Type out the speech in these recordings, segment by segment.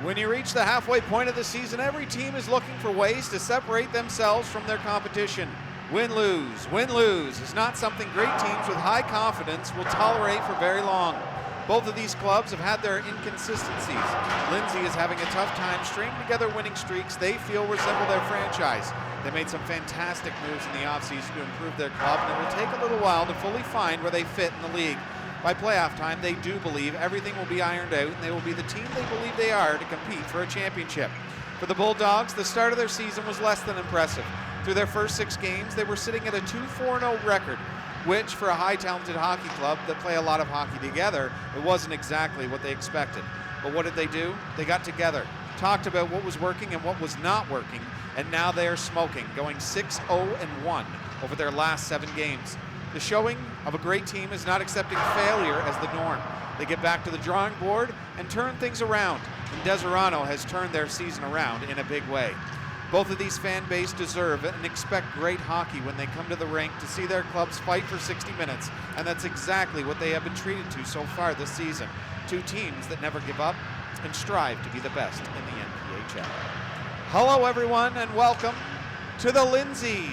When you reach the halfway point of the season, every team is looking for ways to separate themselves from their competition. Win-lose is not something great teams with high confidence will tolerate for very long. Both of these clubs have had their inconsistencies. Lindsay is having a tough time stringing together winning streaks they feel resemble their franchise. They made some fantastic moves in the offseason to improve their club, and it will take a little while to fully find where they fit in the league. By playoff time, they do believe everything will be ironed out, and they will be the team they believe they are to compete for a championship. For the Bulldogs, the start of their season was less than impressive. Through their first 6 games, they were sitting at a 2-4-0 record, which for a high-talented hockey club that play a lot of hockey together, it wasn't exactly what they expected. But what did they do? They got together, talked about what was working and what was not working, and now they are smoking, going 6-0-1 over their last 7 games. The showing of a great team is not accepting failure as the norm. They get back to the drawing board and turn things around, and Deseronto has turned their season around in a big way. Both of these fan base deserve and expect great hockey when they come to the rink to see their clubs fight for 60 minutes, and that's exactly what they have been treated to so far this season. 2 teams that never give up and strive to be the best in the NPHL. Hello everyone, and welcome to the Lindsay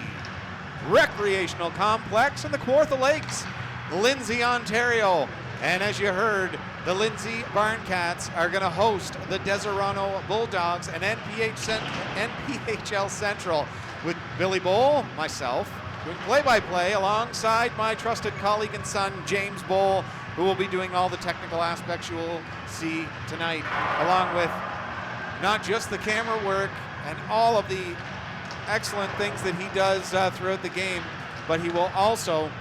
Recreational Complex in the Kawartha Lakes, Lindsay, Ontario. And as you heard, the Lindsay Barncats are going to host the Deseronto Bulldogs and NPHL Central with Billy Bowl, myself, doing play-by-play alongside my trusted colleague and son, James Bowl, who will be doing all the technical aspects you will see tonight, along with not just the camera work and all of the excellent things that he does throughout the game, but he will also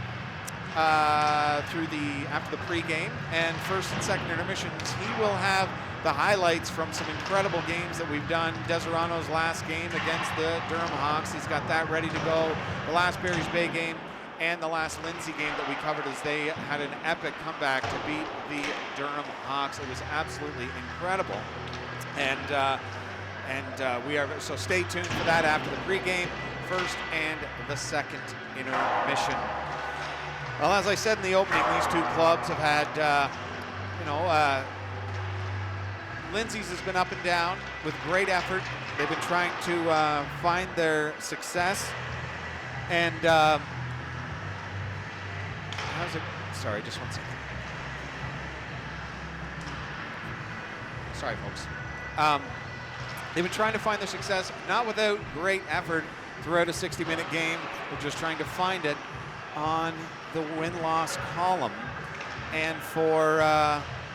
after the pregame and first and second intermissions, he will have the highlights from some incredible games that we've done. Deseronto's last game against the Durham Hawks, he's got that ready to go. The last Barry's Bay game and the last Lindsay game that we covered as they had an epic comeback to beat the Durham Hawks. It was absolutely incredible. So stay tuned for that after the pregame, first and the second intermission. Well, as I said in the opening, these 2 clubs have had, Lindsay's has been up and down with great effort. They've been trying to find their success. And sorry, just one second. Sorry, folks. They've been trying to find their success, not without great effort throughout a 60-minute game. They're just trying to find it on the win-loss column. And for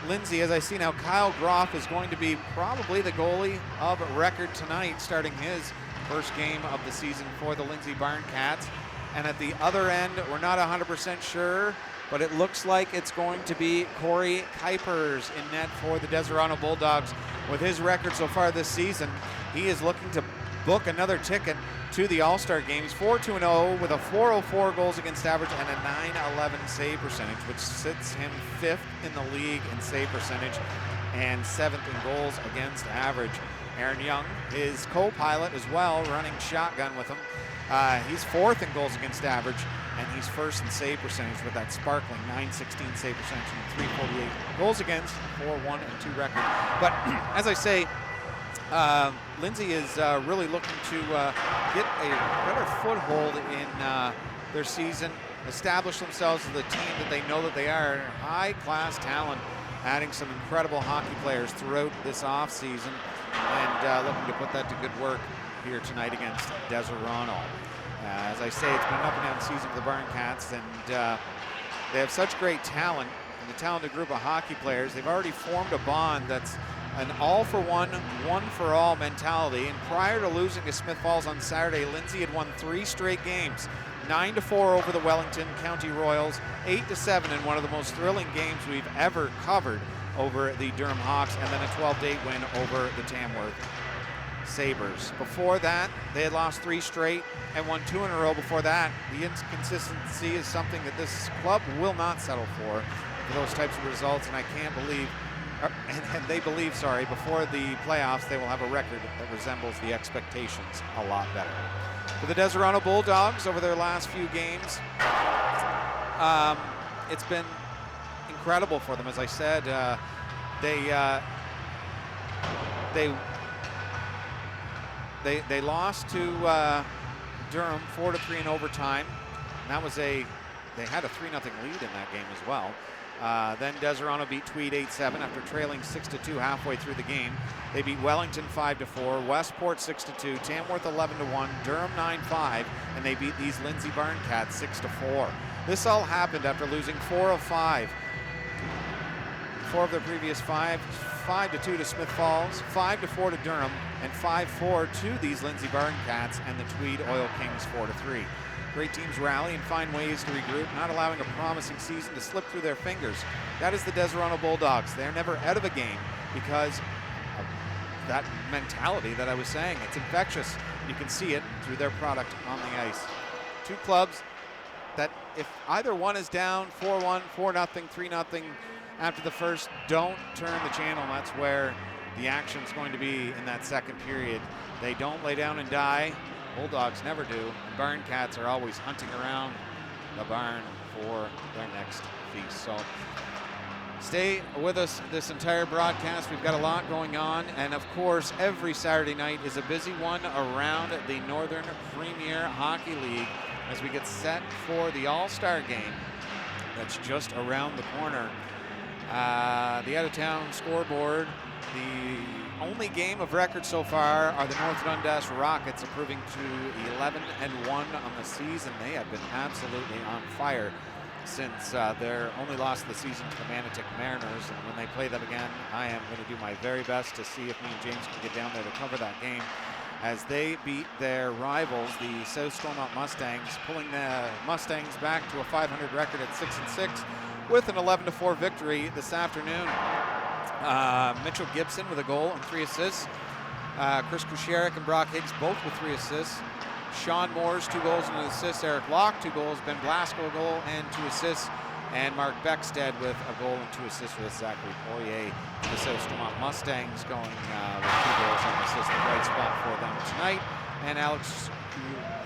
Lindsay, as I see now, Kyle Groff is going to be probably the goalie of record tonight, starting his first game of the season for the Lindsay Barncats. And at the other end, we're not 100% sure, but it looks like it's going to be Corey Kuipers in net for the Deseronto Bulldogs. With his record so far this season, he is looking to book another ticket to the All-Star Games. 4-2-0 with a 404 goals against average and a 911 save percentage, which sits him 5th in the league in save percentage and 7th in goals against average. Aaron Young, his co-pilot as well, running shotgun with him. He's 4th in goals against average, and he's 1st in save percentage with that sparkling 916 save percentage and 348 goals against, 4-1-2 record. But as I say, Lindsay is really looking to get a better foothold in their season, establish themselves as the team that they know that they are, high-class talent, adding some incredible hockey players throughout this offseason, and looking to put that to good work here tonight against Deseronto. As I say, it's been an up-and-down season for the Barncats, and they have such great talent, and a talented group of hockey players. They've already formed a bond that's an all-for-one, one-for-all mentality. And prior to losing to Smith Falls on Saturday, Lindsay had won 3 straight games. 9-4 over the Wellington County Royals, 8-7 in one of the most thrilling games we've ever covered over the Durham Hawks, and then a 12-8 win over the Tamworth Sabres. Before that, they had lost 3 straight and won 2 in a row before that. The inconsistency is something that this club will not settle for those types of results, and I can't believe, and they believe, before the playoffs, they will have a record that resembles the expectations a lot better. For the Deseronto Bulldogs, over their last few games, it's been incredible for them. As I said, they lost to Durham 4-3 in overtime. And that was they had a 3-0 lead in that game as well. Then Deseronto beat Tweed 8-7 after trailing 6-2 halfway through the game. They beat Wellington 5-4, Westport 6-2, Tamworth 11-1, Durham 9-5, and they beat these Lindsay Barncats 6-4. This all happened after losing 4 of 5. 4 of their previous 5, 5-2 to Smith Falls, 5-4 to Durham, and 5-4 to these Lindsay Barncats and the Tweed Oil Kings 4-3. Great teams rally and find ways to regroup, not allowing a promising season to slip through their fingers. That is the Deseronto Bulldogs. They're never out of a game because of that mentality that I was saying. It's infectious. You can see it through their product on the ice. Two clubs that if either one is down 4-1, 4-0, 3-0 after the first, don't turn the channel. That's where the action's going to be in that second period. They don't lay down and die. Bulldogs never do, and Barncats are always hunting around the barn for their next feast. So stay with us this entire broadcast. We've got a lot going on, and of course, every Saturday night is a busy one around the Northern Premier Hockey League as we get set for the All-Star game that's just around the corner. The out-of-town scoreboard, the only game of record so far are the North Dundas Rockets, improving to 11-1 on the season. They have been absolutely on fire since their only loss of the season to the Manotick Mariners. And when they play them again, I am going to do my very best to see if me and James can get down there to cover that game as they beat their rivals, the South Stormont Mustangs, pulling the Mustangs back to a 500 record at 6-6 with an 11-4 victory this afternoon. Mitchell Gibson with a goal and 3 assists. Chris Kucherik and Brock Higgs both with 3 assists. Sean Moore's 2 goals and an assist. Eric Locke 2 goals. Ben Blasco a goal and 2 assists. And Mark Beckstead with a goal and 2 assists with Zachary Poirier. The South Stormont Mustangs going with 2 goals and an assist. The bright spot for them tonight. And Alex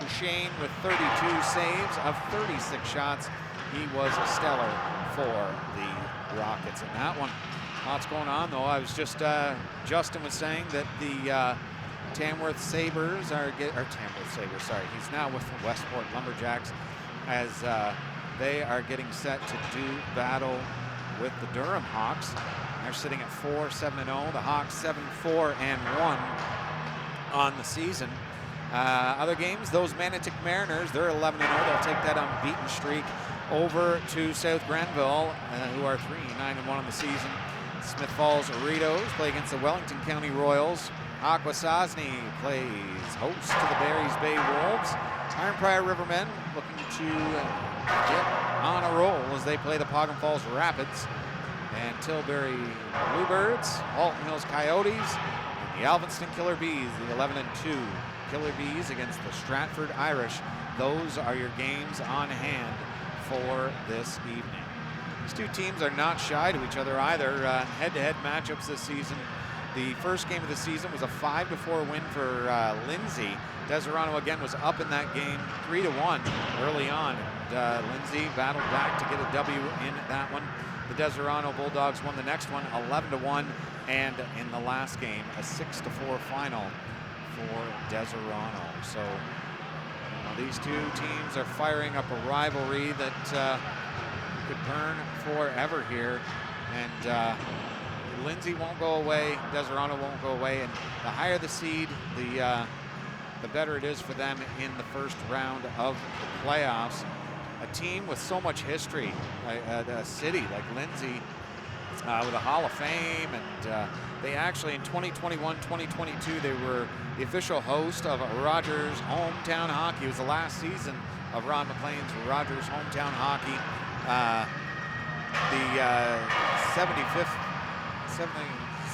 Hushane with 32 saves of 36 shots. He was stellar for the Rockets in that one. Lots going on, though. I was just, Justin was saying that the Tamworth Sabres are he's now with the Westport Lumberjacks as they are getting set to do battle with the Durham Hawks. They're sitting at 4-7-0. The Hawks 7-4-1 on the season. Other games, those Manotick Mariners, they're 11-0. They'll take that unbeaten streak over to South Grenville, who are 3-9-1 on the season. Smith Falls Ritos play against the Wellington County Royals. Akwesasne plays host to the Barry's Bay Wolves. Iron Pryor Rivermen looking to get on a roll as they play the Pogham Falls Rapids. And Tilbury Bluebirds, Alton Hills Coyotes, and the Alvinston Killer Bees, the 11-2 Killer Bees against the Stratford Irish. Those are your games on hand for this evening. These two teams are not shy to each other either. Head-to-head matchups this season. The first game of the season was a 5-4 win for Lindsay. Deseronto again was up in that game 3-1 early on. And, Lindsay battled back to get a W in that one. The Deseronto Bulldogs won the next one 11-1, and in the last game a 6-4 final for Deseronto. So these two teams are firing up a rivalry that could burn forever here, and Lindsay won't go away, Deseronto won't go away, and the higher the seed, the better it is for them in the first round of the playoffs. A team with so much history, a city like Lindsay with a Hall of Fame, and they actually in 2021-2022 they were the official host of Rogers Hometown Hockey. It was the last season of Ron McLean's Rogers Hometown Hockey. The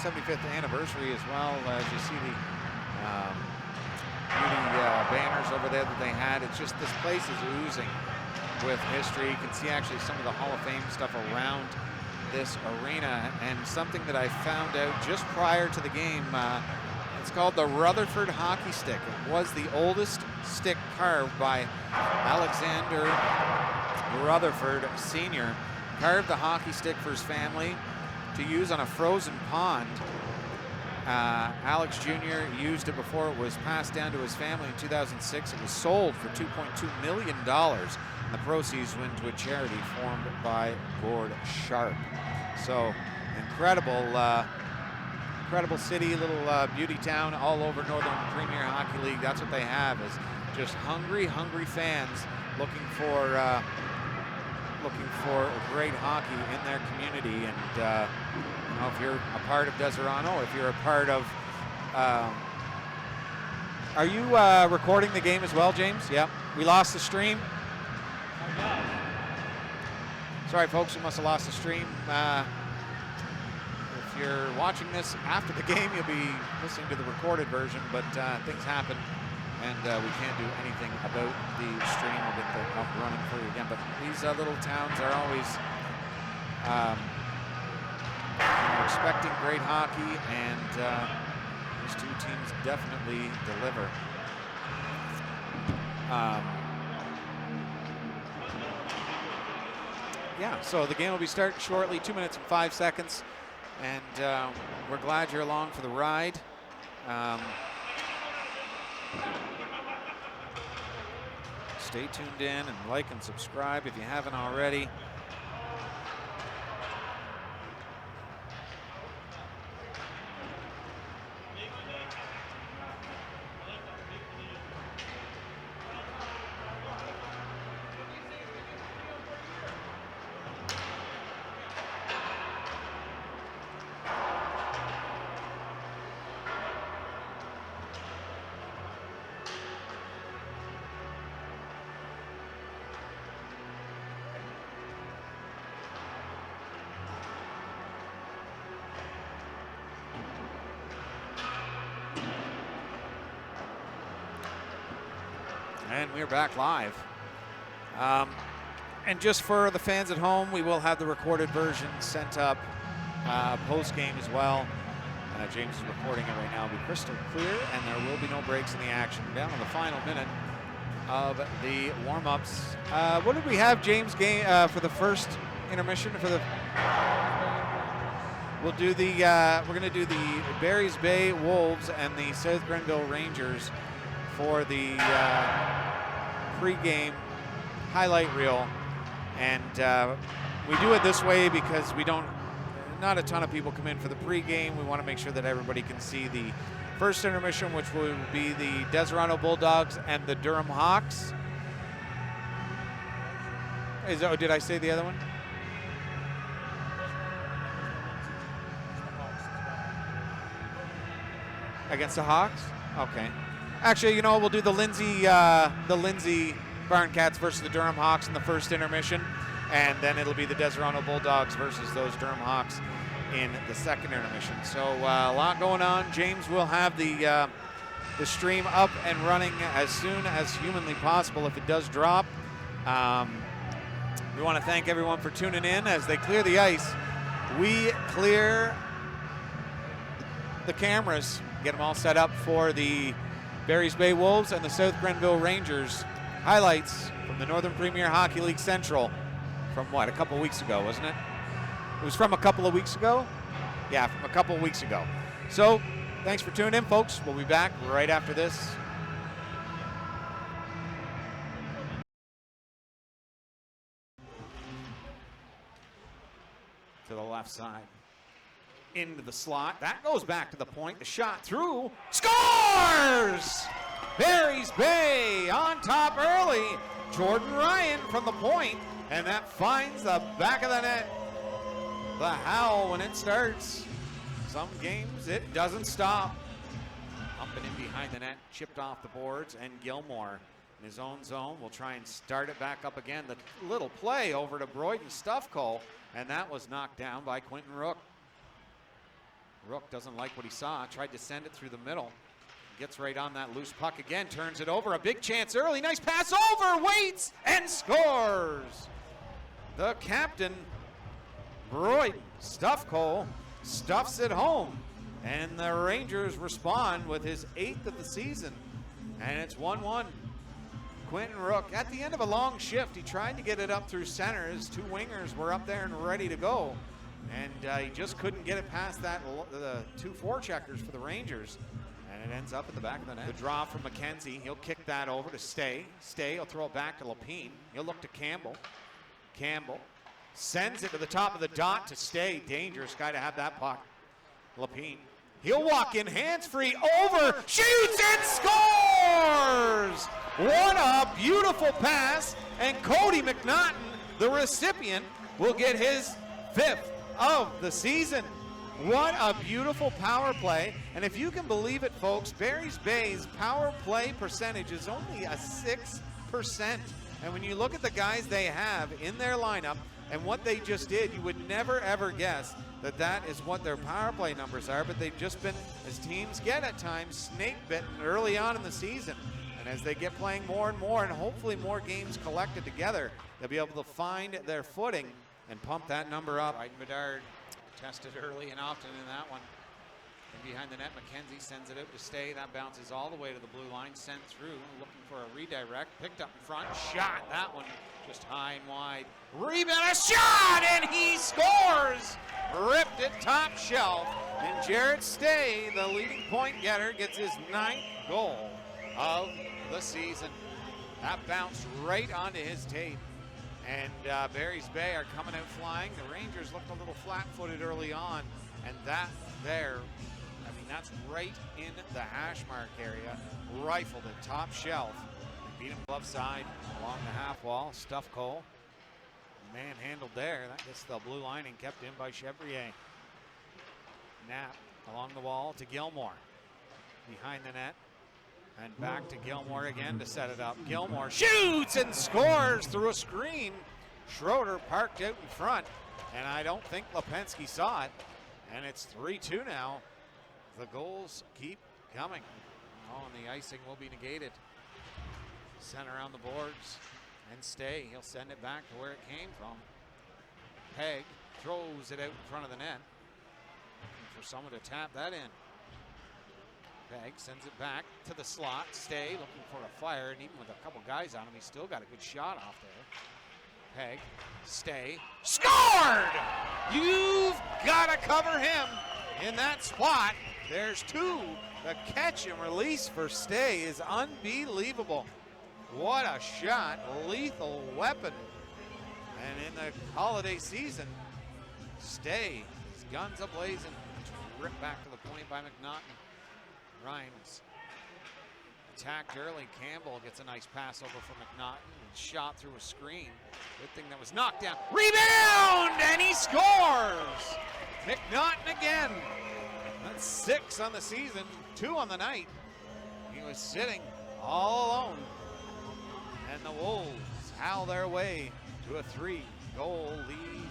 75th anniversary as well. As you see the beauty banners over there that they had. It's just, this place is oozing with history. You can see actually some of the Hall of Fame stuff around this arena, and something that I found out just prior to the game, it's called the Rutherford hockey stick. It was the oldest stick carved by Alexander Rutherford Sr. Carved the hockey stick for his family to use on a frozen pond Alex Jr. used it before it was passed down to his family in 2006. It was sold for $2.2 million. And the proceeds went to a charity formed by Gord Sharp. So incredible, incredible city, little beauty town all over Northern Premier Hockey League. That's what they have, is just hungry fans looking for great hockey in their community. And you know, if you're a part of Deseronto, if you're a part of, are you recording the game as well, James? Yep. We lost the stream. Sorry, folks, we must have lost the stream. If you're watching this after the game, you'll be listening to the recorded version, but things happen, and we can't do anything about the stream. We'll get the up running for you again, but these little towns are always expecting great hockey, and these two teams definitely deliver. Yeah, so the game will be starting shortly, 2 minutes and 5 seconds, and we're glad you're along for the ride. Stay tuned in and like and subscribe if you haven't already. And we're back live. And just for the fans at home, we will have the recorded version sent up post-game as well. James is recording it right now. It'll be crystal clear, and there will be no breaks in the action. We're down on the final minute of the warm-ups. What did we have, James, game for the first intermission? For the, we'll do the. We're going to do the Barry's Bay Wolves and the South Grenville Rangers for the pre-game highlight reel, and we do it this way because we don't. Not a ton of people come in for the pre-game. We want to make sure that everybody can see the first intermission, which will be the Deseronto Bulldogs and the Durham Hawks. Did I say the other one? Against the Hawks? Okay. Actually, you know, we'll do the Lindsay Barncats versus the Durham Hawks in the first intermission, and then it'll be the Deseronto Bulldogs versus those Durham Hawks in the second intermission. So a lot going on. James will have the stream up and running as soon as humanly possible if it does drop. We want to thank everyone for tuning in as they clear the ice. We clear the cameras, get them all set up for the Barry's Bay Wolves and the South Grenville Rangers highlights from the Northern Premier Hockey League Central from what, a couple weeks ago, wasn't it? It was from a couple of weeks ago? Yeah, from a couple of weeks ago. So, thanks for tuning in, folks. We'll be back right after this. To the left side. Into the slot. That goes back to the point. The shot through. Scores! Barry's Bay on top early. Jordan Ryan from the point. And that finds the back of the net. The howl when it starts. Some games it doesn't stop. Humping in behind the net. Chipped off the boards. And Gilmore in his own zone will try and start it back up again. The little play over to Broyden Stuffco. And that was knocked down by Quentin Rook. Rook doesn't like what he saw, tried to send it through the middle. Gets right on that loose puck again, turns it over, a big chance early, nice pass over, waits, and scores! The captain, Broyden Stuffco, stuffs it home, and the Rangers respond with his 8th of the season, and it's 1-1. Quentin Rook, at the end of a long shift, he tried to get it up through center. His two wingers were up there and ready to go. And he just couldn't get it past the 2 forecheckers for the Rangers. And it ends up at the back of the net. The draw from McKenzie. He'll kick that over to Stay. Stay, he'll throw it back to Lapine. He'll look to Campbell. Campbell sends it to the top of the dot to Stay. Dangerous guy to have that puck. Lapine. He'll walk in, hands free, over, shoots and scores! What a beautiful pass. And Cody McNaughton, the recipient, will get his 5th of the season. What a beautiful power play. And if you can believe it, folks, Barry's Bay's power play percentage is only a 6%. And when you look at the guys they have in their lineup and what they just did, you would never, ever guess that that is what their power play numbers are. But they've just been, as teams get at times, snake-bitten early on in the season. And as they get playing more and more, and hopefully more games collected together, they'll be able to find their footing and pump that number up. Right, Bedard tested early and often in that one. And behind the net, McKenzie sends it out to Stay. That bounces all the way to the blue line, sent through, looking for a redirect. Picked up in front, shot. That one just high and wide. Rebound, a shot, and he scores! Ripped it top shelf. And Jarrett Stay, the leading point getter, gets his 9th goal of the season. That bounced right onto his tape. And Barry's Bay are coming out flying. The Rangers looked a little flat-footed early on, and that there, I mean, that's right in the hash mark area. Rifled it top shelf. Beat him glove side along the half wall. Stuff Cole. Manhandled there. That gets the blue line and kept in by Chevrier. Knapp along the wall to Gilmore. Behind the net. And back to Gilmore again to set it up. Gilmore shoots and scores through a screen. Schroeder parked out in front, and I don't think Lipinski saw it. And it's 3-2 now. The goals keep coming. Oh, and the icing will be negated. Sent around the boards and Stay. He'll send it back to where it came from. Peg throws it out in front of the net. Looking for someone to tap that in. Peg sends it back to the slot. Stay looking for a fire, and even with a couple guys on him, he's still got a good shot off there. Peg, Stay, scored! You've got to cover him in that spot. There's 2. The catch and release for Stay is unbelievable. What a shot, lethal weapon. And in the holiday season, Stay, his guns ablazing. Ripped back to the point by McNaughton. Rhymes attacked early. Campbell gets a nice pass over from McNaughton and shot through a screen. Good thing that was knocked down. Rebound! And he scores! McNaughton again. That's 6 on the season, 2 on the night. He was sitting all alone. And the Wolves howl their way to a 3-goal lead.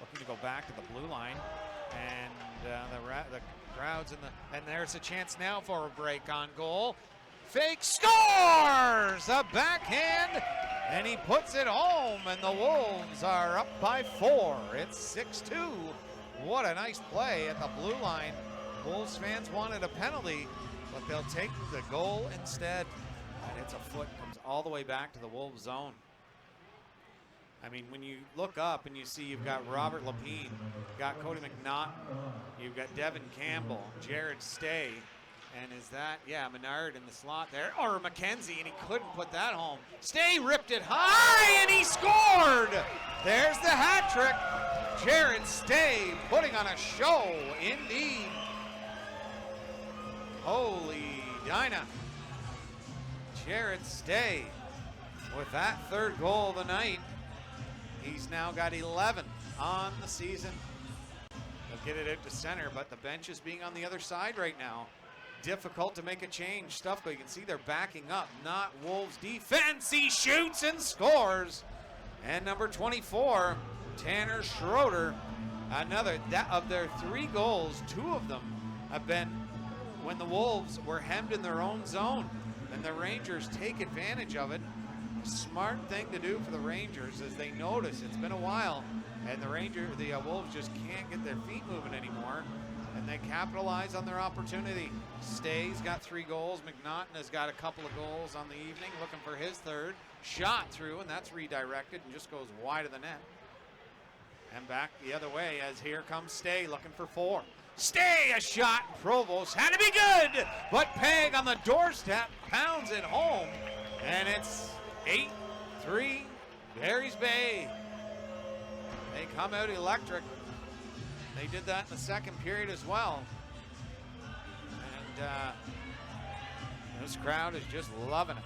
Looking to go back to the blue line. And the crowd's in the, and there's a chance now for a break on goal. Fake scores! A backhand, and he puts it home, and the Wolves are up by 4. It's 6-2. What a nice play at the blue line. Wolves fans wanted a penalty, but they'll take the goal instead. And it's a foot, comes all the way back to the Wolves zone. I mean, when you look up and you see you've got Robert Lapine, you've got Cody McNaughton, you've got Devin Campbell, Jared Stay, and is that, yeah, Menard in the slot there, or McKenzie, and he couldn't put that home. Stay ripped it high, and he scored! There's the hat trick. Jared Stay putting on a show, indeed. Holy Dinah. Jared Stay with that 3rd goal of the night. He's now got 11 on the season. They'll get it out to center, but the bench is being on the other side right now. Difficult to make a change. Stuff, but you can see they're backing up. Not Wolves defense. He shoots and scores. And number 24, Tanner Schroeder. Another, that of their 3 goals, 2 of them have been when the Wolves were hemmed in their own zone. And the Rangers take advantage of it. Smart thing to do for the Rangers as they notice it's been a while and the Wolves just can't get their feet moving anymore, and they capitalize on their opportunity. Stay's got 3 goals. McNaughton has got a couple of goals on the evening, looking for his third. Shot through, and that's redirected and just goes wide of the net. And back the other way as here comes Stay looking for 4. Stay, a shot. Provost had to be good, but Peg on the doorstep pounds it home, and it's 8-3 Barry's Bay. They come out electric. They did that in the second period as well. And this crowd is just loving it.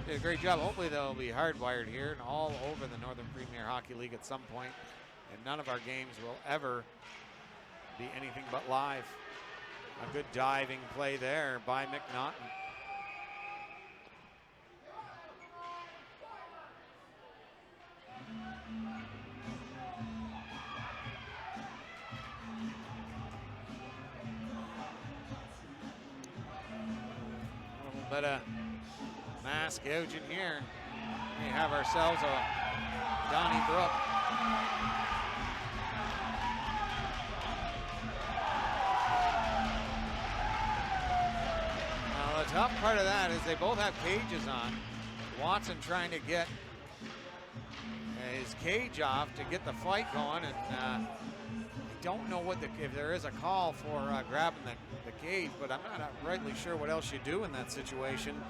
Did a great job. Hopefully they'll be hardwired here and all over the Northern Premier Hockey League at some point. And none of our games will ever be anything but live. A good diving play there by McNaughton. A little bit of mass gouging here. We have ourselves a Donnybrook. Now the tough part of that is they both have cages on. Watson trying to get his cage off to get the fight going, and I don't know if there is a call for grabbing the cage, but I'm not rightly sure what else you do in that situation.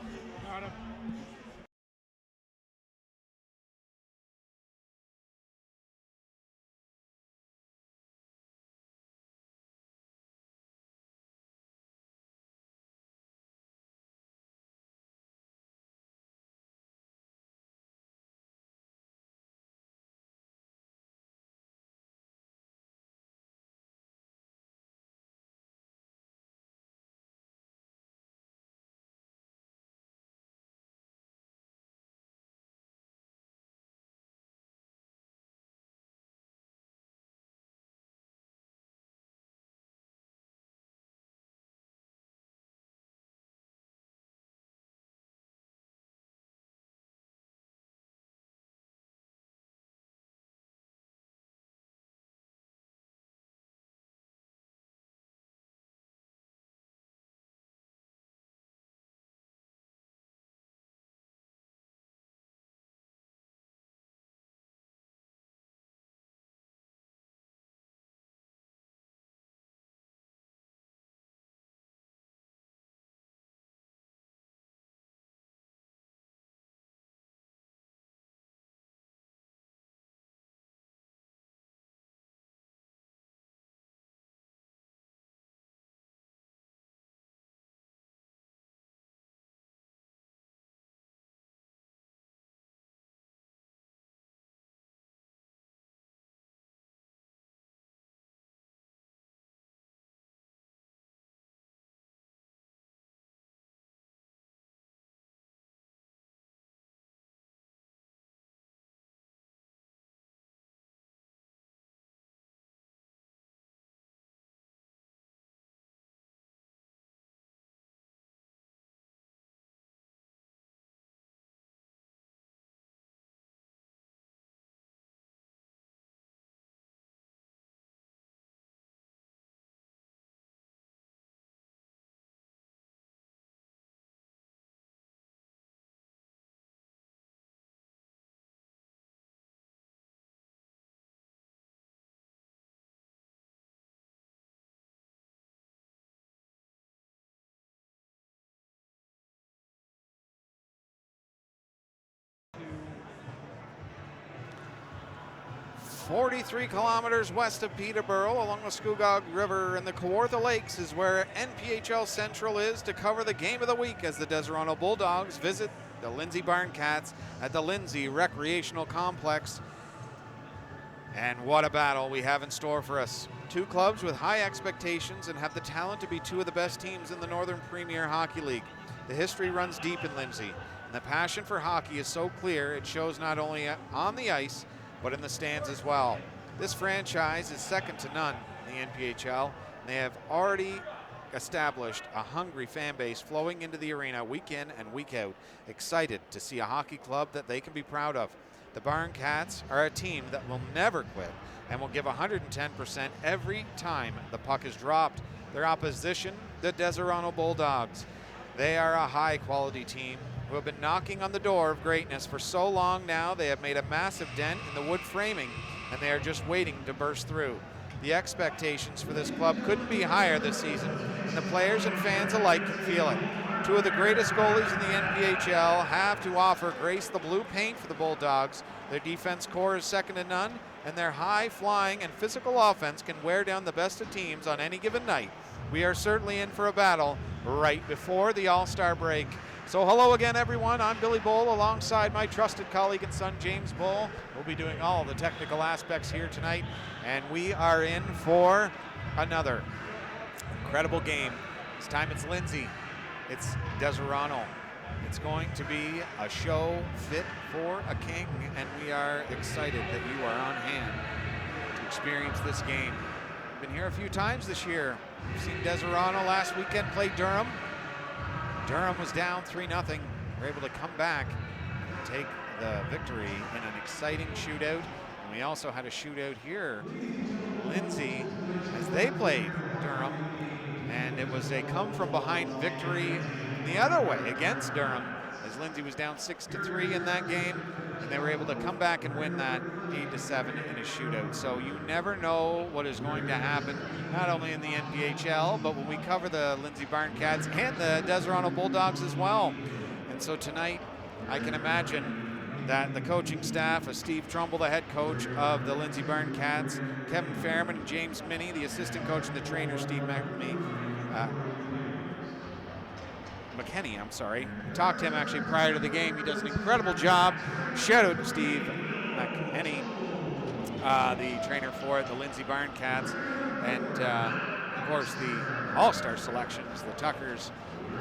"43 kilometers west of Peterborough along the Scugog River and the Kawartha Lakes is where NPHL Central is to cover the game of the week as the Deseronto Bulldogs visit the Lindsay Barncats at the Lindsay Recreational Complex. And what a battle we have in store for us. 2 clubs with high expectations and have the talent to be 2 of the best teams in the Northern Premier Hockey League. The history runs deep in Lindsay, and the passion for hockey is so clear it shows not only on the ice, but in the stands as well. This franchise is second to none in the NPHL, and they have already established a hungry fan base flowing into the arena week in and week out, excited to see a hockey club that they can be proud of. The Barncats are a team that will never quit and will give 110% every time the puck is dropped. Their opposition, the Deseronto Bulldogs. They are a high-quality team who have been knocking on the door of greatness for so long now. They have made a massive dent in the wood framing, and they are just waiting to burst through. The expectations for this club couldn't be higher this season, and the players and fans alike can feel it. Two of the greatest goalies in the NPHL have to offer grace the blue paint for the Bulldogs. Their defense core is second to none, and their high-flying and physical offense can wear down the best of teams on any given night. We are certainly in for a battle right before the All-Star break. So hello again, everyone. I'm Billy Bull alongside my trusted colleague and son, James Bull. We'll be doing all the technical aspects here tonight, and we are in for another incredible game. This time it's Lindsay. It's Deseronto. It's going to be a show fit for a king, and we are excited that you are on hand to experience this game. We've been here a few times this year. We've seen Deseronto last weekend play Durham. Durham was down 3-0. We're able to come back and take the victory in an exciting shootout. And we also had a shootout here, Lindsay, as they played Durham. And it was a come-from-behind victory the other way against Durham, as Lindsay was down 6-3 in that game, and they were able to come back and win that 8-7 in a shootout. So you never know what is going to happen, not only in the NPHL, but when we cover the Lindsay Barncats and the Deseronto Bulldogs as well. And so tonight, I can imagine that the coaching staff of Steve Trumbull, the head coach of the Lindsay Barncats, Kevin Fairman and James Minnie, the assistant coach and the trainer, Steve McKenney, I'm sorry. Talked to him actually prior to the game. He does an incredible job. Shout out to Steve McKenney, the trainer for the Lindsay Barncats. And of course the all-star selections, the Tuckers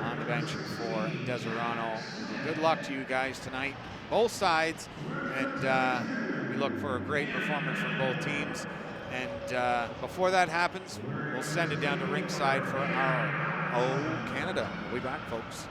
on the bench for Deseronto. Good luck to you guys tonight, both sides. And we look for a great performance from both teams. And before that happens, we'll send it down to ringside for our Oh Canada. We'll be back, folks.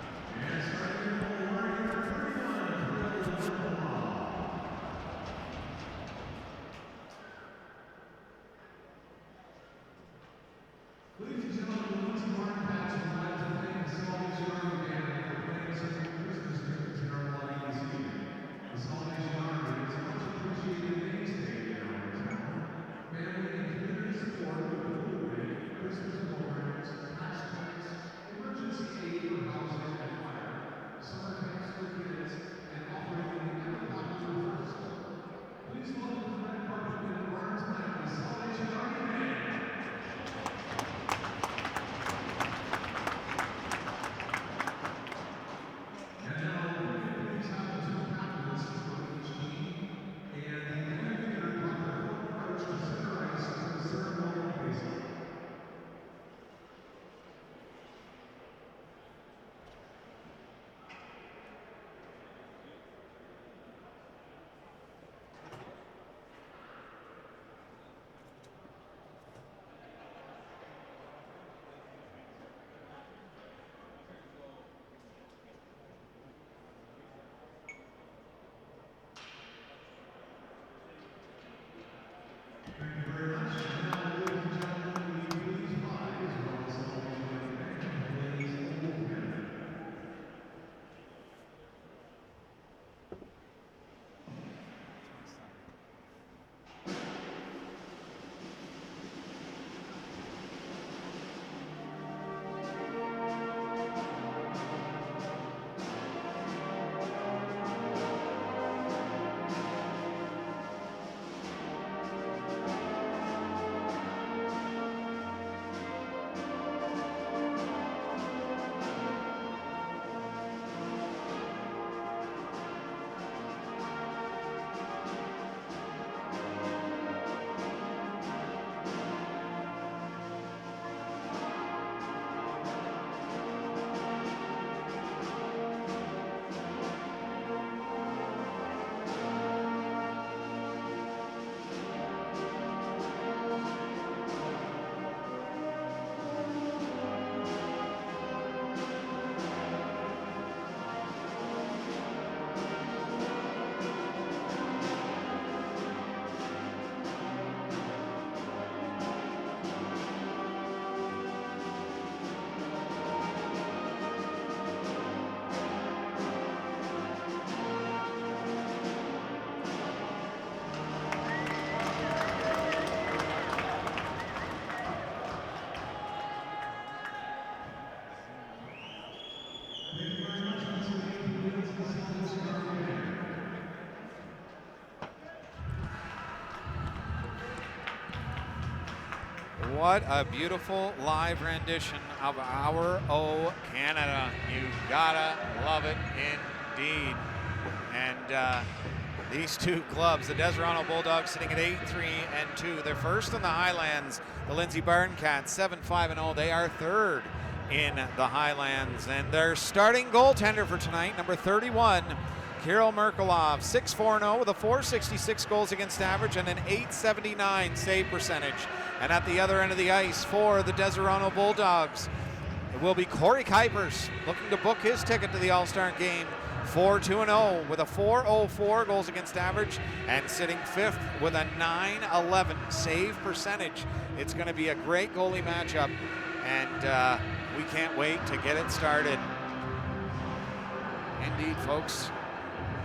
Ladies and gentlemen, the Lindsay Barncats would like to thank the Salvation Army Band for playing us some Christmas tunes in our lobby this evening. The Salvation Army is a much appreciated mainstay in our town. Family and community support with food bank, Christmas programs, tax cuts, emergency aid for housing and fire, summer camps for kids, and offering the ever-popular First Club. Please welcome to the red carpet in the barn tonight, the Salvation Army Band. And now, please have the two captains for each team, and the landing and proper approach to center ice for the ceremonial baseball. what a beautiful live rendition of Our O Canada. You gotta love it indeed. And these two clubs, the Deseronto Bulldogs sitting at 8-3-2. They're first in the Highlands. The Lindsay Barncats 7-5-0. They are third in the Highlands. And their starting goaltender for tonight, number 31, Kirill Merkulov, 6-4-0 with a .466 goals against average and an .879 save percentage. And at the other end of the ice for the Deseronto Bulldogs, it will be Corey Kuipers looking to book his ticket to the All-Star game. 4-2-0 with a .404 goals against average and sitting fifth with a .911 save percentage. It's going to be a great goalie matchup, and we can't wait to get it started. Indeed, folks.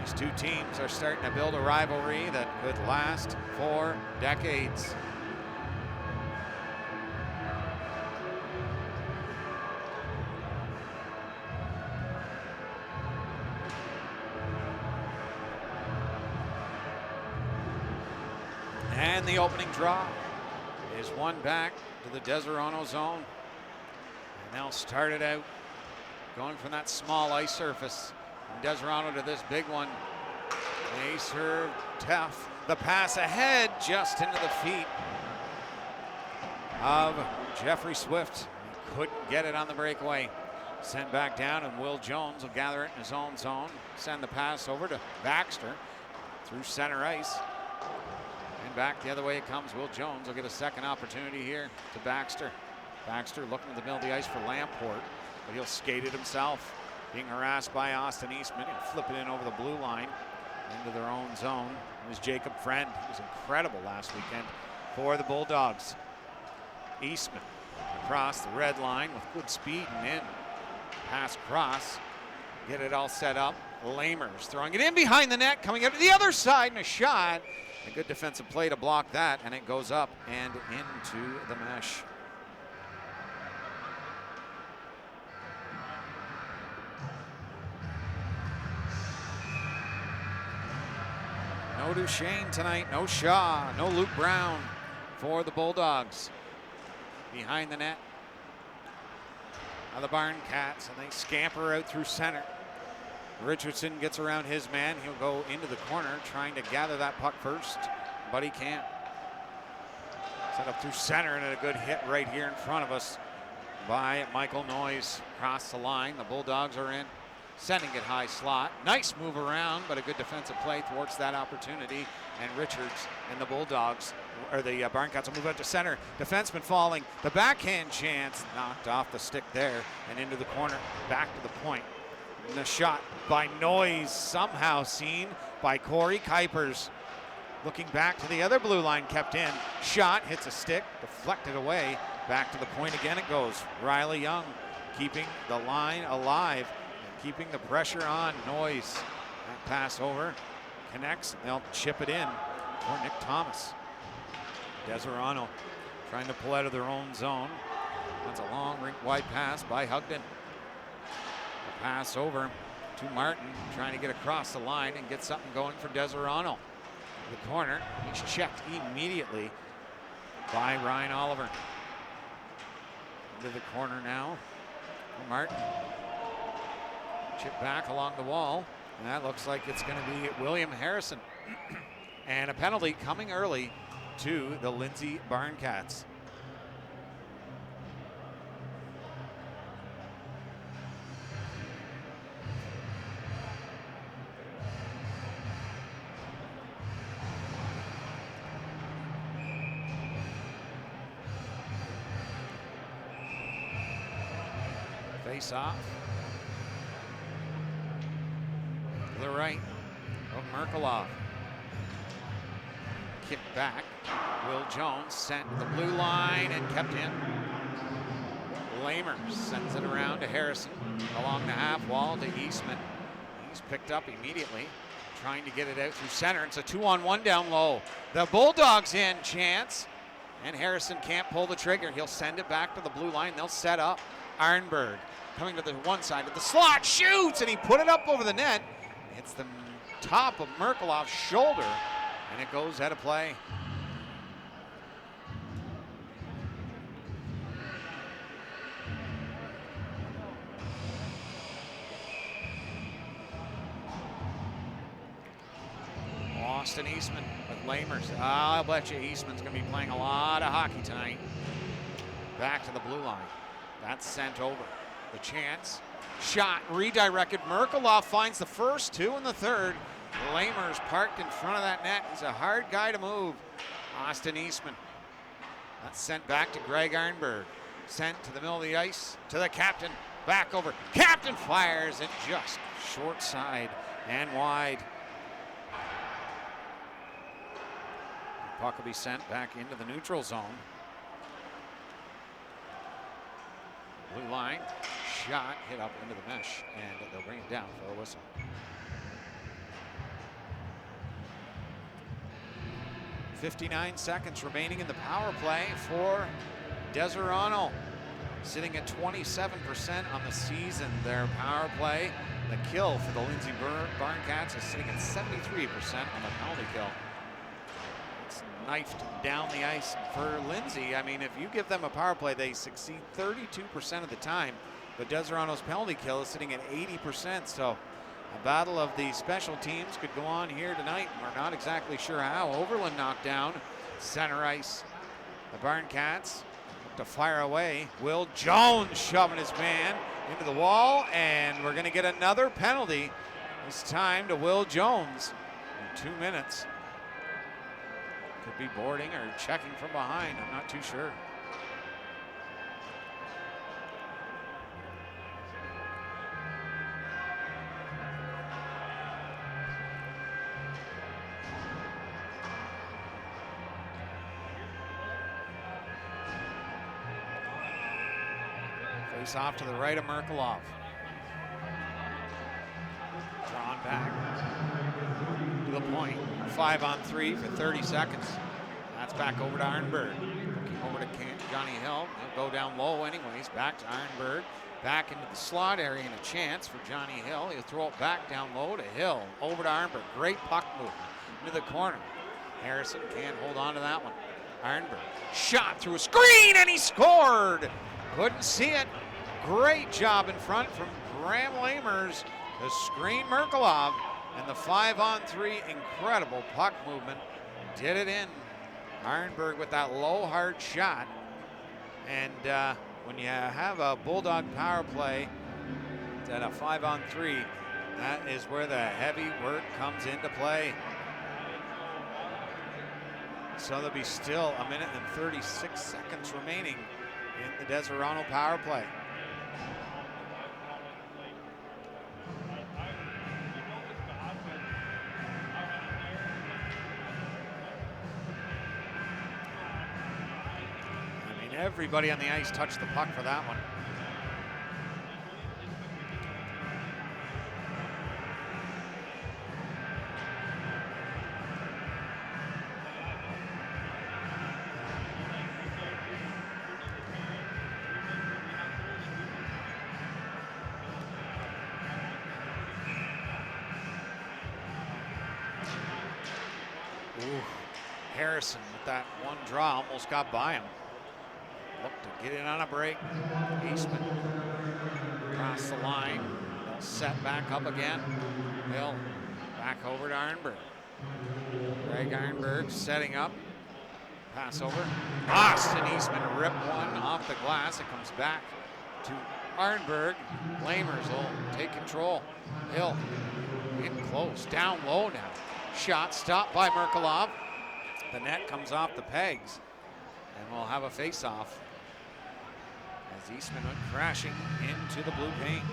These two teams are starting to build a rivalry that could last for decades. And the opening draw is one back to the Deseronto zone. And they'll start it out going from that small ice surface. Deseronto to this big one. They serve tough. The pass ahead just into the feet of Jeffrey Swift. He couldn't get it on the breakaway. Sent back down, and Will Jones will gather it in his own zone. Send the pass over to Baxter through center ice. And back the other way it comes. Will Jones will get a second opportunity here to Baxter. Baxter looking to the middle of the ice for Lamport, but he'll skate it himself. Being harassed by Austin Eastman and flip it in over the blue line into their own zone. It was Jacob Friend, who was incredible last weekend for the Bulldogs. Eastman across the red line with good speed and in. Pass cross, get it all set up. Lamers throwing it in behind the net, coming up to the other side, and a shot. A good defensive play to block that, and it goes up and into the mesh. No Duchesne tonight, no Shaw, no Luke Brown for the Bulldogs. Behind the net are the Barncats, and they scamper out through center. Richardson gets around his man. He'll go into the corner trying to gather that puck first, but he can't. Set up through center, and a good hit right here in front of us by Michael Noyes. Across the line, the Bulldogs are in. Sending it high slot. Nice move around, but a good defensive play thwarts that opportunity. And Richards and the Bulldogs, or the Barncats, will move out to center. Defenseman falling. The backhand chance knocked off the stick there and into the corner. Back to the point. And the shot by Noyes, somehow seen by Corey Kuipers. Looking back to the other blue line, kept in. Shot hits a stick, deflected away. Back to the point again it goes. Riley Young keeping the line alive. Keeping the pressure on. Noyes. That pass over. Connects. They'll chip it in for Nick Thomas. Deseronto trying to pull out of their own zone. That's a long rink wide pass by Hugden. The pass over to Martin. Trying to get across the line and get something going for Deseronto. The corner. He's checked immediately by Ryan Oliver. Into the corner now for Martin. Chip back along the wall, and that looks like it's going to be William Harrison. And a penalty coming early to the Lindsay Barncats. Face off. To the right of Merkulov. Kick back. Will Jones sent to the blue line and kept in. Lamers sends it around to Harrison along the half wall to Eastman. He's picked up immediately, trying to get it out through center. It's a 2-on-1 down low. The Bulldogs in chance, and Harrison can't pull the trigger. He'll send it back to the blue line. They'll set up. Arnberg coming to the one side of the slot, shoots, and he put it up over the net. Hits the top of Merkulov's shoulder, and it goes out of play. I'll bet you Eastman's going to be playing a lot of hockey tonight. Back to the blue line. That's sent over. The chance. Shot redirected. Merkelov finds the first, 2 in the third. Lamers parked in front of that net. He's a hard guy to move. Austin Eastman. That's sent back to Greg Arnberg. Sent to the middle of the ice to the captain. Back over. Captain fires it just short side and wide. The puck will be sent back into the neutral zone. Blue line. Shot hit up into the mesh, and they'll bring it down for a whistle. .59 seconds remaining in the power play for Deseronto. Sitting at 27% on the season, their power play. The kill for the Lindsay Barncats is sitting at 73% on the penalty kill. It's knifed down the ice for Lindsay. I mean, if you give them a power play, they succeed 32% of the time. But Deseronto's penalty kill is sitting at 80%. So a battle of the special teams could go on here tonight. We're not exactly sure how. Overland knocked down center ice. The Barncats look to fire away. Will Jones shoving his man into the wall, and we're going to get another penalty. This time to Will Jones in 2 minutes. Could be boarding or checking from behind. I'm not too sure. Face off to the right of Merkelov. Drawn back to the point. 5-on-3 for 30 seconds. That's back over to Arnberg. Looking over to Johnny Hill. He'll go down low anyways. Back to Arnberg. Back into the slot area and a chance for Johnny Hill. He'll throw it back down low to Hill. Over to Arnberg. Great puck movement into the corner. Harrison can't hold on to that one. Arnberg shot through a screen and he scored. Couldn't see it. Great job in front from Graham Lamers to screen Merkelov. And the 5-on-3, incredible puck movement. Did it in. Arnberg with that low hard shot. And when you have a Bulldog power play at a 5-on-3, that is where the heavy work comes into play. So there'll be still 1 minute and 36 seconds remaining in the Deseronto power play. I mean, everybody on the ice touched the puck for that one. Harrison with that one draw almost got by him. Looked to get in on a break. Eastman across the line. They'll set back up again. Hill back over to Arnberg. Greg Arnberg setting up. Pass over. Austin Eastman ripped one off the glass. It comes back to Arnberg. Lamers will take control. Hill in close. Down low now. Shot stopped by Merkelov. The net comes off the pegs, and we'll have a face-off as Eastman went crashing into the blue paint.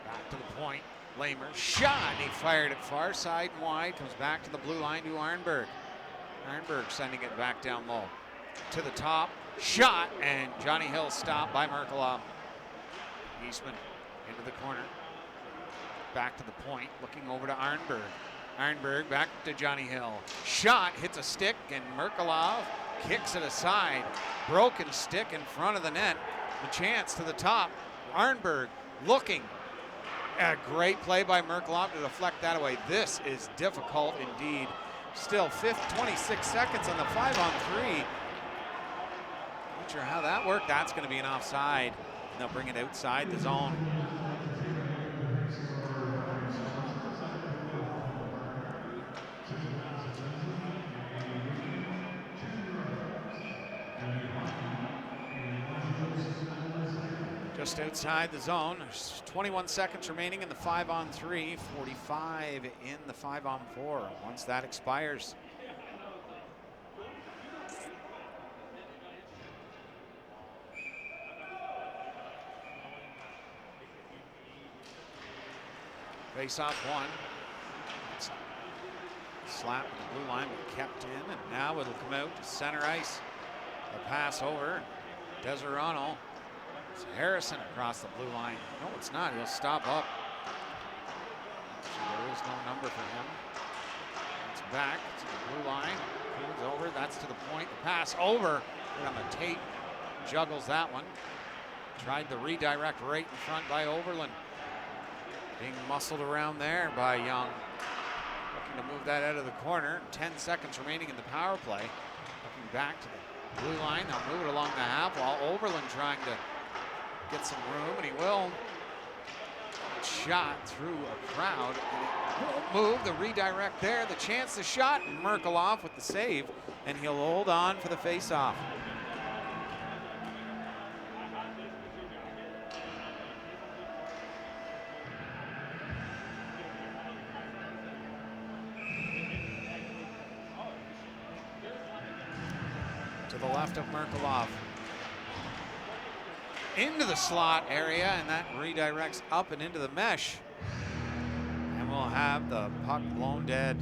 Back to the point. Lamers shot, and he fired it far side and wide, comes back to the blue line to Arnberg. Arnberg sending it back down low. To the top, shot, and Johnny Hill stopped by Merkelov. Eastman into the corner. Back to the point, looking over to Arnberg. Arnberg back to Johnny Hill. Shot, hits a stick, and Merkelov kicks it aside. Broken stick in front of the net. The chance to the top. Arnberg looking. A great play by Merkelov to deflect that away. This is difficult indeed. Still 26 seconds on the 5-on-3. Not sure how that worked. That's going to be an offside. And they'll bring it outside the zone. Just outside the zone. There's 21 seconds remaining in the 5-on-3, 45 in the 5-on-4 once that expires. Face off one. Slap at the blue line, but kept in, and now it'll come out to center ice. The pass over. Deseronto. It's Harrison across the blue line. No, it's not. He'll stop up. Actually, there is no number for him. It's back to the blue line. Moves over. That's to the point. The pass over. Right on the tape. Juggles that one. Tried the redirect right in front by Overland. Being muscled around there by Young. Looking to move that out of the corner. 10 seconds remaining in the power play. Looking back to the blue line. They'll move it along the half wall. Overland trying to get some room, and he will. Shot through a crowd, and it won't move. The redirect there, the chance to shot. Merkelov with the save, and he'll hold on for the face-off. To the left of Merkelov. Into the slot area, and that redirects up and into the mesh. And we'll have the puck blown dead.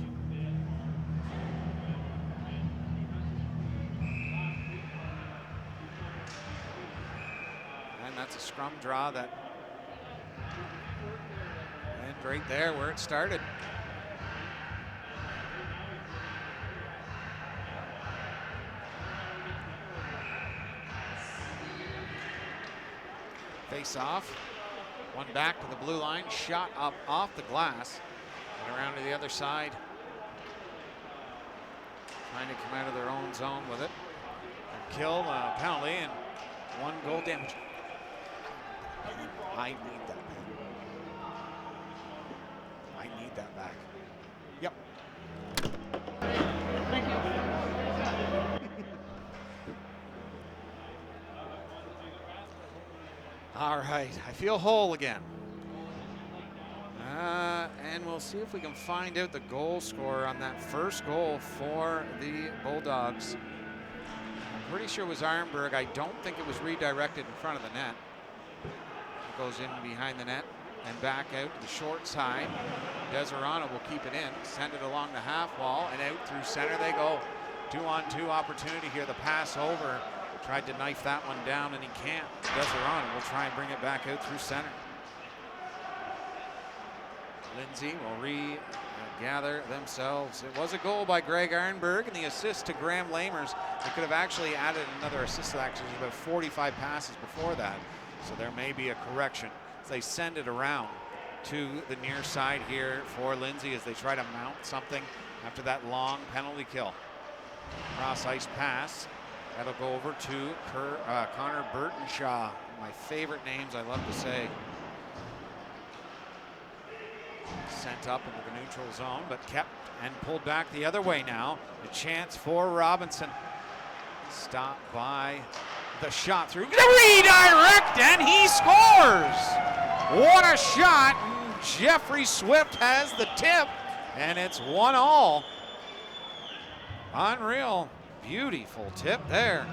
And that's a scrum draw that went right there where it started. Face off, one back to the blue line, shot up off the glass and around to the other side. Trying to come out of their own zone with it. And kill penalty and 1 goal damage. I need that back. I need that back. Yep. Thank you. All right, I feel whole again. And we'll see if we can find out the goal scorer on that first goal for the Bulldogs. I'm pretty sure it was Arnberg. I don't think it was redirected in front of the net. It goes in behind the net and back out to the short side. Deseronto will keep it in, send it along the half wall, and out through center they go. 2-on-2 opportunity here. The pass over. Tried to knife that one down, and he can't. Deseronto will try and bring it back out through center. Lindsay will regather themselves. It was a goal by Greg Arnberg, and the assist to Graham Lamers. They could have actually added another assist to that, because there's about 45 passes before that. So there may be a correction. So they send it around to the near side here for Lindsay as they try to mount something after that long penalty kill. Cross ice pass. That'll go over to Connor Burtonshaw. My favorite names, I love to say. Sent up into the neutral zone, but kept and pulled back the other way now. A chance for Robinson. Stopped by the shot through. The redirect, and he scores! What a shot! Jeffrey Swift has the tip, and it's 1-1. Unreal. Beautiful tip there.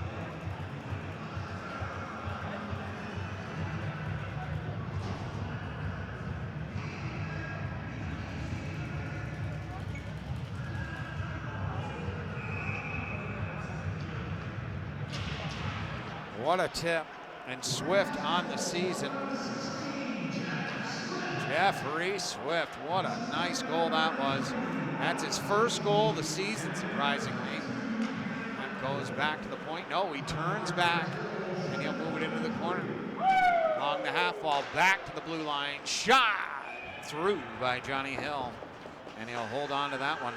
What a tip. And Swift on the season. Jeffrey Swift, what a nice goal that was. That's his first goal of the season, surprisingly. Goes back to the point. No, he turns back, and he'll move it into the corner. Along the half wall, back to the blue line. Shot! through by Johnny Hill, and he'll hold on to that one.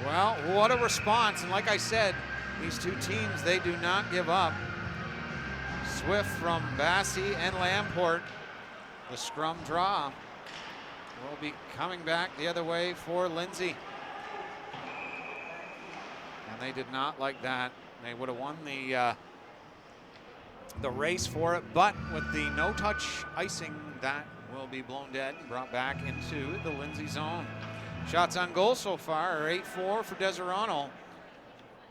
Well, what a response, and like I said, these two teams, they do not give up. Swift from Bassey and Lamport. The scrum draw will be coming back the other way for Lindsay. And they did not like that. They would have won the race for it, but with the no-touch icing, that will be blown dead and brought back into the Lindsay zone. Shots on goal so far are 8-4 for Deseronto.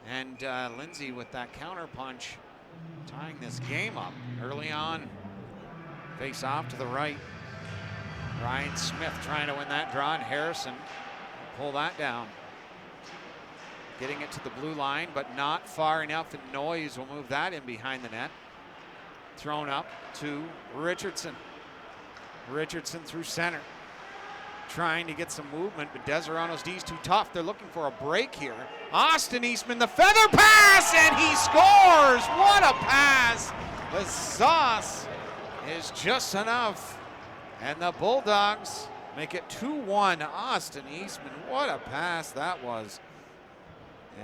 And Lindsay with that counter punch, tying this game up early on. Face off to the right. Ryan Smith trying to win that draw, and Harrison pull that down. Getting it to the blue line, but not far enough, and Noyes will move that in behind the net. Thrown up to Richardson. Richardson through center. Trying to get some movement, but Deseronto's D's too tough. They're looking for a break here. Austin Eastman, the feather pass, and he scores! What a pass! The sauce is just enough. And the Bulldogs make it 2-1. Austin Eastman, what a pass that was.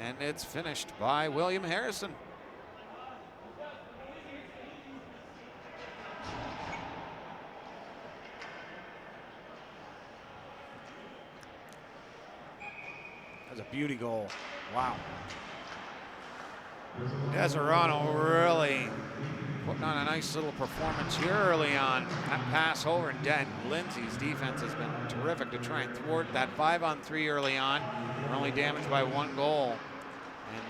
And it's finished by William Harrison. That was a beauty goal. Wow. Deseronto really putting on a nice little performance here early on. That pass over, and Lindsay's defense has been terrific to try and thwart that 5-on-3 early on. They're only damaged by 1 goal.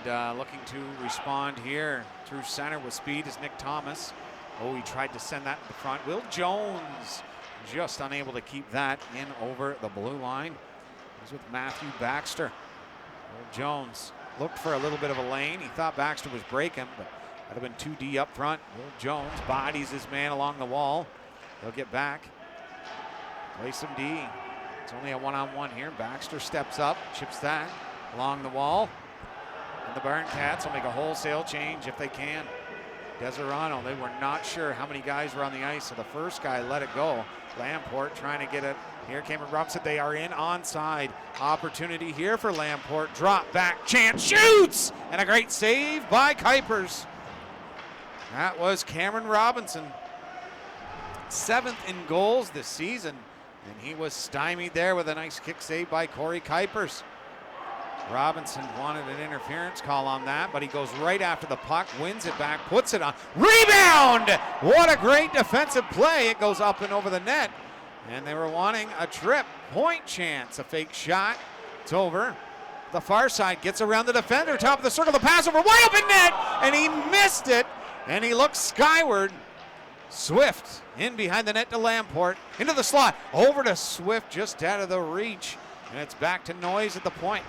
And looking to respond here through center with speed is Nick Thomas. Oh, he tried to send that to the front. Will Jones just unable to keep that in over the blue line. He's with Matthew Baxter. Will Jones looked for a little bit of a lane. He thought Baxter was breaking, but that'd have been 2D up front. Will Jones bodies his man along the wall. He'll get back, play some D. It's only a 1-on-1 here. Baxter steps up, chips that along the wall. And the Barncats will make a wholesale change if they can. Deseronto, they were not sure how many guys were on the ice, so the first guy let it go. Lamport trying to get it. Here, Cameron Robinson, they are in onside. Opportunity here for Lamport. Drop back, chance, shoots! And a great save by Kuipers. That was Cameron Robinson. 7th in goals this season, and he was stymied there with a nice kick save by Corey Kuipers. Robinson wanted an interference call on that, but he goes right after the puck, wins it back, puts it on. Rebound! What a great defensive play. It goes up and over the net. And they were wanting a trip. Point chance, a fake shot. It's over. The far side gets around the defender, top of the circle, the pass over, wide open net, and he missed it. And he looks skyward. Swift in behind the net to Lamport, into the slot, over to Swift, just out of the reach. And it's back to Noyes at the point.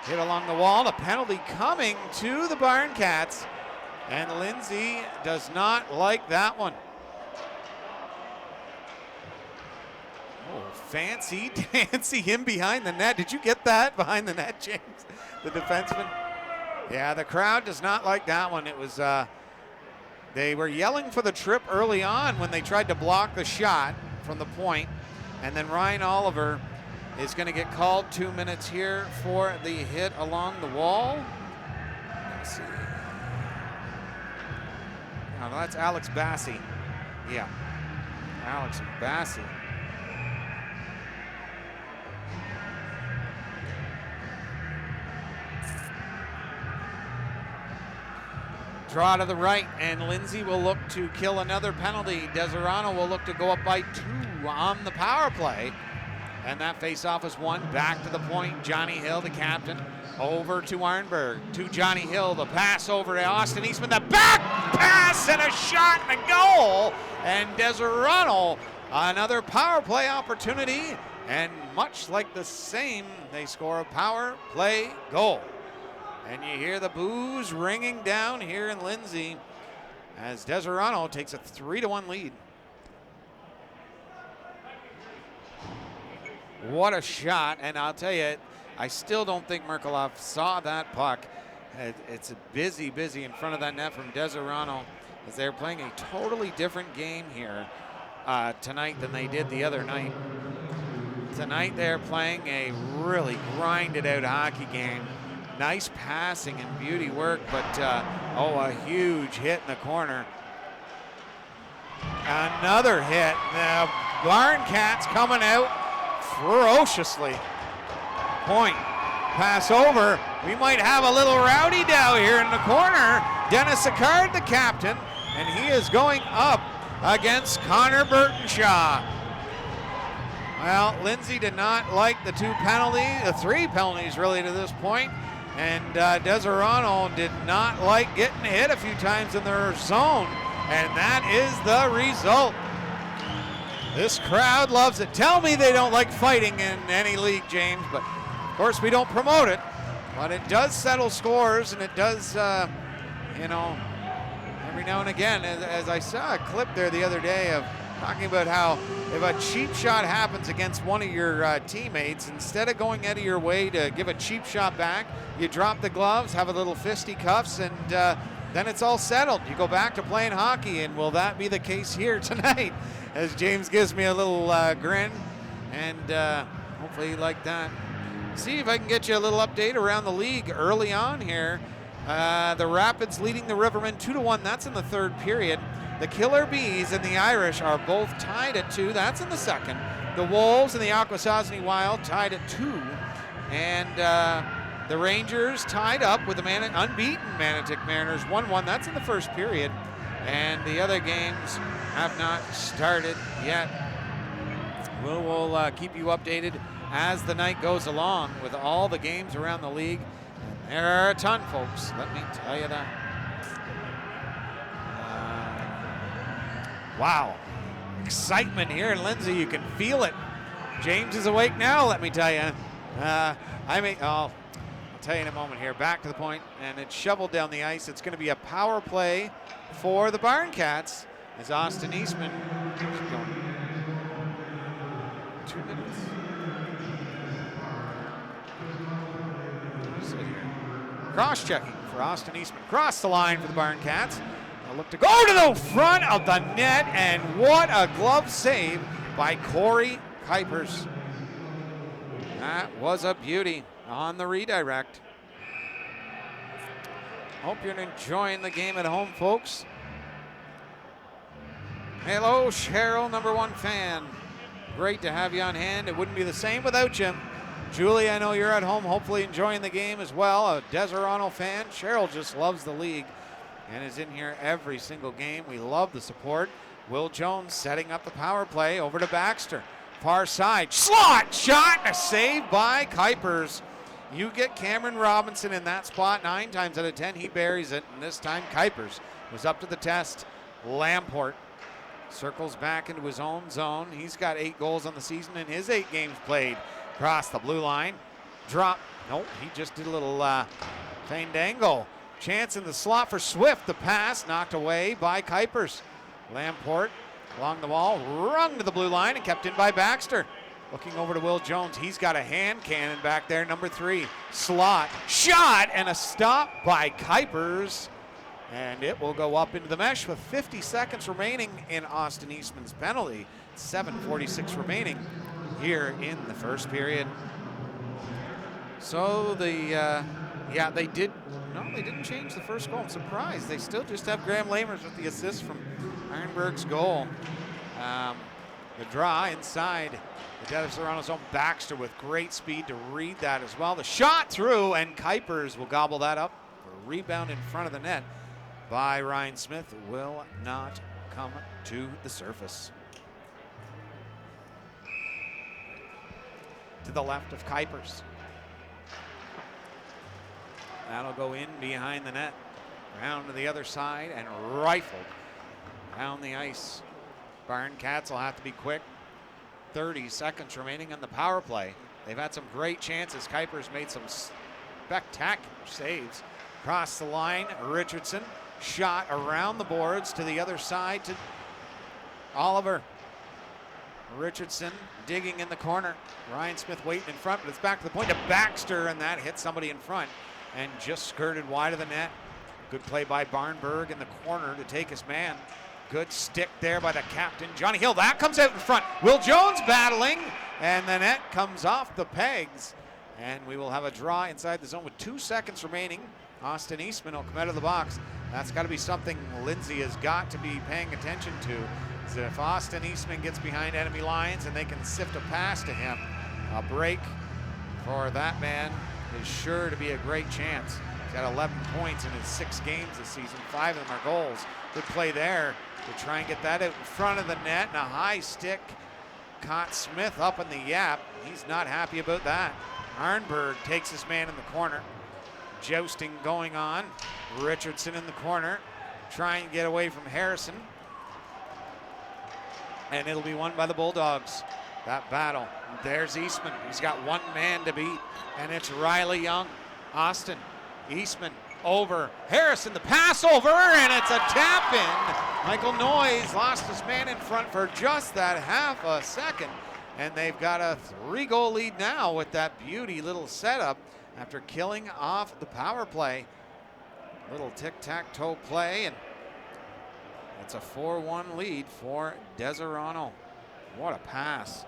Hit along the wall, a penalty coming to the Barncats. And Lindsay does not like that one. Oh, fancy dancy him behind the net. Did you get that behind the net, James? The defenseman? Yeah, the crowd does not like that one. It was, they were yelling for the trip early on when they tried to block the shot from the point. And then Ryan Oliver is going to get called. 2 minutes here for the hit along the wall. Let's see. No, that's Alex Bassey. Yeah, Alex Bassey. Draw to the right, and Lindsay will look to kill another penalty. Deseronto will look to go up by 2 on the power play. And that face-off is won. Back to the point. Johnny Hill, the captain, over to Arnberg. To Johnny Hill, the pass over to Austin Eastman. The back pass and a shot and a goal. And Deseronto, another power play opportunity. And much like the same, they score a power play goal. And you hear the boos ringing down here in Lindsay as Deseronto takes a 3-1 lead. What a shot, and I'll tell you, I still don't think Merkelov saw that puck. It's busy in front of that net from Deseronto, as they're playing a totally different game here tonight than they did the other night. Tonight they're playing a really grinded out hockey game. Nice passing and beauty work, but a huge hit in the corner. Another hit. The Barncats coming out ferociously. Point. Pass over. We might have a little rowdy dow here in the corner. Dennis Sicard, the captain, and he is going up against Connor Burtonshaw. Well, Lindsay did not like the three penalties really to this point, and Deseronto did not like getting hit a few times in their zone, and that is the result. This crowd loves it. Tell me they don't like fighting in any league, James, but of course we don't promote it, but it does settle scores, and it does, every now and again, as I saw a clip there the other day of talking about how if a cheap shot happens against one of your teammates, instead of going out of your way to give a cheap shot back, you drop the gloves, have a little fisticuffs, and then it's all settled. You go back to playing hockey, and will that be the case here tonight? As James gives me a little grin, and hopefully you like that. See if I can get you a little update around the league early on here. The Rapids leading the Rivermen 2-1. That's in the third period. The Killer Bees and the Irish are both tied at 2. That's in the second. The Wolves and the Akwesasne Wild tied at 2. And the Rangers tied up with the unbeaten Manotick Mariners 1-1. That's in the first period. And the other games have not started yet. We'll keep you updated as the night goes along with all the games around the league. And there are a ton, folks. Let me tell you that. Wow. Excitement here in Lindsay. You can feel it. James is awake now, let me tell you. I'll tell you in a moment here. Back to the point, and it's shoveled down the ice. It's going to be a power play for the Barncats as Austin Eastman keeps going. 2 minutes. Cross-checking for Austin Eastman. Cross the line for the Barncats. Look to go to the front of the net, and what a glove save by Corey Kuipers. That was a beauty on the redirect. Hope you're enjoying the game at home, folks. Hello, Cheryl, #1 fan. Great to have you on hand. It wouldn't be the same without you. Julie, I know you're at home, hopefully enjoying the game as well. A Deseronto fan. Cheryl just loves the league and is in here every single game. We love the support. Will Jones setting up the power play over to Baxter. Far side, slot shot, a save by Kuipers. You get Cameron Robinson in that spot 9 times out of 10, he buries it, and this time Kuipers was up to the test. Lamport circles back into his own zone. He's got 8 goals on the season in his 8 games played. Across the blue line, drop. Nope, he just did a little fandango. Chance in the slot for Swift. The pass knocked away by Kuipers. Lamport along the wall, rung to the blue line and kept in by Baxter. Looking over to Will Jones. He's got a hand cannon back there, #3. Slot, shot, and a stop by Kuipers. And it will go up into the mesh with 50 seconds remaining in Austin Eastman's penalty. 7:46 remaining here in the first period. So they didn't change the first goal. I'm surprised. They still just have Graham Lamers with the assist from Ironberg's goal. The draw inside the Deseronto zone. Baxter with great speed to read that as well. The shot through, and Kuipers will gobble that up. A rebound in front of the net by Ryan Smith will not come to the surface. To the left of Kuipers. That'll go in behind the net. Round to the other side and rifled down the ice. Barncats will have to be quick. 30 seconds remaining on the power play. They've had some great chances. Kuipers made some spectacular saves. Across the line, Richardson. Shot around the boards to the other side to Oliver. Richardson digging in the corner. Ryan Smith waiting in front, but it's back to the point to Baxter, and that hit somebody in front. and just skirted wide of the net. Good play by Barnberg in the corner to take his man. Good stick there by the captain, Johnny Hill. That comes out in front. Will Jones battling, and the net comes off the pegs. And we will have a draw inside the zone with 2 seconds remaining. Austin Eastman will come out of the box. That's got to be something Lindsay has got to be paying attention to. Is that if Austin Eastman gets behind enemy lines and they can sift a pass to him, a break for that man is sure to be a great chance. He's got 11 points in his 6 games this season. 5 of them are goals. Good play there to try and get that out in front of the net, and a high stick caught Smith up in the yap. He's not happy about that. Arnberg takes his man in the corner. Jousting going on. Richardson in the corner, trying to get away from Harrison. And it'll be won by the Bulldogs. That battle. There's Eastman. He's got one man to beat, and it's Riley Young. Austin, Eastman, over. Harrison, the pass over, and it's a tap in. Michael Noyes lost his man in front for just that half a second. And they've got a 3-goal lead now with that beauty little setup after killing off the power play. Little tic-tac-toe play, and it's a 4-1 lead for Deseronto. What a pass.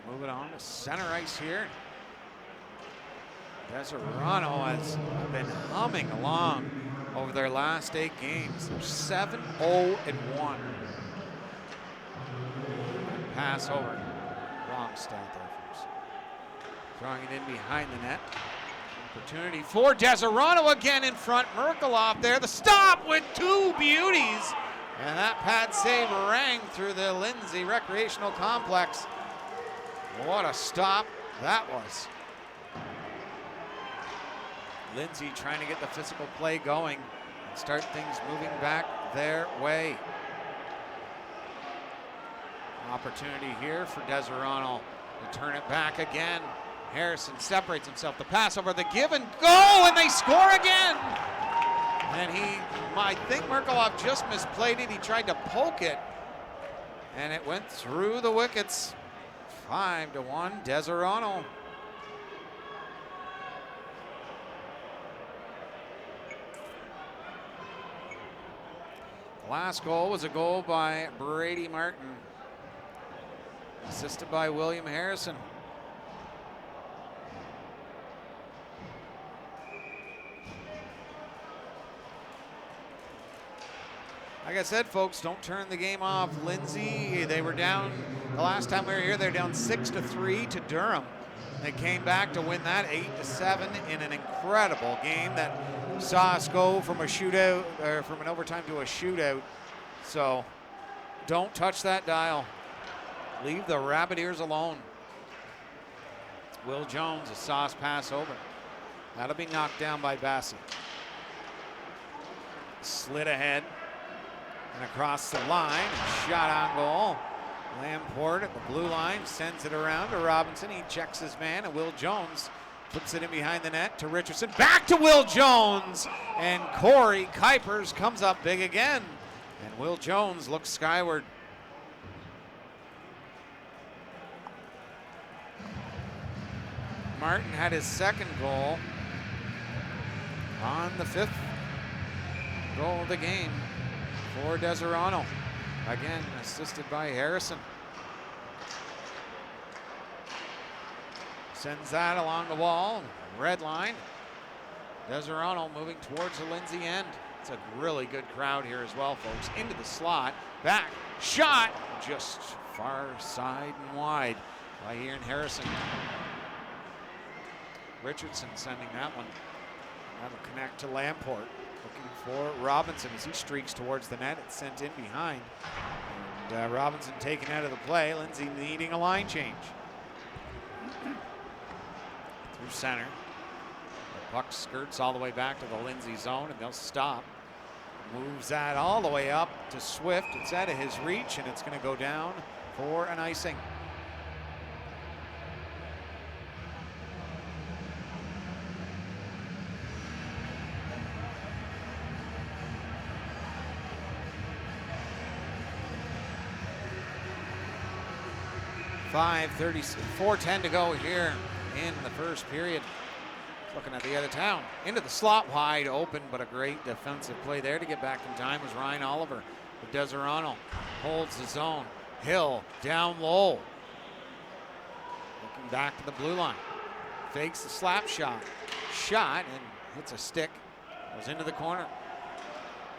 We'll move it on to center ice here. Deseronto has been humming along over their last 8 games. They're 7-0-1. Pass over. Wrong stat there, folks. Throwing it in behind the net. Opportunity for Deseronto again in front. Merkelhoff there. The stop with 2 beauties. And that pad save rang through the Lindsay Recreational Complex. What a stop that was. Lindsay trying to get the physical play going and start things moving back their way. Opportunity here for Deseronto to turn it back again. Harrison separates himself. The pass over, the give and go, and they score again. And I think Merkelhoff just misplayed it. He tried to poke it, and it went through the wickets. 5-1, Deseronto. The last goal was a goal by Brady Martin, assisted by William Harrison. Like I said, folks, don't turn the game off. Lindsay, they were down, the last time we were here, they were down 6-3 to Durham. They came back to win that 8-7 in an incredible game that saw us go from a shootout, or from an overtime to a shootout. So don't touch that dial. Leave the Rabbit Ears alone. Will Jones, a sauce pass over. That'll be knocked down by Bassey. Slid ahead and across the line, shot on goal. Lamport at the blue line, sends it around to Robinson. He checks his man, and Will Jones puts it in behind the net to Richardson. Back to Will Jones, and Corey Kuipers comes up big again. And Will Jones looks skyward. Martin had his 2nd goal on the 5th goal of the game for Deseronto. Again, assisted by Harrison. Sends that along the wall, red line. Deseronto moving towards the Lindsay end. It's a really good crowd here as well, folks. Into the slot, back, shot, just far side and wide by Ian Harrison. Richardson sending that one. That'll connect to Lamport. Looking for Robinson as he streaks towards the net. It's sent in behind. And Robinson taken out of the play. Lindsay needing a line change. Through center. The puck skirts all the way back to the Lindsay zone, and they'll stop. Moves that all the way up to Swift. It's out of his reach, and it's going to go down for an icing. 4:10 to go here in the first period. Looking at the other town. Into the slot, wide open, but a great defensive play there to get back in time was Ryan Oliver. But Deseronto holds the zone. Hill down low. Looking back to the blue line. Fakes the slap shot. Shot and hits a stick. Goes into the corner.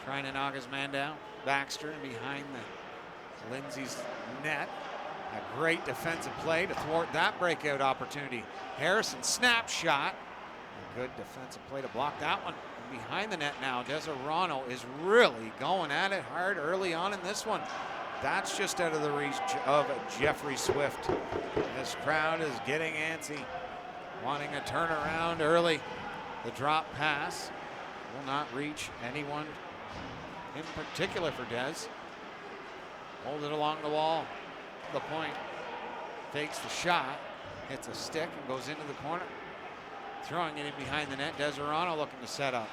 Trying to knock his man down. Baxter behind the Lindsay's net. A great defensive play to thwart that breakout opportunity. Harrison snap shot. A good defensive play to block that one. And behind the net now, Deseronto is really going at it hard early on in this one. That's just out of the reach of Jeffrey Swift. This crowd is getting antsy, wanting a turnaround early. The drop pass will not reach anyone in particular for Des. Hold it along the wall. The point. Takes the shot. Hits a stick and goes into the corner. Throwing it in behind the net. Deseronto looking to set up.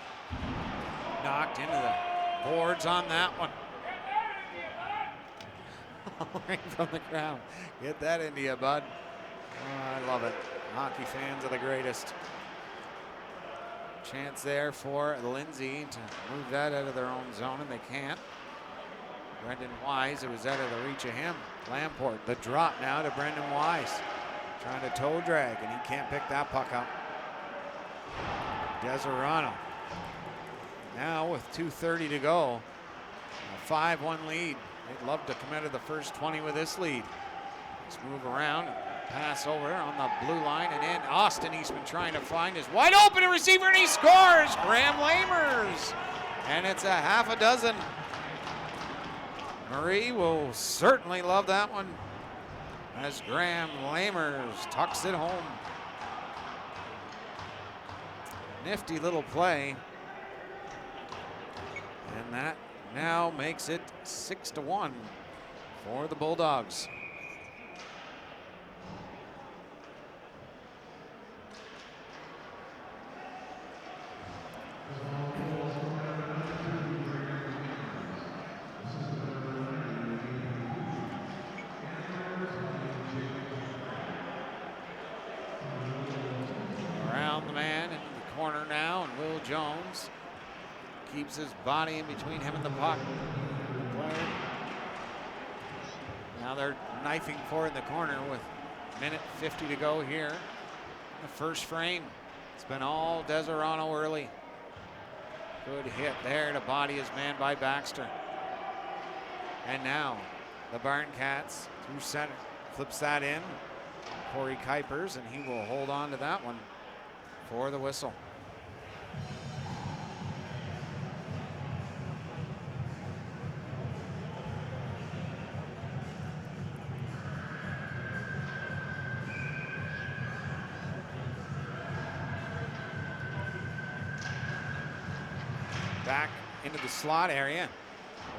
Knocked into the boards on that one. Right from the crowd. Get that into you, bud. Oh, I love it. Hockey fans are the greatest. Chance there for Lindsay to move that out of their own zone, and they can't. Brendan Wise, it was out of the reach of him. Lamport, the drop now to Brendan Wise. Trying to toe drag, and he can't pick that puck up. Deseronto. Now with 2:30 to go, a 5-1 lead. They'd love to come out of the first 20 with this lead. Let's move around, pass over on the blue line, and in Austin Eastman trying to find his wide open receiver, and he scores! Graham Lamers, and it's a half a dozen. Marie will certainly love that one as Graham Lamers tucks it home. Nifty little play. And that now makes it 6-1 for the Bulldogs. Around the man in the corner now, and Will Jones keeps his body in between him and the puck. Now they're knifing for in the corner with minute 50 to go here in the first frame. It's been all Deseronto early. Good hit there to body his man by Baxter. And now the Barncats through center. Flips that in. Corey Kuipers, and he will hold on to that one for the whistle. Back into the slot area,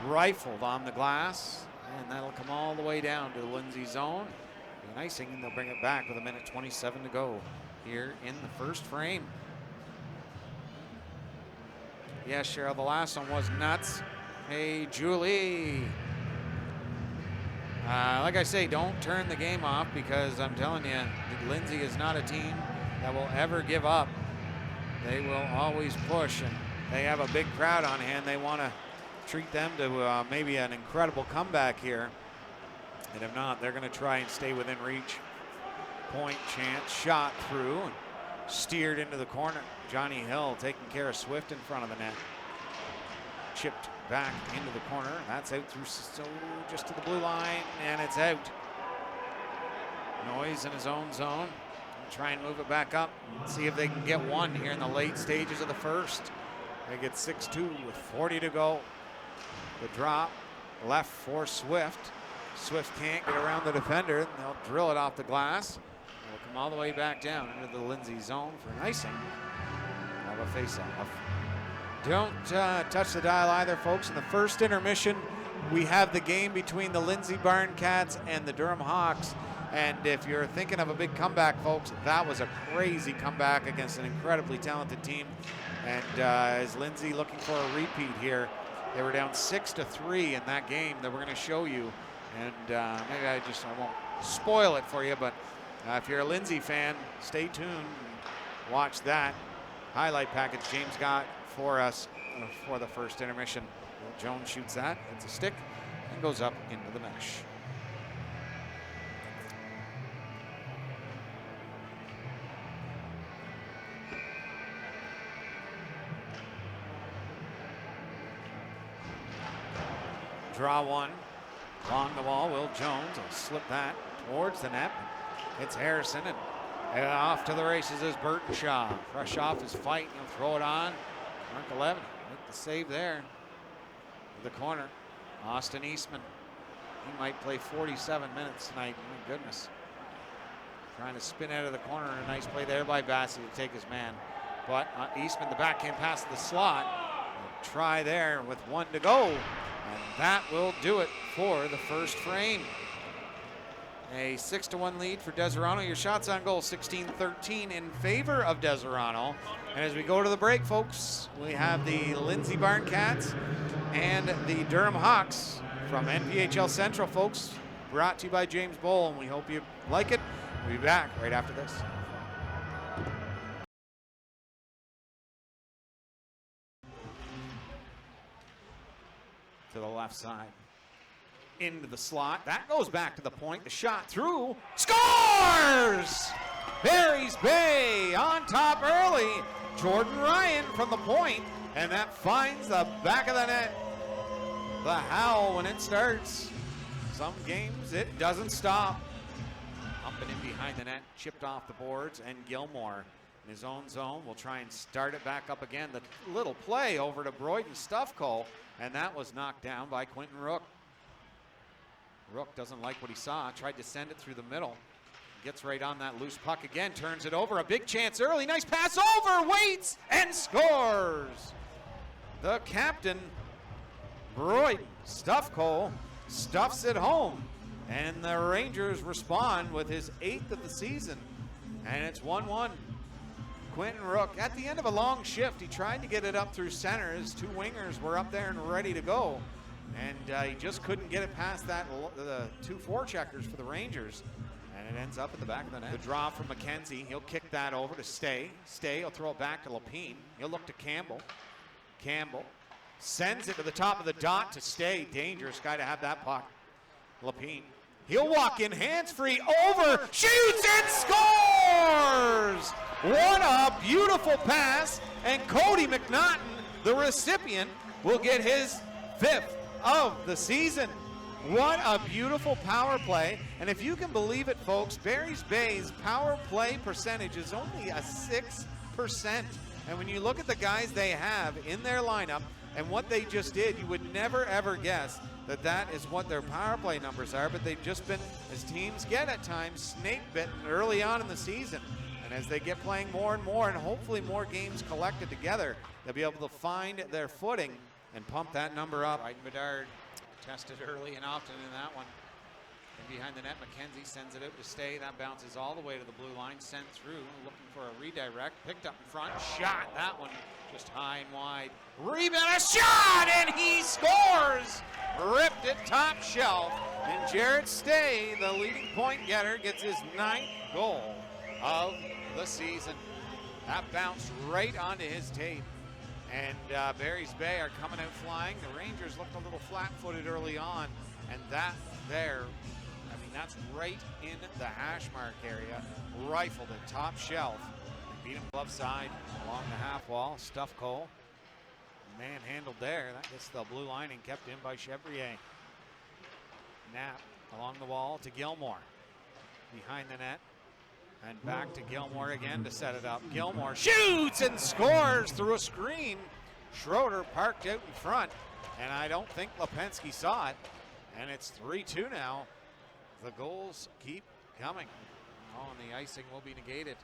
rifled on the glass, and that'll come all the way down to the Lindsay zone. An icing, and they'll bring it back with a minute 27 to go here in the first frame. Yes, Cheryl, the last one was nuts. Hey, Julie. Like I say, don't turn the game off, because I'm telling you, Lindsay is not a team that will ever give up. They will always push, and they have a big crowd on hand. They want to treat them to maybe an incredible comeback here. And if not, they're going to try and stay within reach. Point chance, shot through, and steered into the corner. Johnny Hill taking care of Swift in front of the net. Chipped back into the corner. That's out through, so just to the blue line, and it's out. Noise in his own zone. Try and move it back up. See if they can get one here in the late stages of the first. They get 6-2 with 40 to go. The drop left for Swift. Swift can't get around the defender, and they'll drill it off the glass. It'll come all the way back down into the Lindsay zone for an icing of a face-off. Don't touch the dial either, folks. In the first intermission, we have the game between the Lindsay Barncats and the Durham Hawks. And if you're thinking of a big comeback, folks, that was a crazy comeback against an incredibly talented team. And is Lindsay looking for a repeat here? They were down 6-3 in that game that we're going to show you. And maybe I won't spoil it for you, but if you're a Lindsay fan, stay tuned. Watch that highlight package James got for us for the first intermission. Jones shoots that, hits a stick, and goes up into the mesh. Draw one. Along the wall, Will Jones will slip that towards the net. It's Harrison, and off to the races is Burton Shaw. Fresh off his fight, he'll throw it on. Mark 11, make the save there. The corner, Austin Eastman. He might play 47 minutes tonight, my goodness. Trying to spin out of the corner, and a nice play there by Bassey to take his man. But Eastman, the backhand pass to the slot. We'll try there with 1 to go. And that will do it for the first frame. A 6-1 lead for Deseronto. Your shots on goal, 16-13 in favor of Deseronto. And as we go to the break, folks, we have the Lindsay Barncats and the Durham Hawks from NPHL Central, folks. Brought to you by James Bowl, and we hope you like it. We'll be back right after this. To the left side, into the slot. That goes back to the point. The shot through. Scores! Barry's Bay on top early. Jordan Ryan from the point, and that finds the back of the net. The howl when it starts. Some games it doesn't stop. Humping in behind the net, chipped off the boards, and Gilmore in his own zone will try and start it back up again. The little play over to Broyden Stuffco, and that was knocked down by Quentin Rook. Rook doesn't like what he saw, tried to send it through the middle. Gets right on that loose puck again, turns it over, a big chance early, nice pass over, waits, and scores! The captain, Broyden Stuffco, stuffs it home, and the Rangers respond with his 8th of the season, and it's 1-1. Quentin Rook, at the end of a long shift, he tried to get it up through center. His 2 wingers were up there and ready to go. And he just couldn't get it past that, the 2 forecheckers for the Rangers. And it ends up at the back of the net. The draw from McKenzie. He'll kick that over to Stay. Stay, he'll throw it back to Lapine. He'll look to Campbell. Campbell sends it to the top of the dot to Stay. Dangerous guy to have that puck. Lapine. He'll walk in hands-free over, shoots and scores! What a beautiful pass, and Cody McNaughton, the recipient, will get his 5th of the season. What a beautiful power play, and if you can believe it, folks, Barry's Bay's power play percentage is only a 6%. And when you look at the guys they have in their lineup and what they just did, you would never ever guess that that is what their power play numbers are, but they've just been, as teams get at times, snake bitten early on in the season. And as they get playing more and more, and hopefully more games collected together, they'll be able to find their footing and pump that number up. Right, Bedard tested early and often in that one. And behind the net, McKenzie sends it out to Stay. That bounces all the way to the blue line, sent through, looking for a redirect, picked up in front, shot. That one just high and wide. Rebound, a shot, and he scores! Ripped it top shelf, and Jarrett Stay, the leading point getter, gets his 9th goal of the season. That bounced right onto his tape. And Barry's Bay are coming out flying. The Rangers looked a little flat-footed early on, and that there, I mean, that's right in the hash mark area. Rifled it top shelf. And beat him glove side along the half wall. Stuffco manhandled there. That gets the blue line and kept in by Chevrier. Knapp along the wall to Gilmore. Behind the net. And back to Gilmore again to set it up. Gilmore shoots and scores through a screen. Schroeder parked out in front, and I don't think Lipinski saw it. And it's 3-2 now. The goals keep coming. Oh, and the icing will be negated.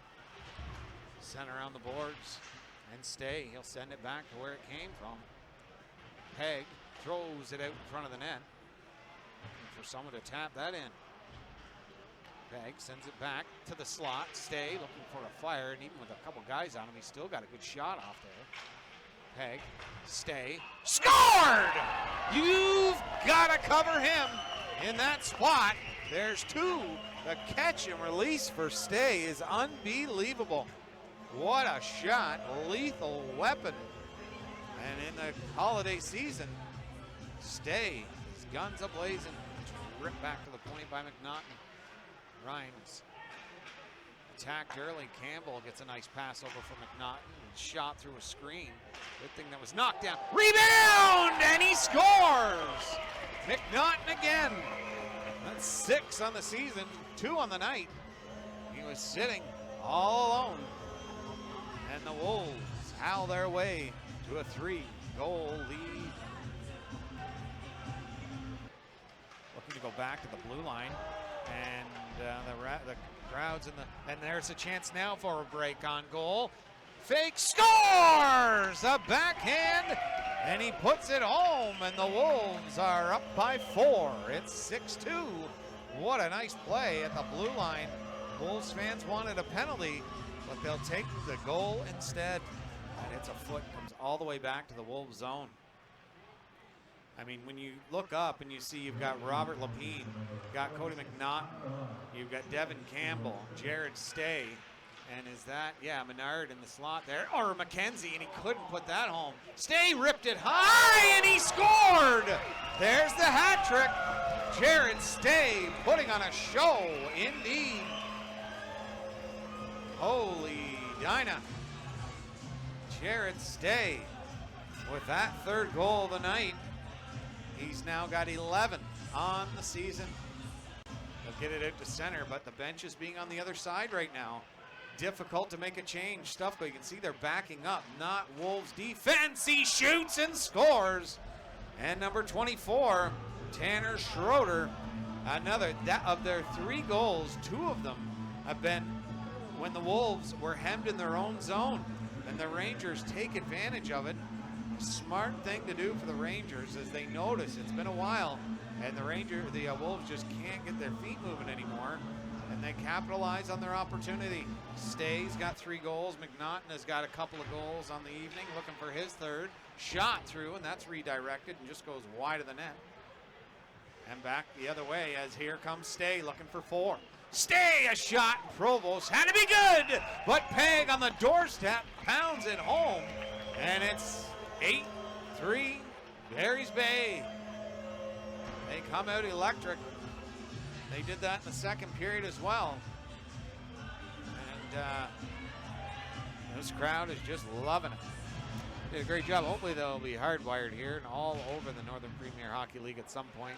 Sent around the boards and Stay. He'll send it back to where it came from. Peg throws it out in front of the net. Looking for someone to tap that in. Peg sends it back to the slot. Stay looking for a fire, and even with a couple guys on him, he's still got a good shot off there. Peg, Stay, scored! You've got to cover him in that spot. There's two. The catch and release for Stay is unbelievable. What a shot, lethal weapon. And in the holiday season, Stay, his guns ablazing. Ripped back to the point by McNaughton. Rhymes attacked early. Campbell gets a nice pass over from McNaughton and shot through a screen. Good thing that was knocked down. Rebound, and he scores! McNaughton again. That's 6 on the season, 2 on the night. He was sitting all alone. And the Wolves howl their way to a 3-goal lead. Looking to go back to the blue line. And the crowd's in the, and there's a chance now for a break on goal. Fake scores! A backhand, and he puts it home, and the Wolves are up by 4. It's 6-2. What a nice play at the blue line. Wolves fans wanted a penalty, but they'll take the goal instead. And it's a foot, comes all the way back to the Wolves zone. I mean, when you look up and you see you've got Robert Lapine, you've got Cody McNaughton, you've got Devin Campbell, Jared Stay, and is that, yeah, Menard in the slot there, or McKenzie, and he couldn't put that home. Stay ripped it high, and he scored! There's the hat trick. Jared Stay putting on a show, indeed. Holy Dinah. Jared Stay with that 3rd goal of the night. He's now got 11 on the season. They'll get it out to center, but the bench is being on the other side right now. Difficult to make a change. Stufko, you can see they're backing up. Not Wolves defense. He shoots and scores. And number 24, Tanner Schroeder, another of their 3 goals, 2 of them have been when the Wolves were hemmed in their own zone, and the Rangers take advantage of it. Smart thing to do for the Rangers as they notice it's been a while and the Wolves just can't get their feet moving anymore, and they capitalize on their opportunity. Stay's got 3 goals. McNaughton has got a couple of goals on the evening, looking for his 3rd. Shot through, and that's redirected and just goes wide of the net. And back the other way as here comes Stay looking for 4. Stay, a shot. Provost had to be good, but Peg on the doorstep pounds it home, and it's 8-3, Barry's Bay. They come out electric. They did that in the 2nd period as well. And this crowd is just loving it. Did a great job. Hopefully they'll be hardwired here and all over the Northern Premier Hockey League at some point.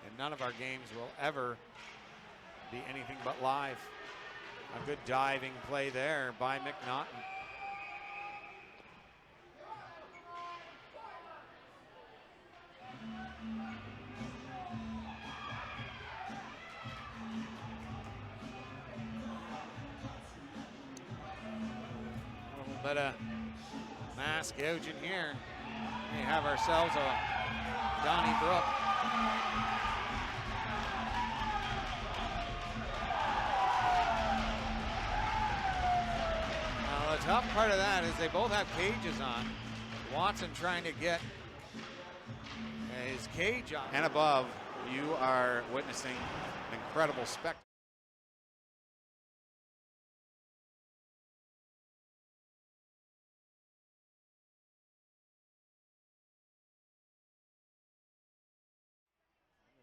And none of our games will ever be anything but live. A good diving play there by McNaughton. But a mass gouging here. We have ourselves a Donnybrook. Now the tough part of that is they both have cages on. Watson trying to get his cage on. And above, you are witnessing an incredible spectacle.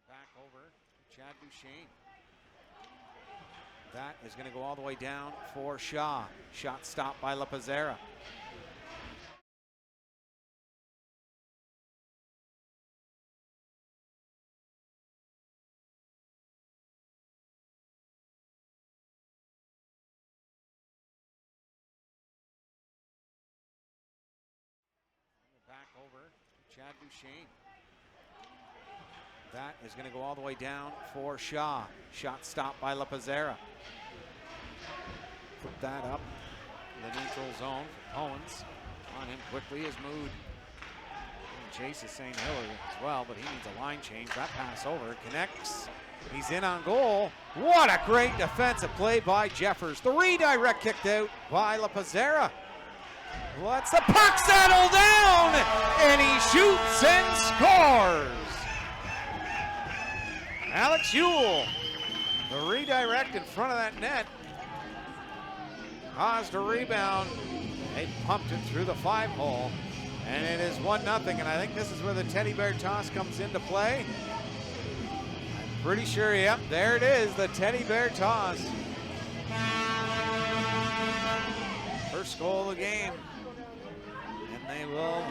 Back over to Chad Duchesne. That is going to go all the way down for Shaw. Shot stopped by La Pizzera. Back over to Chad Duchesne. That is going to go all the way down for Shaw. Shot stopped by La Pizzera. Put that up in the neutral zone for Owens. On him quickly is Mood. Chases St. Hillary as well, but he needs a line change. That pass over, connects. He's in on goal. What a great defensive play by Jeffers. The redirect kicked out by La Pizzera. Lets the puck settle down, and he shoots and scores. Alex Ewell The redirect in front of that net caused a rebound. They pumped it through the 5-hole, and it is 1-0, and I think this is where the teddy bear toss comes into play. I'm pretty sure, yep, there it is, the teddy bear toss. First goal of the game, and they will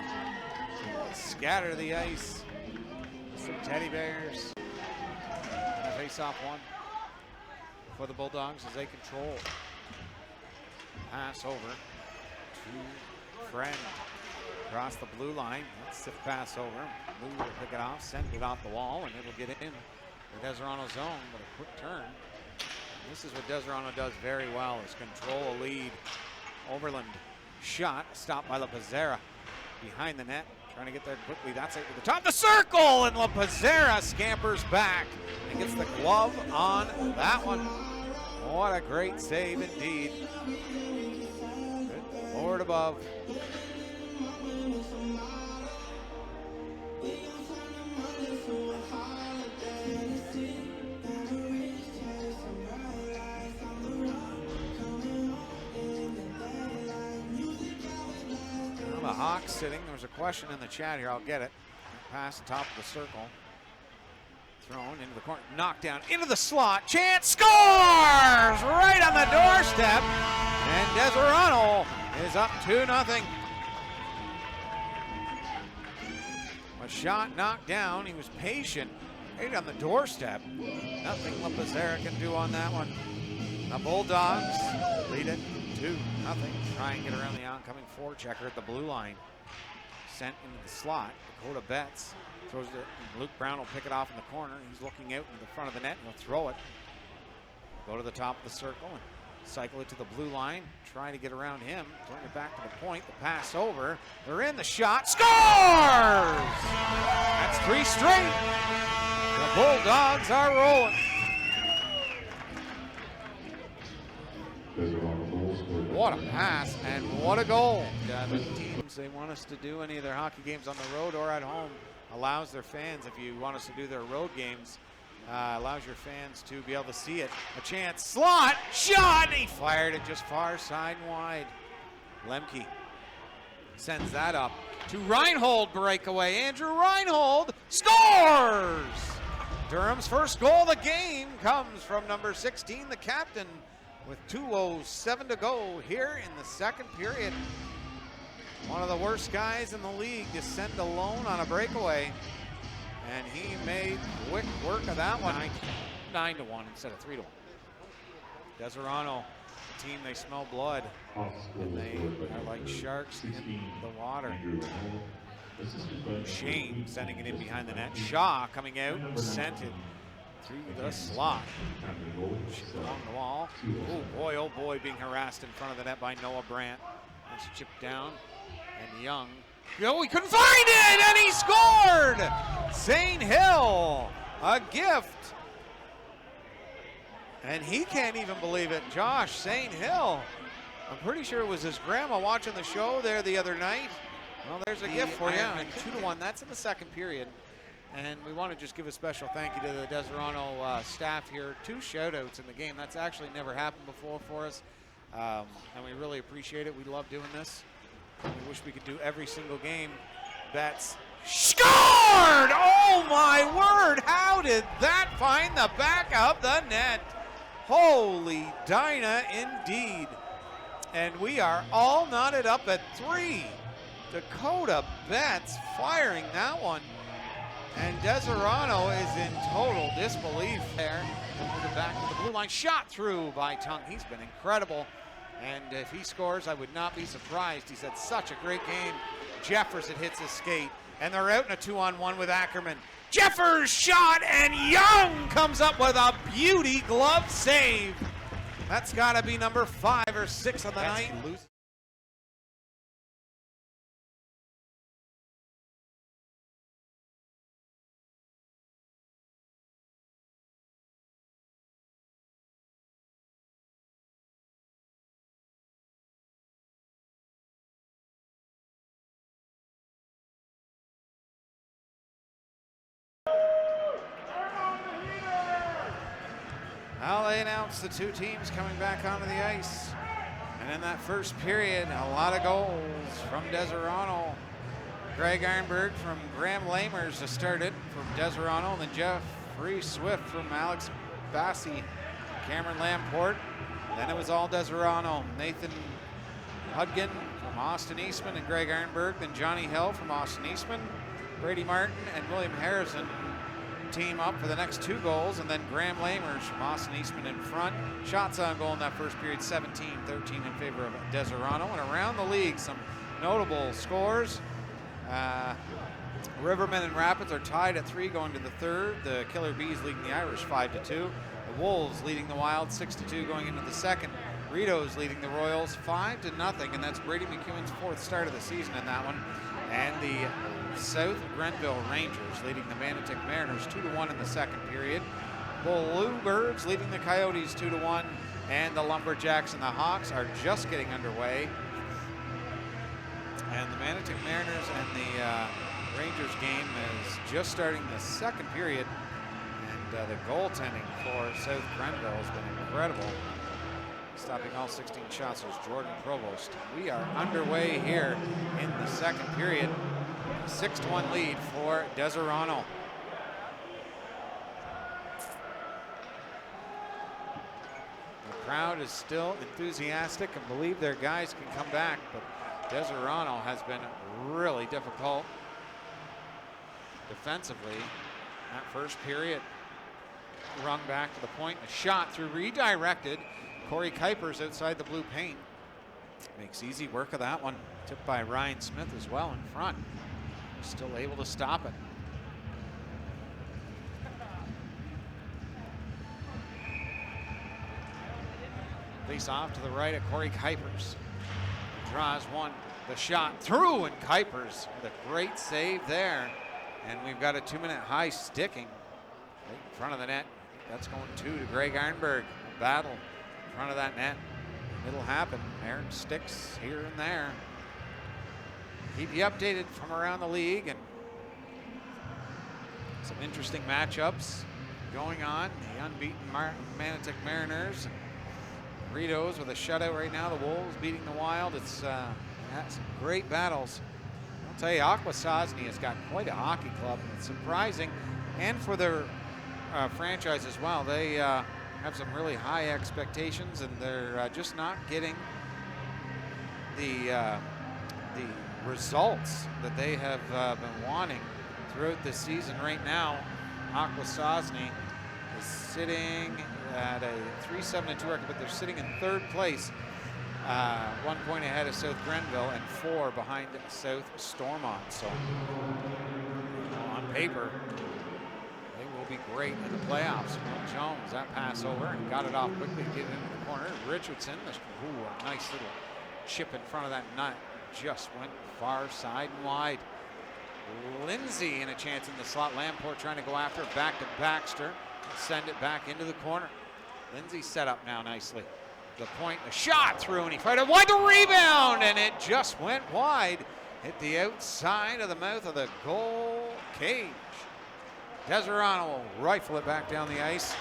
scatter the ice. Some teddy bears. And a face-off one for the Bulldogs as they control. Pass over to Friend across the blue line. That's the pass over. Blue will pick it off, send it off the wall, and it'll get in the Deseronto zone, but a quick turn. And this is what Deseronto does very well, is control a lead. Overland shot, stopped by La Pizzera behind the net, trying to get there quickly. That's it to the top of the circle, and La Pizzera scampers back and gets the glove on that one. What a great save indeed. Good Lord above. The Hawks sitting. There's a question in the chat here. I'll get it. Pass the top of the circle. Thrown into the corner. Knocked down into the slot. Chance scores! Right on the doorstep. And Deseronto is up 2-0. A shot knocked down. He was patient. Right on the doorstep. Nothing La Pizzera can do on that one. The Bulldogs lead it 2-0. Try and get around the oncoming forechecker at the blue line. Sent into the slot. Dakota Betts throws it. Luke Brown will pick it off in the corner. He's looking out into the front of the net and he'll throw it. Go to the top of the circle and cycle it to the blue line. Try to get around him. Turn it back to the point. The pass over. They're in the shot. Scores! That's 3 straight. The Bulldogs are rolling. What a pass and what a goal. The teams, they want us to do any of their hockey games on the road or at home. Allows their fans, if you want us to do their road games, allows your fans to be able to see it. A chance, slot, shot, he fired it just far side and wide. Lemke sends that up to Reinhold, breakaway. Andrew Reinhold scores! Durham's first goal of the game comes from number 16, the captain, with 2:07 to go here in the second period. One of the worst guys in the league to send alone on a breakaway. And he made quick work of that one. 9-1 instead of 3-1. Deseronto, the team, they smell blood. And they are like sharks in the water. Shane sending it in behind the net. Shaw coming out, sent it through the slot. Along the wall. Oh boy, being harassed in front of the net by Noah Brandt. That's chipped down. And Young. Oh, he couldn't find it, and he scored! St. Hill, a gift. And he can't even believe it. Josh St. Hill. I'm pretty sure it was his grandma watching the show there the other night. Well, there's a gift for you. And 2-1, that's in the second period. And we want to just give a special thank you to the Deseronto staff here. 2 shout-outs in the game. That's actually never happened before for us. And we really appreciate it. We love doing this. We wish we could do every single game. Betts scored! Oh my word! How did that find the back of the net? Holy Dinah indeed. And we are all knotted up at 3. Dakota Betts firing that one. And Deseronto is in total disbelief there. And move it back to the blue line. Shot through by Tung. He's been incredible. And if he scores, I would not be surprised. He's had such a great game. Jeffers, it hits his skate. And they're out in a 2-on-1 with Ackerman. Jeffers shot, and Young comes up with a beauty glove save. That's got to be number 5 or 6 on the night. Well, play announce the two teams coming back onto the ice. And in that first period, a lot of goals from Deseronto. Greg Ironberg from Graham Lamers to start it from Deseronto, and then Jeffrey Swift from Alex Bassi, Cameron Lamport. Then it was all Deseronto. Nathan Hudgen from Austin Eastman and Greg Ironberg. Then Johnny Hill from Austin Eastman. Brady Martin and William Harrison team up for the next two goals, and then Graham Lamers from Austin Eastman in front. Shots on goal in that first period, 17-13 in favor of Deseronto. And around the league, some notable scores. Rivermen and Rapids are tied at 3 going to the third. The Killer Bees leading the Irish 5-2. The Wolves leading the Wild 6-2 going into the second. Ritos leading the Royals 5-0, and that's Brady McEwen's 4th start of the season in that one. And the South Grenville Rangers leading the Manotick Mariners 2-1 in the second period. Bluebirds leading the Coyotes 2-1, and the Lumberjacks and the Hawks are just getting underway. And the Manotick Mariners and the Rangers game is just starting the second period. And the goaltending for South Grenville has been incredible. Stopping all 16 shots was Jordan Provost. We are underway here in the second period. 6-1 lead for Deseronto. The crowd is still enthusiastic and believe their guys can come back, but Deseronto has been really difficult defensively. That first period, rung back to the point, a shot through redirected. Corey Kuipers outside the blue paint. Makes easy work of that one. Tipped by Ryan Smith as well in front. Still able to stop it. Face off to the right of Corey Kuipers. Draws one, the shot through, and Kuipers with a great save there. And we've got a 2-minute high sticking right in front of the net. That's going 2 to Greg Ironberg. Battle in front of that net. It'll happen. Aaron sticks here and there. Keep you updated from around the league, and some interesting matchups going on. The unbeaten Manotick Mariners and Ritos with a shutout right now. The Wolves beating the Wild. It's some great battles. I'll tell you, Akwesasne has got quite a hockey club. It's surprising, and for their franchise as well. They have some really high expectations, and they're just not getting the results that they have been wanting throughout this season. Right now, Akwesasne is sitting at a 3-7-2 record, but they're sitting in 3rd place, 1 point ahead of South Grenville and 4 behind South Stormont. So on paper, they will be great in the playoffs. Will Jones, that pass over, and got it off quickly, get it into the corner. Richardson, a nice little chip in front of that nut, just went far side and wide. Lindsay in a chance in the slot. Lamport trying to go after it, back to Baxter, send it back into the corner. Lindsay set up now nicely. The point, a shot through, and he fired it wide, the rebound, and it just went wide. Hit the outside of the mouth of the goal cage. Deseronto will rifle it back down the ice.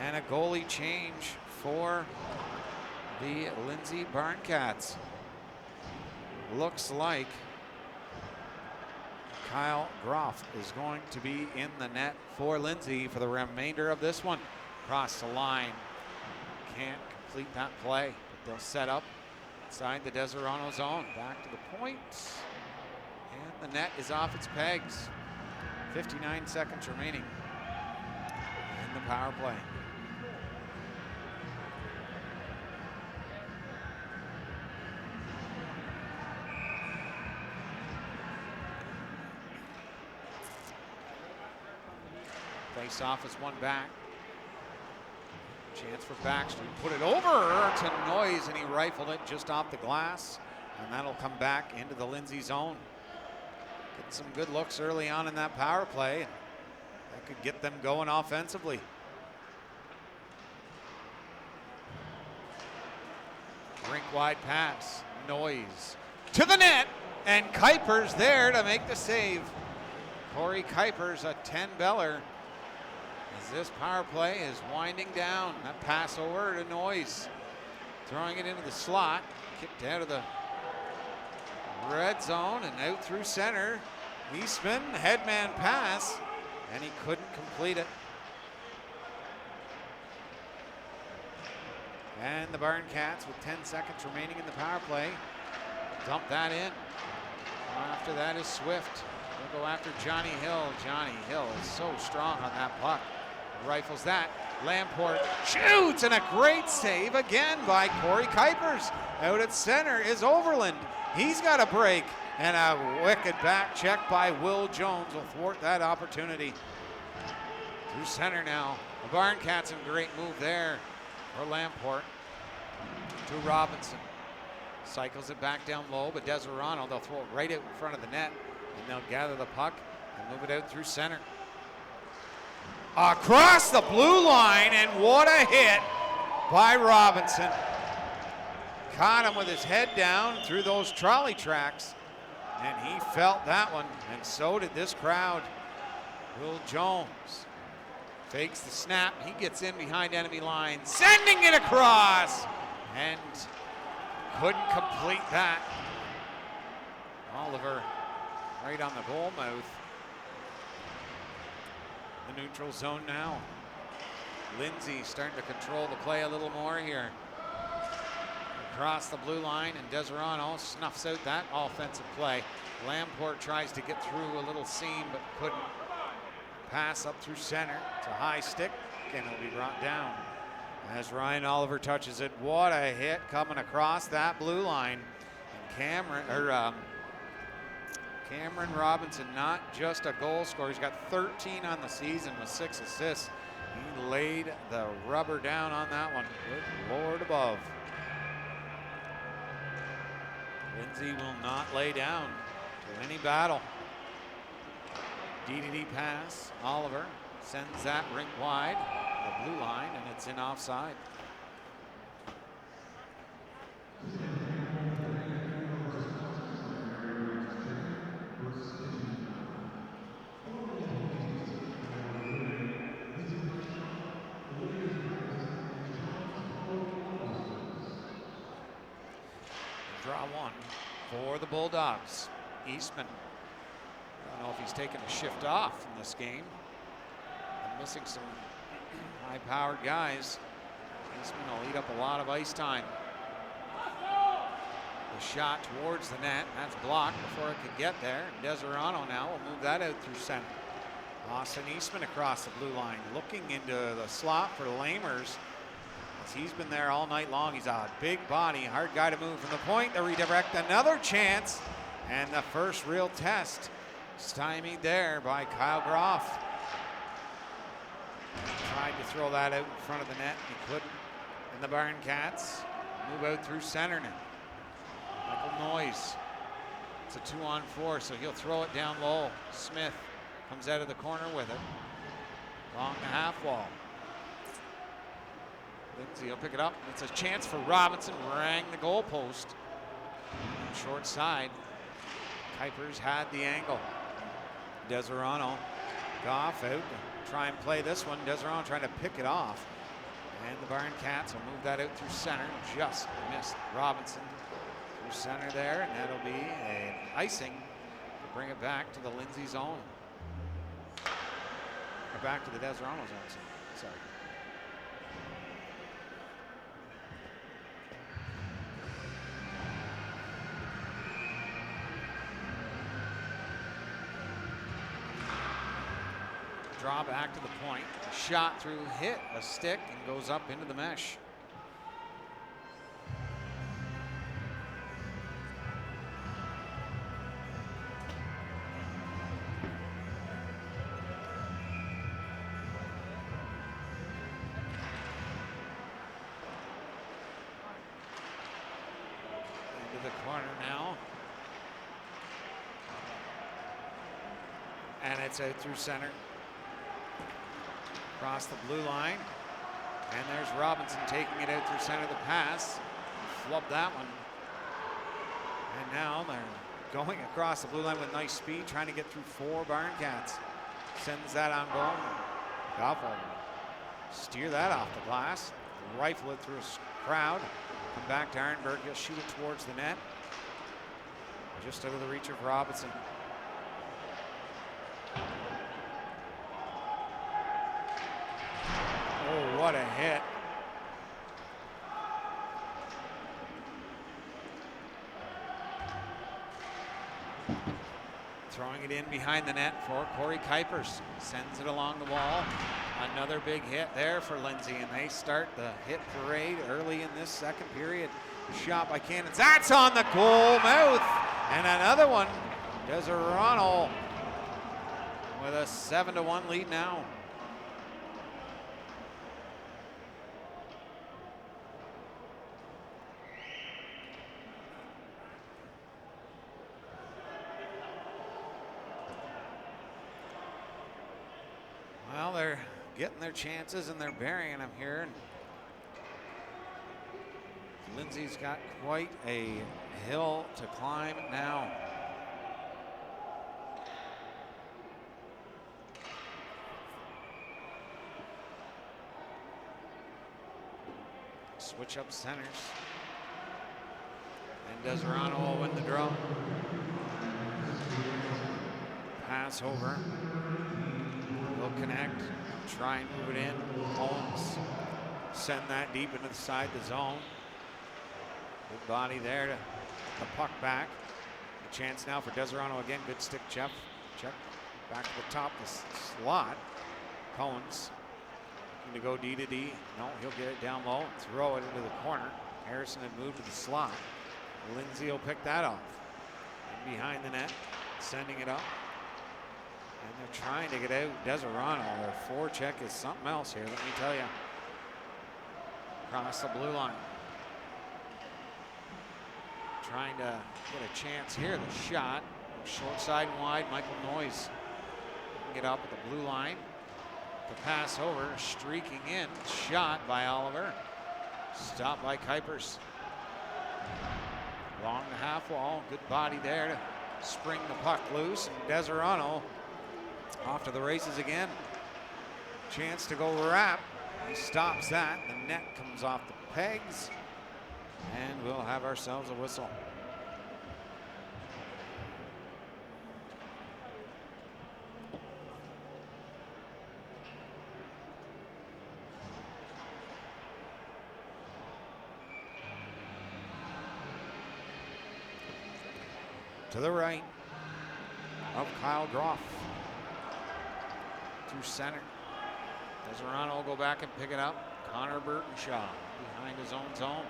And a goalie change for the Lindsay Barncats. Looks like Kyle Groff is going to be in the net for Lindsay for the remainder of this one. Across the line. Can't complete that play, but they'll set up inside the Deseronto zone. Back to the point. And the net is off its pegs. 59 seconds remaining in the power play. Face off is one back. Chance for Baxter. Put it over to Noyes, and he rifled it just off the glass. And that'll come back into the Lindsay zone. Getting some good looks early on in that power play. That could get them going offensively. Rink wide pass. Noyes to the net. And Kuipers there to make the save. Corey Kuipers, a 10-beller. as this power play is winding down. That pass over to Noyes. Throwing it into the slot. Kicked out of the red zone and out through center. Eastman, headman pass, and he couldn't complete it. And the Barncats, with 10 seconds remaining in the power play, dump that in. After that is Swift. They'll go after Johnny Hill. Johnny Hill is so strong on that puck. Rifles that. Lamport shoots, and a great save again by Corey Kuipers. Out at center is Overland. He's got a break, and a wicked back check by Will Jones will thwart that opportunity. Through center now. The Barncats in a great move there for Lamport. To Robinson. Cycles it back down low, but Deseronto, they'll throw it right out in front of the net, and they'll gather the puck and move it out through center. Across the blue line, and what a hit by Robinson. Caught him with his head down through those trolley tracks, and he felt that one, and so did this crowd. Will Jones fakes the snap. He gets in behind enemy line, sending it across, and couldn't complete that. Oliver right on the goal mouth. The neutral zone now. Lindsay starting to control the play a little more here. Across the blue line, and Deseronto snuffs out that offensive play. Lamport tries to get through a little seam, but couldn't. Pass up through center. It's a high stick, and it'll be brought down. As Ryan Oliver touches it, what a hit coming across that blue line. And Cameron Robinson, not just a goal scorer, he's got 13 on the season with 6 assists. He laid the rubber down on that one. Good Lord above. Lindsay will not lay down to any battle. DDD pass. Oliver sends that rink wide, the blue line, and it's in offside. Draw one for the Bulldogs. Eastman. I don't know if he's taken a shift off in this game. I'm missing some high-powered guys. Eastman will eat up a lot of ice time. The shot towards the net. That's blocked before it could get there. Deseronto now will move that out through center. Austin Eastman across the blue line, looking into the slot for Lamers. He's been there all night long. He's a big body, hard guy to move from the point. The redirect, another chance, and the first real test stymied there by Kyle Groff. Tried to throw that out in front of the net, he couldn't. And the Barncats move out through center now. Michael Noyes. It's a 2-on-4, so he'll throw it down low. Smith comes out of the corner with it. Along the half wall. Lindsay will pick it up. It's a chance for Robinson. Rang the goalpost. Short side. Kuipers had the angle. Deseronto. Goff out to try and play this one. Deseronto trying to pick it off. And the Barncats will move that out through center. Just missed Robinson through center there. And that'll be an icing to bring it back to the Lindsay zone. Or back to the Deseronto zone. Sorry. Draw back to the point. Shot through, hit a stick, and goes up into the mesh. Into the corner now. And it's out through center. Across the blue line, and there's Robinson taking it out through center of the pass. Flubbed that one. And now they're going across the blue line with nice speed, trying to get through 4 Barncats. Sends that on goal. Goff will steer that off the glass, rifle it through a crowd, come back to Ironberg. He'll shoot it towards the net. Just out of the reach of Robinson. Oh, what a hit. Throwing it in behind the net for Corey Kuipers. Sends it along the wall. Another big hit there for Lindsay, and they start the hit parade early in this second period. Shot by Cannons. That's on the goal mouth. And another one. Deseronto with a 7-1 lead now. Well, they're getting their chances and they're burying them here. Lindsay's got quite a hill to climb now. Switch up centers. And Deseronto will win the draw. Pass over. Will connect. Try and move it in. Holmes send that deep into the side of the zone. Good body there to get the puck back. A chance now for Deseronto again. Good stick check. Back to the top of the slot. Collins looking to go D to D. No, he'll get it down low and throw it into the corner. Harrison had moved to the slot. Lindsay will pick that off. And behind the net, sending it up. And they're trying to get out Deseronto. Their forecheck is something else here, let me tell you. Across the blue line. Trying to get a chance here. The shot, short side and wide. Michael Noyes can get up at the blue line. The pass over, streaking in. Shot by Oliver. Stopped by Kuipers. Along the half wall. Good body there to spring the puck loose. And Deseronto off to the races again. Chance to go wrap. He stops that. The net comes off the pegs. And we'll have ourselves a whistle. To the right of Kyle Groff. Through center. Deseronto will go back and pick it up. Connor Burtonshaw behind his own zone.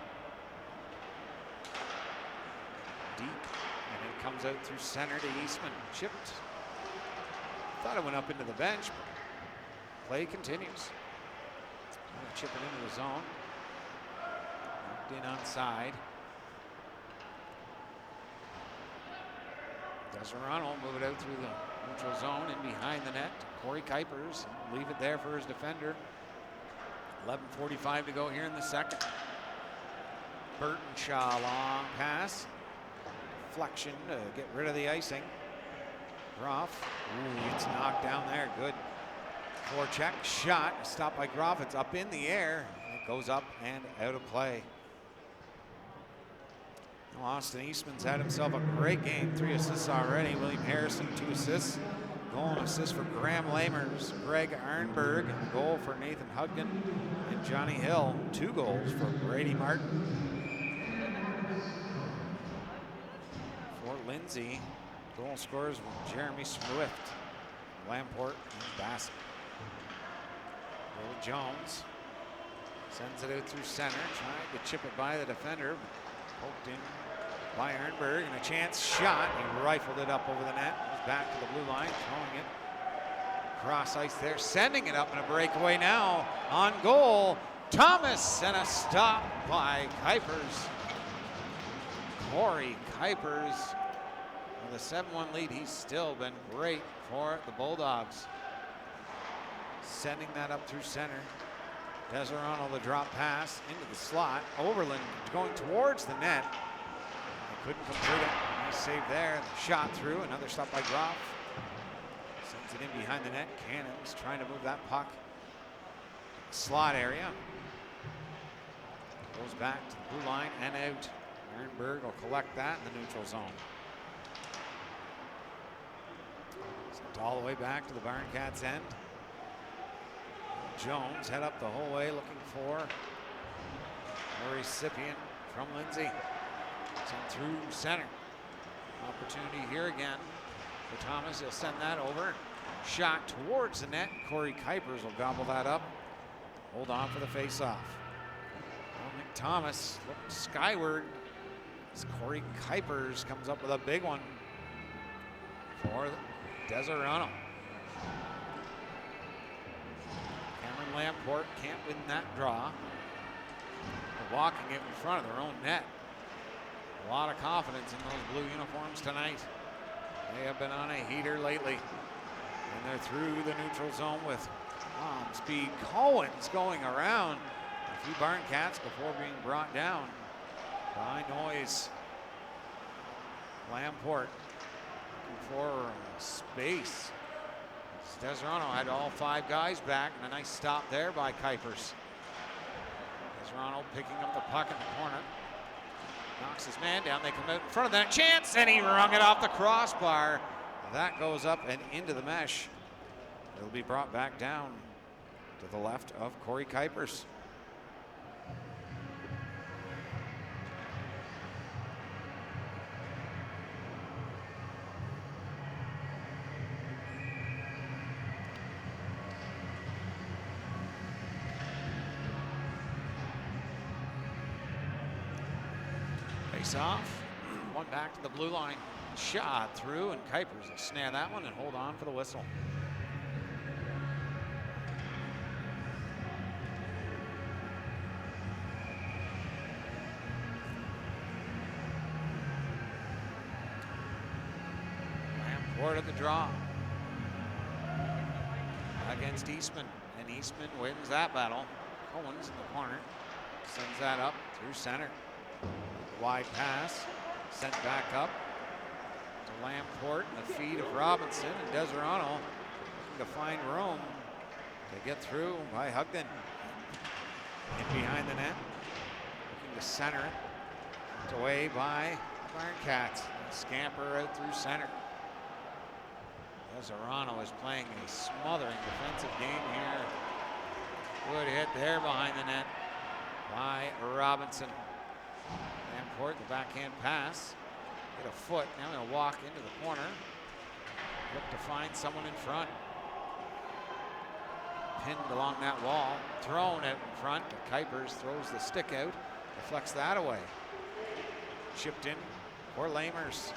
Deep, and it comes out through center to Eastman. Chipped. Thought it went up into the bench, but play continues. Chip it into the zone. Knocked in onside. Deseronto will move it out through the neutral zone and behind the net. Corey Kuipers, leave it there for his defender. 11:45 to go here in the second. Burtonshaw, long pass. Deflection to get rid of the icing. Groff, it's knocked down there, good. Forecheck, shot, stopped by Groff, it's up in the air. It goes up and out of play. Austin Eastman's had himself a great game. 3 assists already. William Harrison, 2 assists. Goal and assist for Graham Lamers, Greg Arnberg, and a goal for Nathan Hugden and Johnny Hill. 2 goals for Brady Martin. For Lindsay, goal scorers were Jeremy Swift, Lamport, and Bassett. Will Jones sends it out through center, trying to chip it by the defender. Poked in by Arnberg, and a chance shot. He rifled it up over the net. Goes back to the blue line, throwing it cross ice there, sending it up in a breakaway now. On goal, Thomas, and a stop by Kuipers. Corey Kuipers with a 7-1 lead. He's still been great for the Bulldogs. Sending that up through center. Deseronto, the drop pass into the slot. Overland going towards the net. They couldn't complete it. Nice save there. The shot through. Another stop by Groff. Sends it in behind the net. Cannons trying to move that puck slot area. Goes back to the blue line and out. Ehrenberg will collect that in the neutral zone. Sent all the way back to the Barncats end. Jones head up the whole way looking for a recipient from Lindsay. Sent through center. Opportunity here again for Thomas. He'll send that over. Shot towards the net. Corey Kuipers will gobble that up. Hold on for the face-off. Well, McThomas looked skyward as Corey Kuipers comes up with a big one for Deseronto. Cameron Lamport can't win that draw. They're walking it in front of their own net. A lot of confidence in those blue uniforms tonight. They have been on a heater lately. And they're through the neutral zone with speed. Cohen's going around a few Barncats before being brought down by Noise. Lamport looking for space. Deseronto had all 5 guys back, and a nice stop there by Kuipers. Deseronto picking up the puck in the corner. Knocks his man down. They come out in front of that chance, and he wrung it off the crossbar. That goes up and into the mesh. It'll be brought back down to the left of Corey Kuipers. Face off. One back to the blue line. Shot through, and Kuipers will snare that one and hold on for the whistle. Lamport at the draw against Eastman, and Eastman wins that battle. Owens in the corner sends that up through center. Wide pass sent back up to Lamport in the feet of Robinson, and Deseronto looking to find room to get through by Hugden. In behind the net, looking to center it. It's away by Barncats. Scamper out through center. Deseronto is playing a smothering defensive game here. Good hit there behind the net by Robinson. Lamport, the backhand pass. Get a foot. Now he'll walk into the corner. Look to find someone in front. Pinned along that wall. Thrown out in front. Kuipers throws the stick out. Deflects that away. Chipped in for Lamers.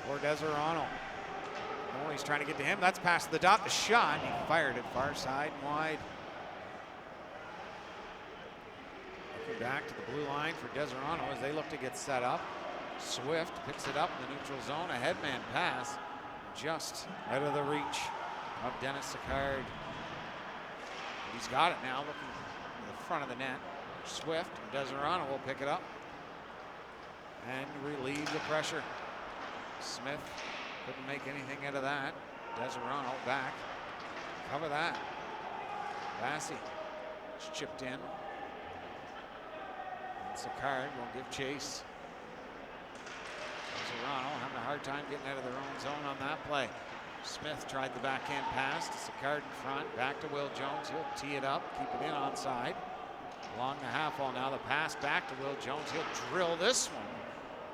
For Deseronto. Oh, he's trying to get to him. That's past the dot. The shot. He fired it far side and wide. Back to the blue line for Deseronto as they look to get set up. Swift picks it up in the neutral zone. A headman pass just out of the reach of Dennis Sicard. He's got it now, looking to the front of the net. Swift and Deseronto will pick it up and relieve the pressure. Smith couldn't make anything out of that. Deseronto back. Cover that. Bassey is chipped in. Sicard will give chase. Deseronto having a hard time getting out of their own zone on that play. Smith tried the backhand pass to Sicard in front. Back to Will Jones. He'll tee it up, keep it in onside. Along the half wall now. The pass back to Will Jones. He'll drill this one.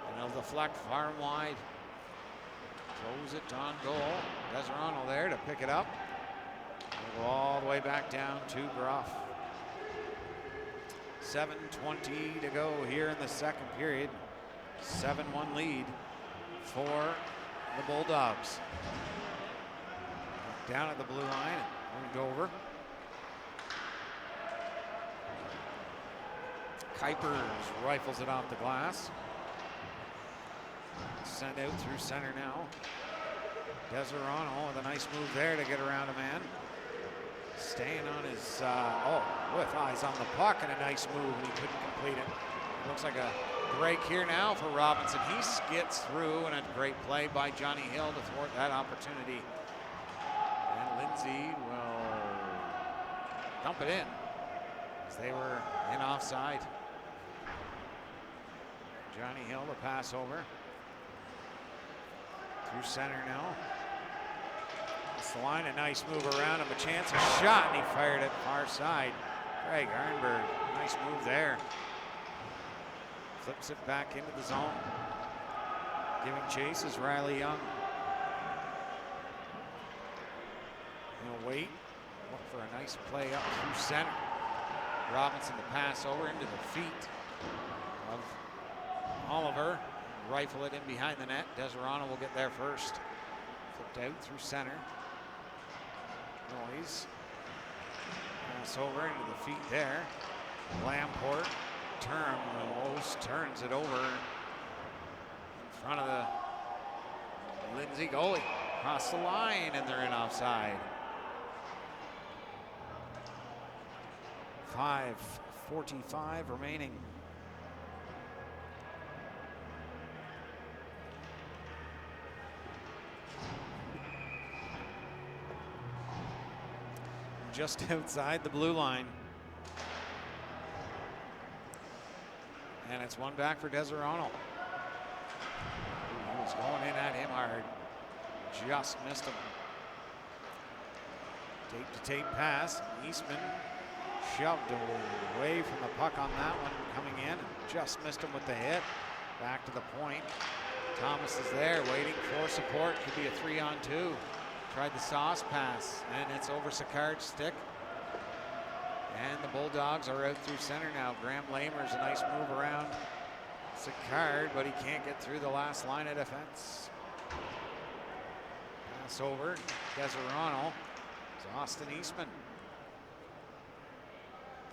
And he'll deflect far and wide. Throws it on goal. Deseronto there to pick it up. He'll go all the way back down to Groff. 7:20 to go here in the second period. 7-1 lead for the Bulldogs. Down at the blue line, moved over. Kuipers rifles it off the glass. Sent out through center now. Deseronto with a nice move there to get around a man. Staying on his, with eyes on the puck, and a nice move, and he couldn't complete it. Looks like a break here now for Robinson. He skids through, and a great play by Johnny Hill to thwart that opportunity. And Lindsay will dump it in as they were in offside. Johnny Hill to pass over. Through center now. It's the line, a nice move around him, a chance, a shot, and he fired it far side. Greg Arnberg, nice move there. Flips it back into the zone. Giving chase is Riley Young. He'll wait, look for a nice play up through center. Robinson to pass over into the feet of Oliver. Rifle it in behind the net. Deseronto will get there first. Flipped out through center. Noise. Pass over into the feet there. Lamport turns it over in front of the Lindsay goalie. Across the line, and they're in offside. 5:45 remaining. Just outside the blue line. And it's one back for Deseronto. He was going in at him hard. Just missed him. Tape to tape pass. Eastman shoved away from the puck on that one coming in. Just missed him with the hit. Back to the point. Thomas is there waiting for support. Could be a 3-on-2. Tried the sauce pass, and it's over Sicard's stick. And the Bulldogs are out through center now. Graham Lamer's a nice move around Sicard, but he can't get through the last line of defense. Pass over. Deseronto. It's Austin Eastman.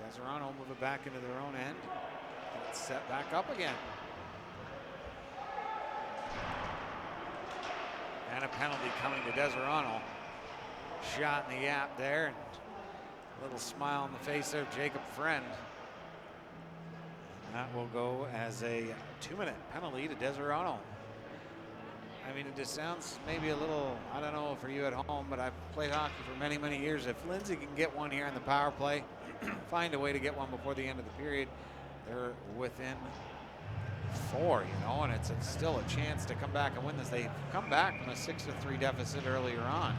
Deseronto move it back into their own end. And it's set back up again. And a penalty coming to Deseronto. Shot in the gap there. And a little smile on the face there of Jacob Friend. And that will go as a 2-minute penalty to Deseronto. I mean, it just sounds maybe a little, I don't know for you at home, but I've played hockey for many, many years. If Lindsay can get one here in the power play, find a way to get one before the end of the period, they're within 4, and it's still a chance to come back and win this. They've come back from a 6-3 deficit earlier on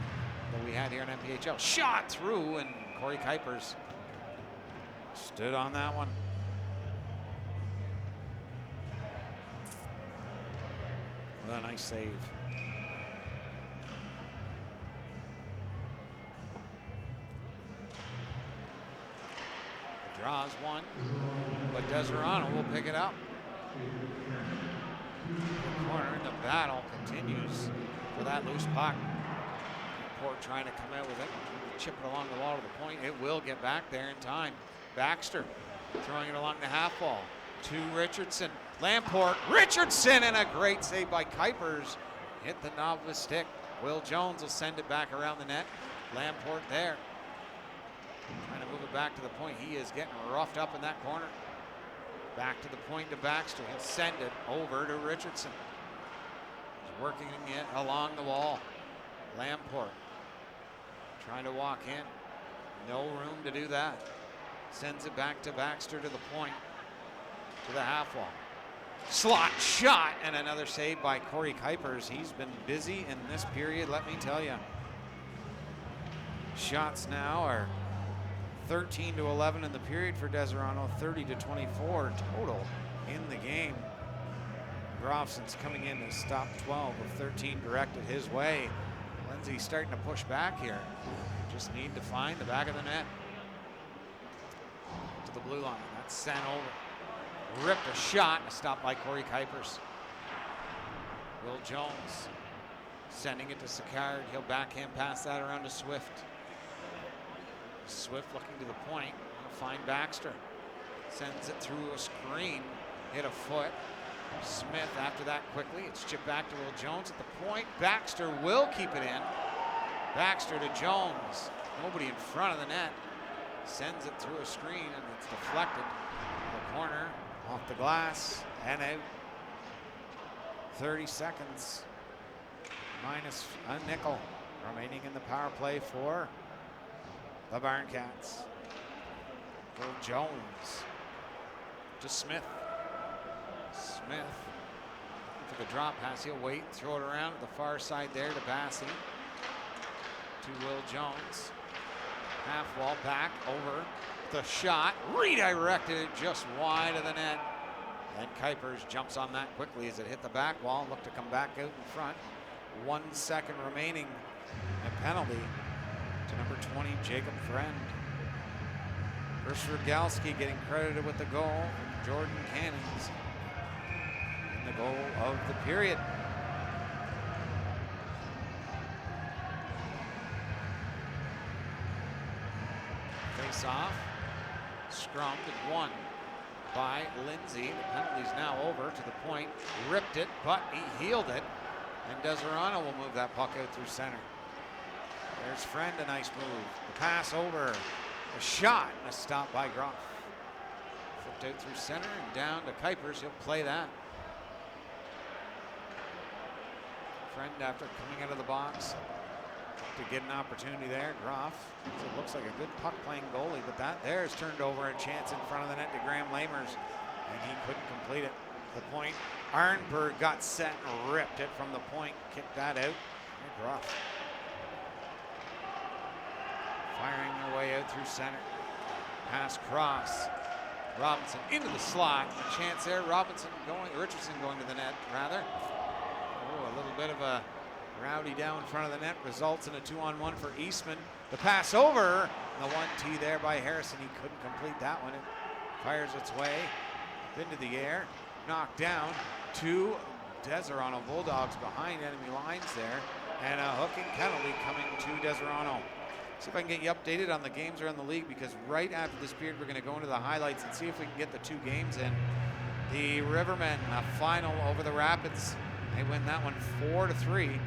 that we had here in MPHL. Shot through, and Corey Kuipers stood on that one. What a nice save. Draws one, but Deseronto will pick it up. The corner in the battle continues for that loose puck. Port trying to come out with it, chip it along the wall to the point. It will get back there in time. Baxter throwing it along the half wall to Richardson. Lamport, Richardson, and a great save by Kuipers. Hit the knob of his stick. Will Jones will send it back around the net. Lamport there. Trying to move it back to the point. He is getting roughed up in that corner. Back to the point to Baxter. He'll send it over to Richardson. He's working it along the wall. Lamport trying to walk in. No room to do that. Sends it back to Baxter to the point. To the half wall. Slot shot, and another save by Corey Kuipers. He's been busy in this period, let me tell you. Shots now are 13-11 in the period for Deseronto, 30-24 total in the game. Grofson's coming in to stop 12 of 13 directed his way. Lindsay starting to push back here. Just need to find the back of the net. To the blue line, that's sent over. Ripped a shot, and a stop by Corey Kuipers. Will Jones sending it to Sicard. He'll backhand pass that around to Swift. Swift looking to the point. He'll find Baxter. Sends it through a screen. Hit a foot. Smith after that quickly. It's chipped back to Will Jones at the point. Baxter will keep it in. Baxter to Jones. Nobody in front of the net. Sends it through a screen, and it's deflected. The corner. Off the glass and out. 30 seconds minus a nickel remaining in the power play for the Barncats. Will Jones to Smith. Smith for the drop pass. He'll wait, throw it around at the far side there to Bassey. To Will Jones. Half wall back over the shot. Redirected it just wide of the net. And Kuipers jumps on that quickly as it hit the back wall. Look to come back out in front. 1 second remaining. A penalty to number 20, Jacob Friend. Chris Rogalski getting credited with the goal. Jordan Cannons in the goal of the period. Face off. Scrummed and won by Lindsay. The penalty's now over to the point. Ripped it, but he healed it. And Deseronto will move that puck out through center. There's Friend, a nice move. The pass over. A shot and a stop by Groff. Flipped out through center and down to Kuipers. He'll play that. Friend after coming out of the box to get an opportunity there. Groff. So it looks like a good puck playing goalie, but that there is turned over. A chance in front of the net to Graham Lamers, and he couldn't complete it. The point. Arnberg got set and ripped it from the point. Kicked that out. And Groff. Firing their way out through center. Pass cross. Robinson into the slot. A chance there. Richardson going to the net, rather. Oh, a little bit of a rowdy down in front of the net. Results in a 2-on-1 for Eastman. The pass over. And the 1-2 there by Harrison. He couldn't complete that one. It fires its way up into the air. Knocked down. 2 Deseronto Bulldogs behind enemy lines there. And a hooking penalty coming to Deseronto. See if I can get you updated on the games around the league, because right after this period we're going to go into the highlights and see if we can get the 2 games in. The Rivermen, a final over the Rapids. They win that one 4-3.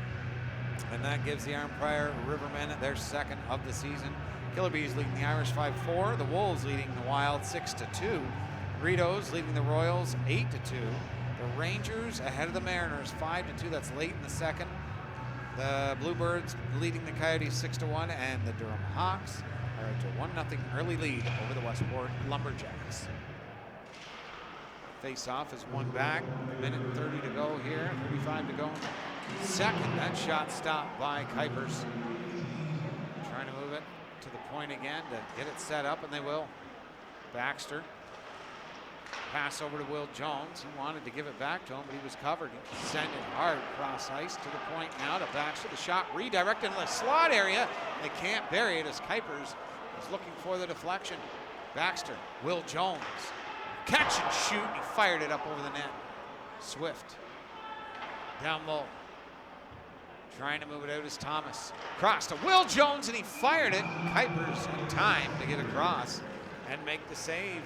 And that gives the Arnprior Rivermen their second of the season. Killer Bees leading the Irish 5-4. The Wolves leading the Wild 6-2. Ritos leading the Royals 8-2. The Rangers ahead of the Mariners 5-2. That's late in the second. The Bluebirds leading the Coyotes 6-1, and the Durham Hawks are at a 1-0 early lead over the Westport Lumberjacks. Face-off is won back. A minute and 30 to go here. 35 to go. Second, that shot stopped by Kuipers. Trying to move it to the point again to get it set up, and they will. Baxter. Pass over to Will Jones. He wanted to give it back to him, but he was covered. He sent it hard across ice to the point now to Baxter. The shot redirected in the slot area. They can't bury it as Kuipers is looking for the deflection. Baxter, Will Jones. Catch and shoot, and he fired it up over the net. Swift. Down low. Trying to move it out is Thomas. Cross to Will Jones, and he fired it. Kuipers in time to get across and make the save.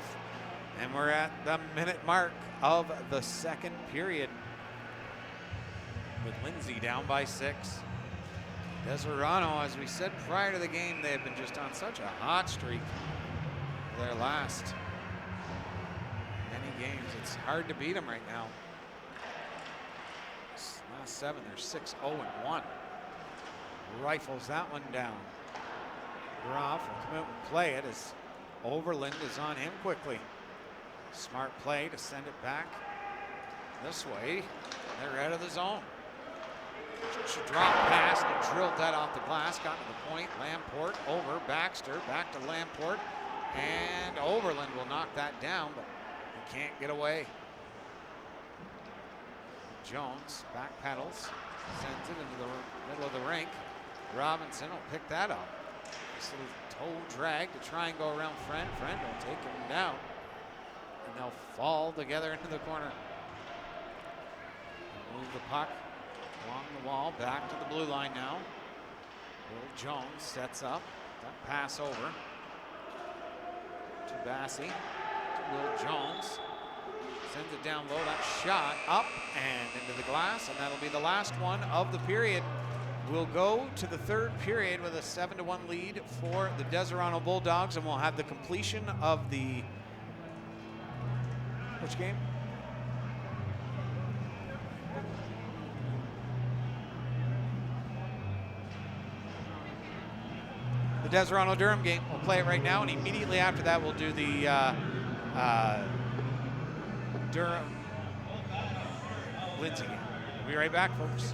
And we're at the minute mark of the second period with Lindsay down by 6. Deseronto, as we said prior to the game, they have been just on such a hot streak for their last many games. It's hard to beat them right now. Last 7, they're 6-0-1. Rifles that one down. Groff will come out and play it as Overland is on him quickly. Smart play to send it back this way. They're out of the zone. Should drop pass and drilled that off the glass. Got to the point. Lamport over. Baxter back to Lamport. And Overland will knock that down, but he can't get away. Jones back pedals. Sends it into the middle of the rink. Robinson will pick that up. This little toe drag to try and go around Friend. Friend will take him down. And they'll fall together into the corner. Move the puck along the wall, back to the blue line now. Will Jones sets up. That pass over to Bassey. To Will Jones. Sends it down low. That shot up and into the glass, and that'll be the last one of the period. We'll go to the third period with a 7-1 lead for the Deseronto Bulldogs, and we'll have the completion of the which game? The Deseronto-Durham game. We'll play it right now, and immediately after that, we'll do the Durham-Lindsay game. We'll be right back, folks.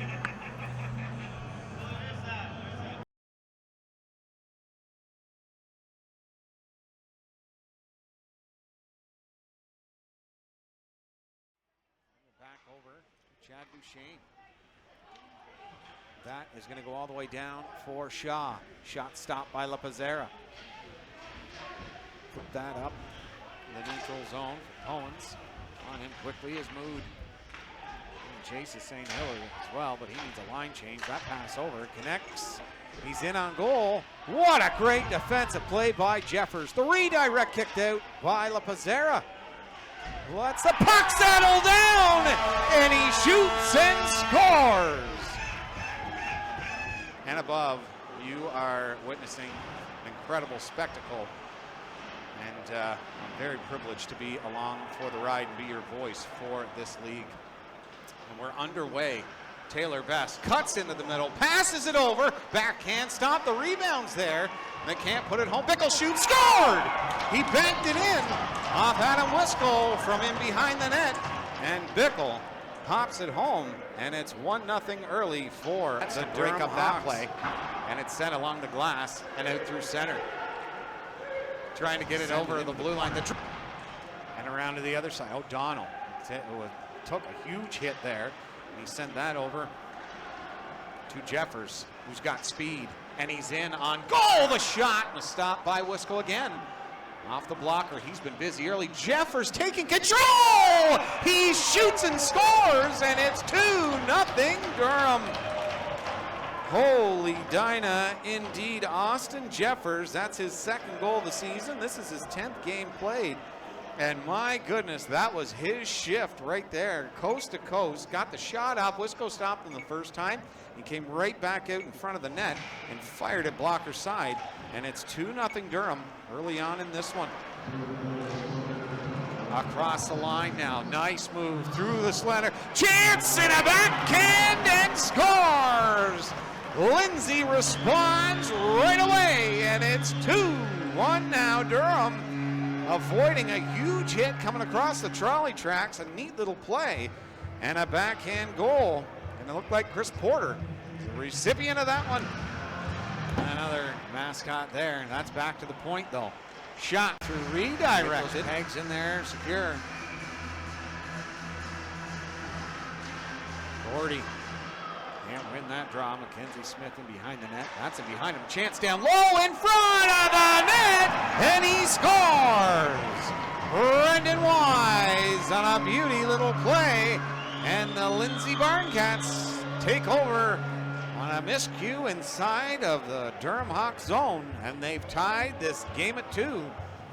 Back over to Chad Duchesne. That is going to go all the way down for Shaw. Shot stopped by LaPazera. Put that up in the neutral zone for Owens. On him quickly is Mood. Chase is saying Hillary as well, but he needs a line change. That pass over, connects. He's in on goal. What a great defensive play by Jeffers. The redirect kicked out by LaPazera. Lets the puck settle down, and he shoots and scores. And above, you are witnessing an incredible spectacle. And I'm very privileged to be along for the ride and be your voice for this league. And we're underway. Taylor Best cuts into the middle, passes it over, backhand stop, the rebound's there. They can't put it home. Bickle shoots, scored! He banked it in off Adam Wiskel from in behind the net. And Bickle pops it home, and it's 1-0 early for the break up that play. And it's sent along the glass and out through center. Trying to get it over the blue line. And around to the other side. O'Donnell took a huge hit there. And he sent that over to Jeffers, who's got speed. And he's in on goal. The shot was stopped by Wiskel again. Off the blocker. He's been busy early. Jeffers taking control. He shoots and scores, and it's 2-0 Durham. Holy Dinah, indeed. Austin Jeffers, that's his second goal of the season. This is his 10th game played. And my goodness, that was his shift right there, coast to coast. Got the shot up. Wisco stopped him the first time. He came right back out in front of the net and fired at blocker side. And it's 2-0 Durham early on in this one. Across the line now. Nice move through the slender. Chance in a backhand and scores! Lindsay responds right away, and it's 2-1 now. Durham avoiding a huge hit coming across the trolley tracks. A neat little play and a backhand goal. And it looked like Chris Porter is the recipient of that one. Another mascot there, and that's back to the point though. Shot through redirected. Eggs in there, secure. Gordy can't win that draw. Mackenzie Smith in behind the net. That's in behind him. Chance down low in front of the net, and he scores! Brendan Wise on a beauty little play, and the Lindsay Barncats take over on a miscue inside of the Durham Hawks zone, and they've tied this game at 2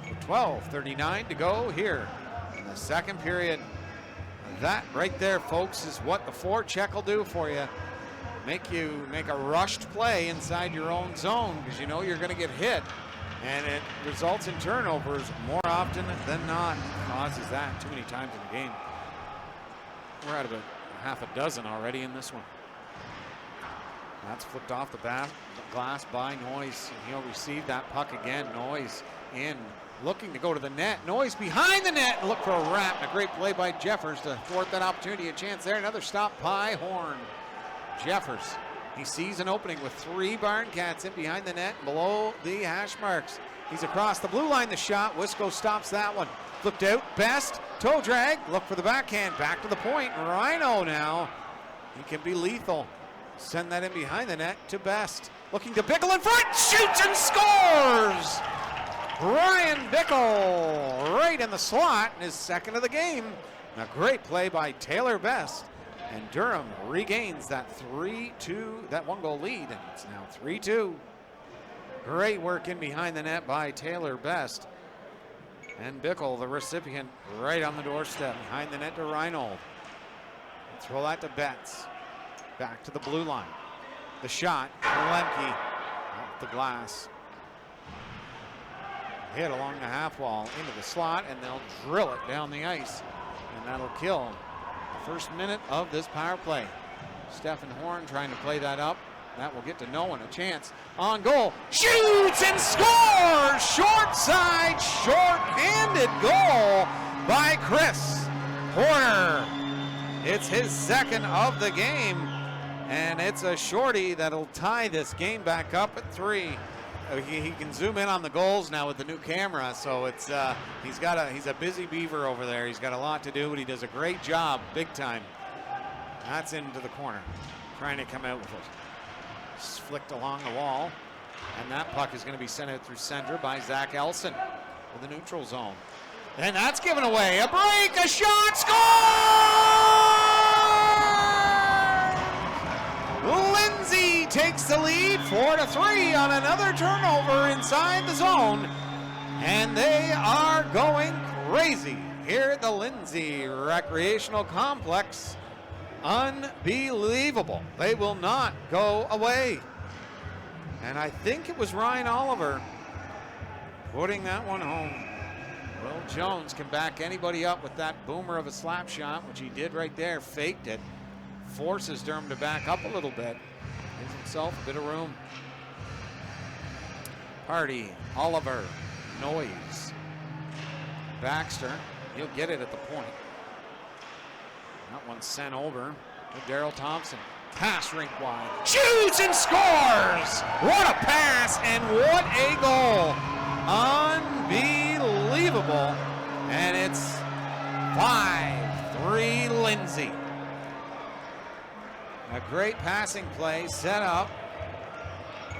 with 12:39 to go here in the second period. That right there, folks, is what the forecheck will do for you. Make you make a rushed play inside your own zone because you know you're going to get hit, and it results in turnovers more often than not. Causes that too many times in the game. We're at about half a dozen already in this one. That's flipped off the glass by Noyes, and he'll receive that puck again. Noyes in, looking to go to the net. Noyes behind the net, look for a wrap. A great play by Jeffers to thwart that opportunity. A chance there. Another stop by Horn. Jeffers, he sees an opening with 3 Barncats in behind the net, below the hash marks. He's across the blue line. The shot. Wisco stops that one. Flipped out. Best toe drag. Look for the backhand. Back to the point. Rhino now. He can be lethal. Send that in behind the net to Best. Looking to Bickle in front. Shoots and scores! Ryan Bickle right in the slot, his second of the game. A great play by Taylor Best. And Durham regains that 3-2, that 1-goal lead, and it's now 3-2. Great work in behind the net by Taylor Best. And Bickle, the recipient, right on the doorstep. Behind the net to Reinold. Throw that to Betts. Back to the blue line. The shot, Lemke off the glass. Hit along the half wall into the slot, and they'll drill it down the ice. And that'll kill the first minute of this power play. Stephen Horn trying to play that up. That will get to no one a chance. On goal, shoots and scores! Short side, short-handed goal by Chris Horner. It's his second of the game, and it's a shorty that'll tie this game back up at 3. He can zoom in on the goals now with the new camera, so it's he's a busy beaver over there. He's got a lot to do, but he does a great job, big time. That's into the corner, trying to come out with it. It's flicked along the wall, and that puck is going to be sent out through center by Zach Elson in the neutral zone. And that's given away. A break, a shot, score! Lindsay takes the lead 4-3 on another turnover inside the zone. And they are going crazy here at the Lindsay Recreational Complex. Unbelievable. They will not go away. And I think it was Ryan Oliver putting that one home. Will Jones can back anybody up with that boomer of a slap shot, which he did right there, faked it, forces Durham to back up a little bit, gives himself a bit of room. Hardy, Oliver, Noyes, Baxter, he'll get it at the point. That one's sent over to Daryl Thompson. Pass rink wide, shoots and scores! What a pass and what a goal! Unbelievable. And it's 5-3 Lindsay. A great passing play set up,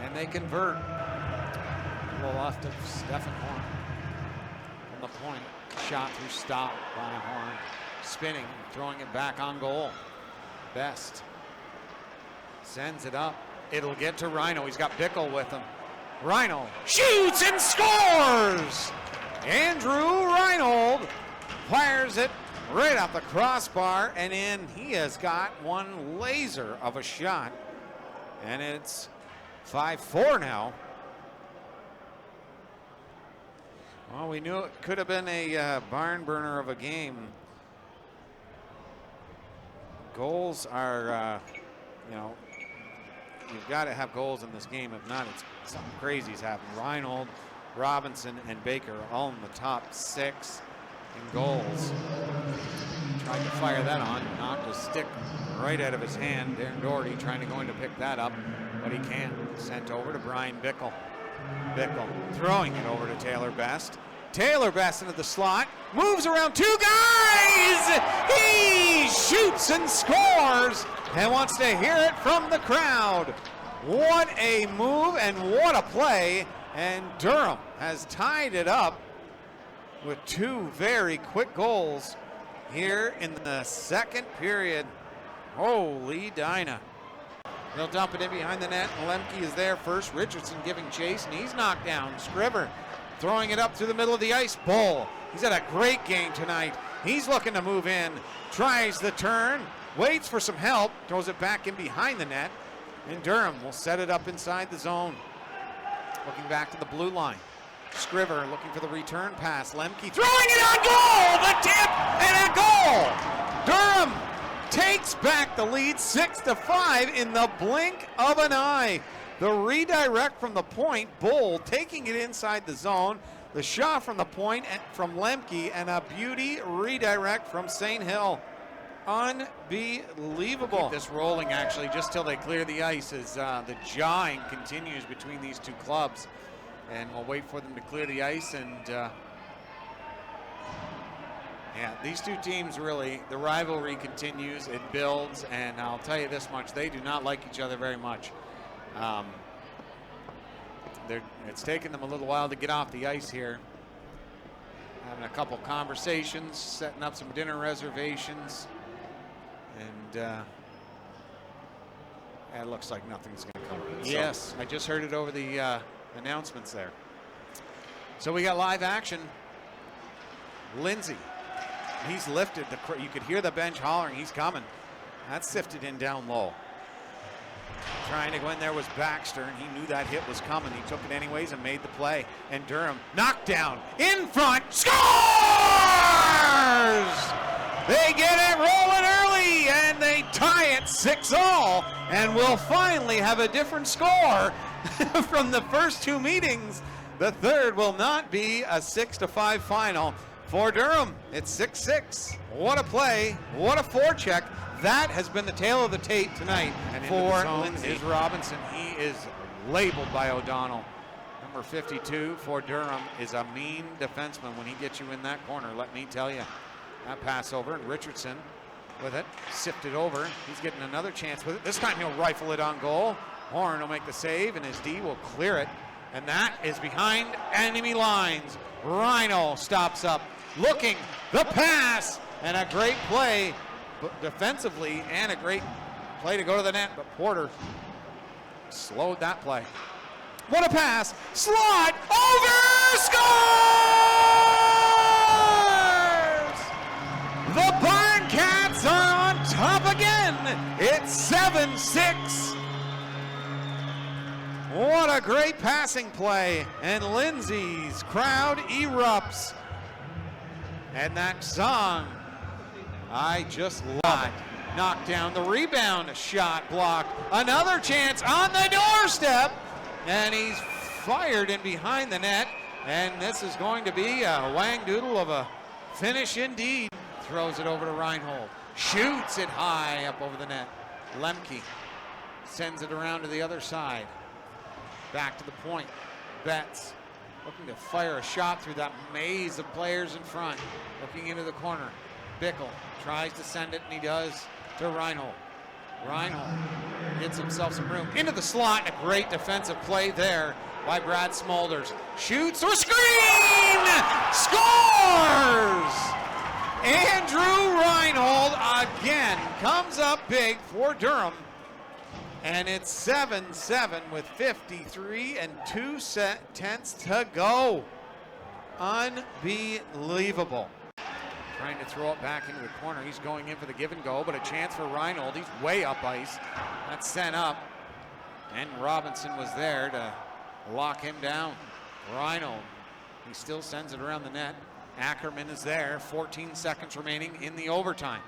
and they convert. A little left of Stephen Horn. From the point, shot through stop by Horn. Spinning, throwing it back on goal. Best sends it up. It'll get to Rhino. He's got Bickle with him. Rhino shoots and scores! Andrew Reinhold fires it right off the crossbar and in. He has got one laser of a shot, and it's 5-4 now. Well, we knew it could have been a barn burner of a game. Goals are, you've got to have goals in this game. If not, it's something crazy's happened. Reinhold, Robinson, and Baker are all in the top 6 in goals. Tried to fire that on, knocked a stick right out of his hand. Darren Doherty trying to go in to pick that up, but he can't. Sent over to Brian Bickle. Bickle throwing it over to Taylor Best. Taylor Best into the slot, moves around 2 guys! He shoots and scores and wants to hear it from the crowd. What a move and what a play. And Durham has tied it up with 2 very quick goals here in the second period. Holy Dinah. They'll dump it in behind the net, and Lemke is there first. Richardson giving chase, and he's knocked down. Scriver throwing it up through the middle of the ice. Bull, he's had a great game tonight. He's looking to move in, tries the turn, waits for some help, throws it back in behind the net, and Durham will set it up inside the zone. Looking back to the blue line. Scriver looking for the return pass. Lemke throwing it on goal! The tip and a goal! Durham takes back the lead 6-5 in the blink of an eye. The redirect from the point, Bull taking it inside the zone. The shot from the point from Lemke, and a beauty redirect from St. Hill. Unbelievable. Keep this rolling actually just till they clear the ice as the jawing continues between these 2 clubs. And we'll wait for them to clear the ice, and yeah, these 2 teams really, the rivalry continues, it builds, and I'll tell you this much, they do not like each other very much. It's taken them a little while to get off the ice here. Having a couple conversations, setting up some dinner reservations, and it looks like nothing's going to come of it. Yes, I just heard it over the announcements there. So we got live action. Lindsay, he's lifted. You could hear the bench hollering, he's coming. That's sifted in down low. Trying to go in there was Baxter, and he knew that hit was coming. He took it anyways and made the play. And Durham knocked down in front, scores! They get it rolling early, and they tie it It's 6-all, and we'll finally have a different score from the first two meetings. The third will not be a 6-5 final for Durham. It's 6-6. What a play, what a forecheck. That has been the tale of the tape tonight for Lindsay. Is Robinson. He is labeled by O'Donnell. Number 52 for Durham is a mean defenseman when he gets you in that corner, let me tell you. That pass over, and Richardson with it, sifted over. He's getting another chance with it. This time he'll rifle it on goal. Horn will make the save, and his D will clear it. And that is behind enemy lines. Rhino stops up, looking, the pass, and a great play defensively, and a great play to go to the net, but Porter slowed that play. What a pass, slot, over, scores! The Barncats are on top again. It's 7-6. What a great passing play, and Lindsay's crowd erupts. And that song, I just love it. Knocked down the rebound, shot blocked. Another chance on the doorstep, and he's fired in behind the net. And this is going to be a wang doodle of a finish indeed. Throws it over to Reinhold. Shoots it high up over the net. Lemke sends it around to the other side. Back to the point. Betts looking to fire a shot through that maze of players in front. Looking into the corner. Bickle tries to send it, and he does to Reinhold. Reinhold gets himself some room. Into the slot, and a great defensive play there by Brad Smulders. Shoots or screen! Scores! Andrew Reinhold again comes up big for Durham. And it's 7-7 with 53 and 2/10 to go. Unbelievable. Trying to throw it back into the corner. He's going in for the give and go, but a chance for Reinhold. He's way up ice. That's sent up. And Robinson was there to lock him down. Reinhold, he still sends it around the net. Ackerman is there. 14 seconds remaining in the overtime.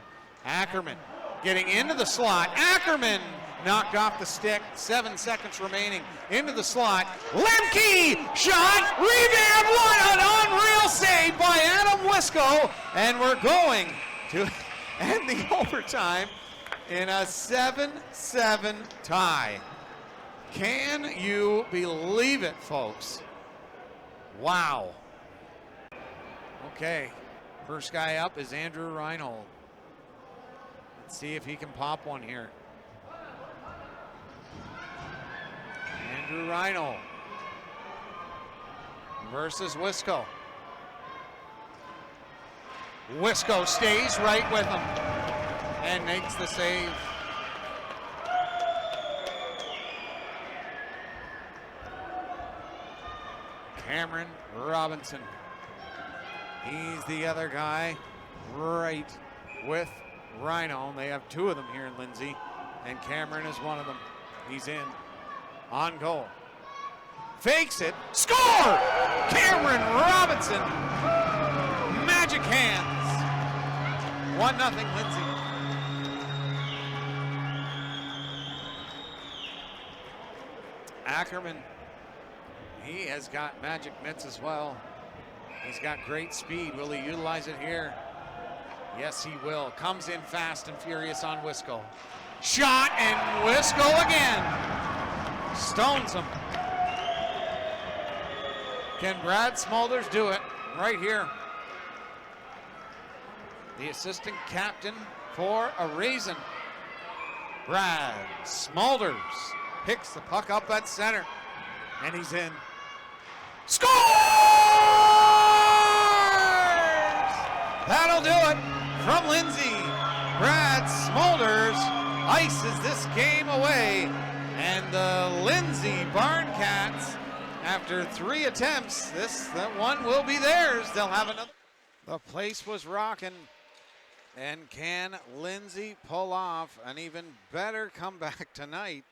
Ackerman getting into the slot. Ackerman knocked off the stick. 7 seconds remaining. Into the slot. Lemke shot. Rebound. What an unreal save by Adam Wisco. And we're going to end the overtime in a 7-7 tie. Can you believe it, folks? Wow. Okay. First guy up is Andrew Reinhold. Let's see if he can pop one here. Andrew Reinhold versus Wisco. Wisco stays right with him and makes the save. Cameron Robinson. He's the other guy right with Rhino. They have two of them here in Lindsay, and Cameron is one of them. He's in. On goal. Fakes it. Score! Cameron Robinson. Magic hands. 1-0 Lindsay. Ackerman, he has got magic mitts as well. He's got great speed. Will he utilize it here? Yes, he will. Comes in fast and furious on Wisco. Shot, and Wisco again. Stones him. Can Brad Smulders do it right here? The assistant captain for a reason. Brad Smulders picks the puck up at center, and he's in. Scores! That'll do it from Lindsay. Brad Smulders ices this game away. And the Lindsay Barncats, after 3 attempts, that one will be theirs. They'll have another. The place was rocking. And can Lindsay pull off an even better comeback tonight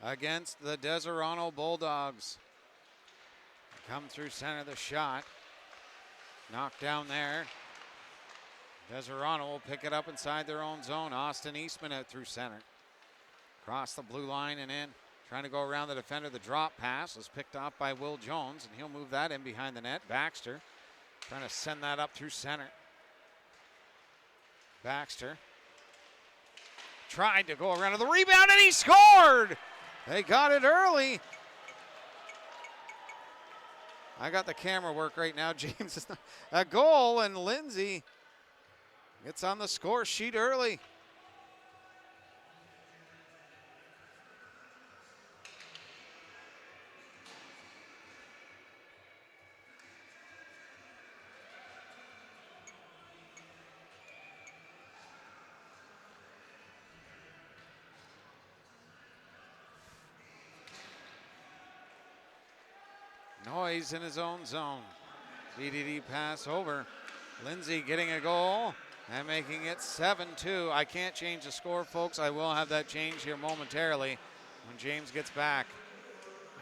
against the Deseronto Bulldogs? Come through center, the shot. Knocked down there. Deseronto will pick it up inside their own zone. Austin Eastman out through center. Across the blue line and in. Trying to go around the defender. The drop pass was picked off by Will Jones, and he'll move that in behind the net. Baxter trying to send that up through center. Baxter tried to go around to the rebound, and he scored! They got it early. I got the camera work right now. James is not, a goal, and Lindsay gets on the score sheet early. Noise in his own zone. BDD pass over. Lindsay getting a goal and making it 7-2. I can't change the score, folks. I will have that change here momentarily when James gets back.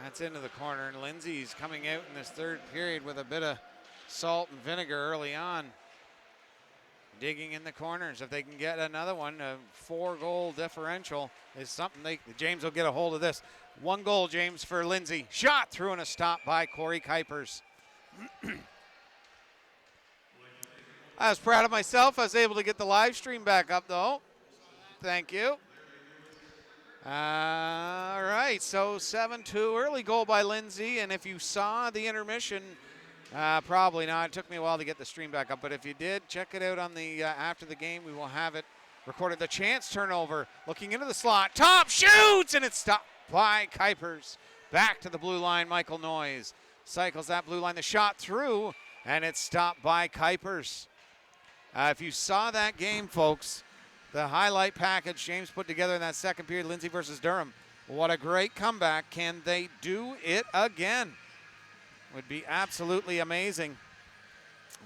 That's into the corner, and Lindsay's coming out in this third period with a bit of salt and vinegar early on. Digging in the corners. If they can get another one, a 4-goal differential is something James will get a hold of this. 1 goal, James, for Lindsay. Shot through and a stop by Corey Kuipers. I was proud of myself. I was able to get the live stream back up, though. Thank you. All right, so 7-2, early goal by Lindsay, and if you saw the intermission, probably not. It took me a while to get the stream back up, but if you did, check it out on the after the game. We will have it recorded. The chance turnover, looking into the slot. Top shoots, and it's stopped by Kuipers. Back to the blue line, Michael Noyes. Cycles that blue line, the shot through, and it's stopped by Kuipers. If you saw that game, folks, the highlight package James put together in that second period, Lindsay versus Durham, what a great comeback. Can they do it again? Would be absolutely amazing.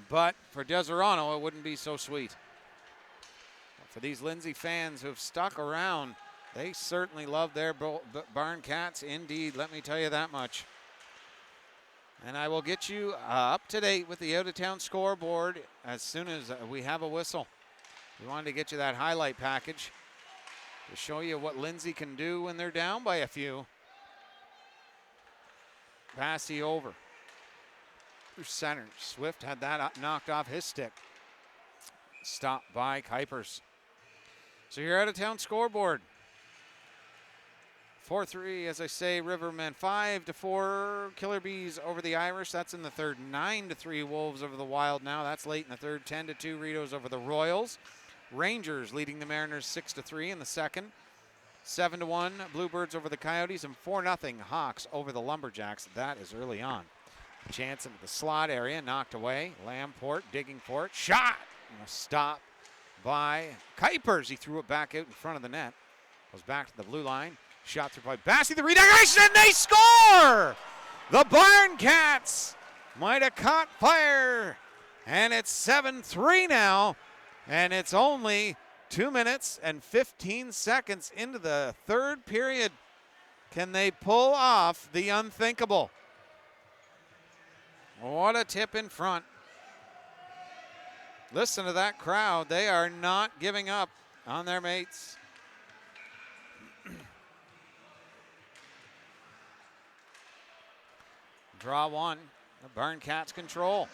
But for Deseronto, it wouldn't be so sweet. But for these Lindsay fans who have stuck around, they certainly love their Barncats indeed, let me tell you that much. And I will get you up to date with the out-of-town scoreboard as soon as we have a whistle. We wanted to get you that highlight package to show you what Lindsay can do when they're down by a few. Passy over through center. Swift had that knocked off his stick. Stopped by Kuipers. So you're out-of-town scoreboard. 4-3, as I say, Rivermen. 5-4, Killer Bees over the Irish. That's in the third. 9-3, Wolves over the Wild now. That's late in the third. 10-2, Ritos over the Royals. Rangers leading the Mariners 6-3 in the second. 7-1, Bluebirds over the Coyotes. And 4-0, Hawks over the Lumberjacks. That is early on. Chance into the slot area, knocked away. Lamport digging for it. Shot! And a stop by Kuipers. He threw it back out in front of the net. Goes back to the blue line. Shot through by Bassey, the redirection, and they score! The Barncats might have caught fire, and it's 7-3 now, and it's only 2 minutes and 15 seconds into the third period. Can they pull off the unthinkable? What a tip in front. Listen to that crowd. They are not giving up on their mates. Draw one. The Barncats control.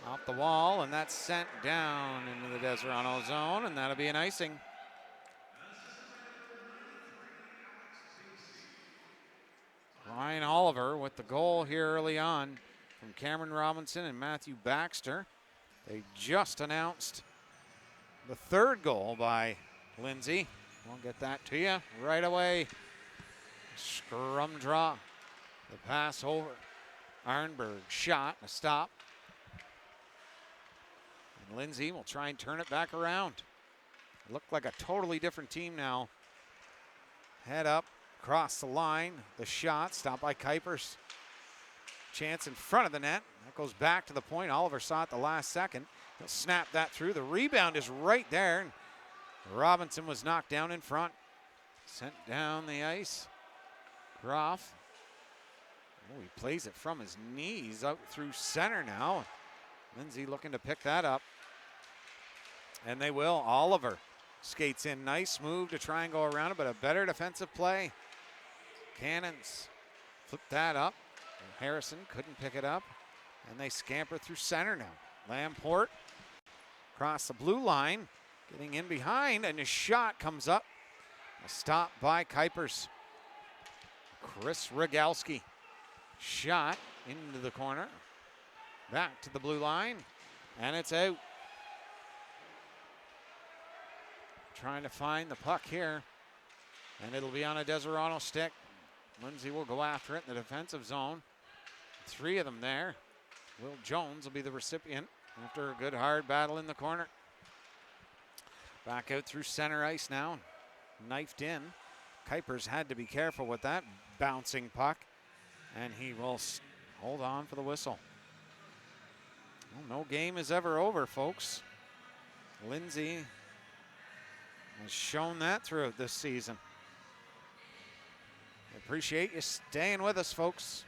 Off the wall, and that's sent down into the Deseronto zone, and that'll be an icing. Ryan Oliver with the goal here early on from Cameron Robinson and Matthew Baxter. They just announced the third goal by Lindsay. We'll get that to you right away. Scrum draw. The pass over. Arnberg shot, a stop. And Lindsay will try and turn it back around. It looked like a totally different team now. Head up, across the line. The shot, stopped by Kuipers. Chance in front of the net. That goes back to the point. Oliver saw it the last second. He'll snap that through. The rebound is right there. Robinson was knocked down in front. Sent down the ice. Groff. Oh, he plays it from his knees out through center now. Lindsay looking to pick that up. And they will. Oliver skates in. Nice move to try and go around it, but a better defensive play. Cannons flip that up. Harrison couldn't pick it up, and they scamper through center now. Lamport across the blue line, getting in behind, and a shot comes up. A stop by Kuipers. Chris Rogalski. Shot into the corner. Back to the blue line, and it's out. Trying to find the puck here, and it'll be on a Deseronto stick. Lindsay will go after it in the defensive zone. 3 of them there. Will Jones will be the recipient after a good hard battle in the corner. Back out through center ice now. Knifed in. Kuipers had to be careful with that bouncing puck, and he will hold on for the whistle. Well, no game is ever over, folks. Lindsay has shown that throughout this season. I appreciate you staying with us, folks.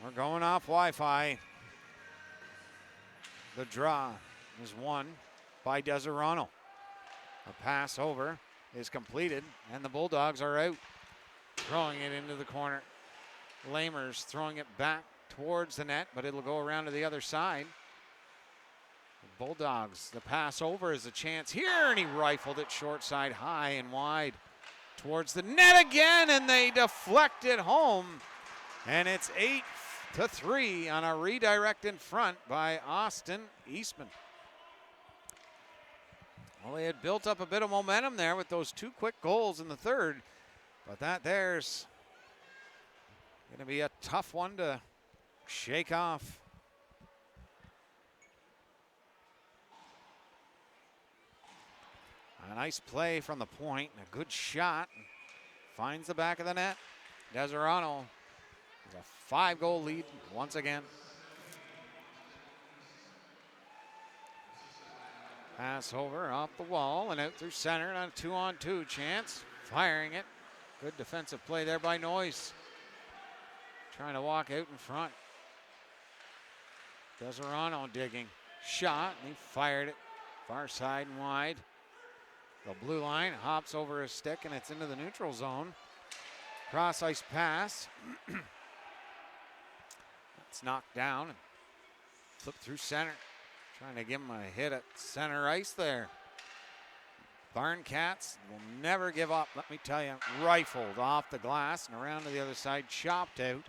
We're going off Wi-Fi. The draw is won by Deseronto. A pass over is completed, and the Bulldogs are out. Throwing it into the corner. Lamers throwing it back towards the net, but it'll go around to the other side. The Bulldogs, the pass over is a chance here, and he rifled it short side, high and wide towards the net again, and they deflect it home. And it's 8-3 on a redirect in front by Austin Eastman. Well, they had built up a bit of momentum there with those 2 quick goals in the third, but that there's going to be a tough one to shake off. A nice play from the point, and a good shot. Finds the back of the net. Deseronto has a 5-goal lead once again. Pass over off the wall and out through center on a 2-on-2 chance. Firing it. Good defensive play there by Noyes. Trying to walk out in front. Deseronto digging. Shot, and he fired it far side and wide. The blue line hops over his stick, and it's into the neutral zone. Cross ice pass. It's knocked down and flipped through center. Trying to give him a hit at center ice there. Barncats will never give up, let me tell you. Rifled off the glass and around to the other side, chopped out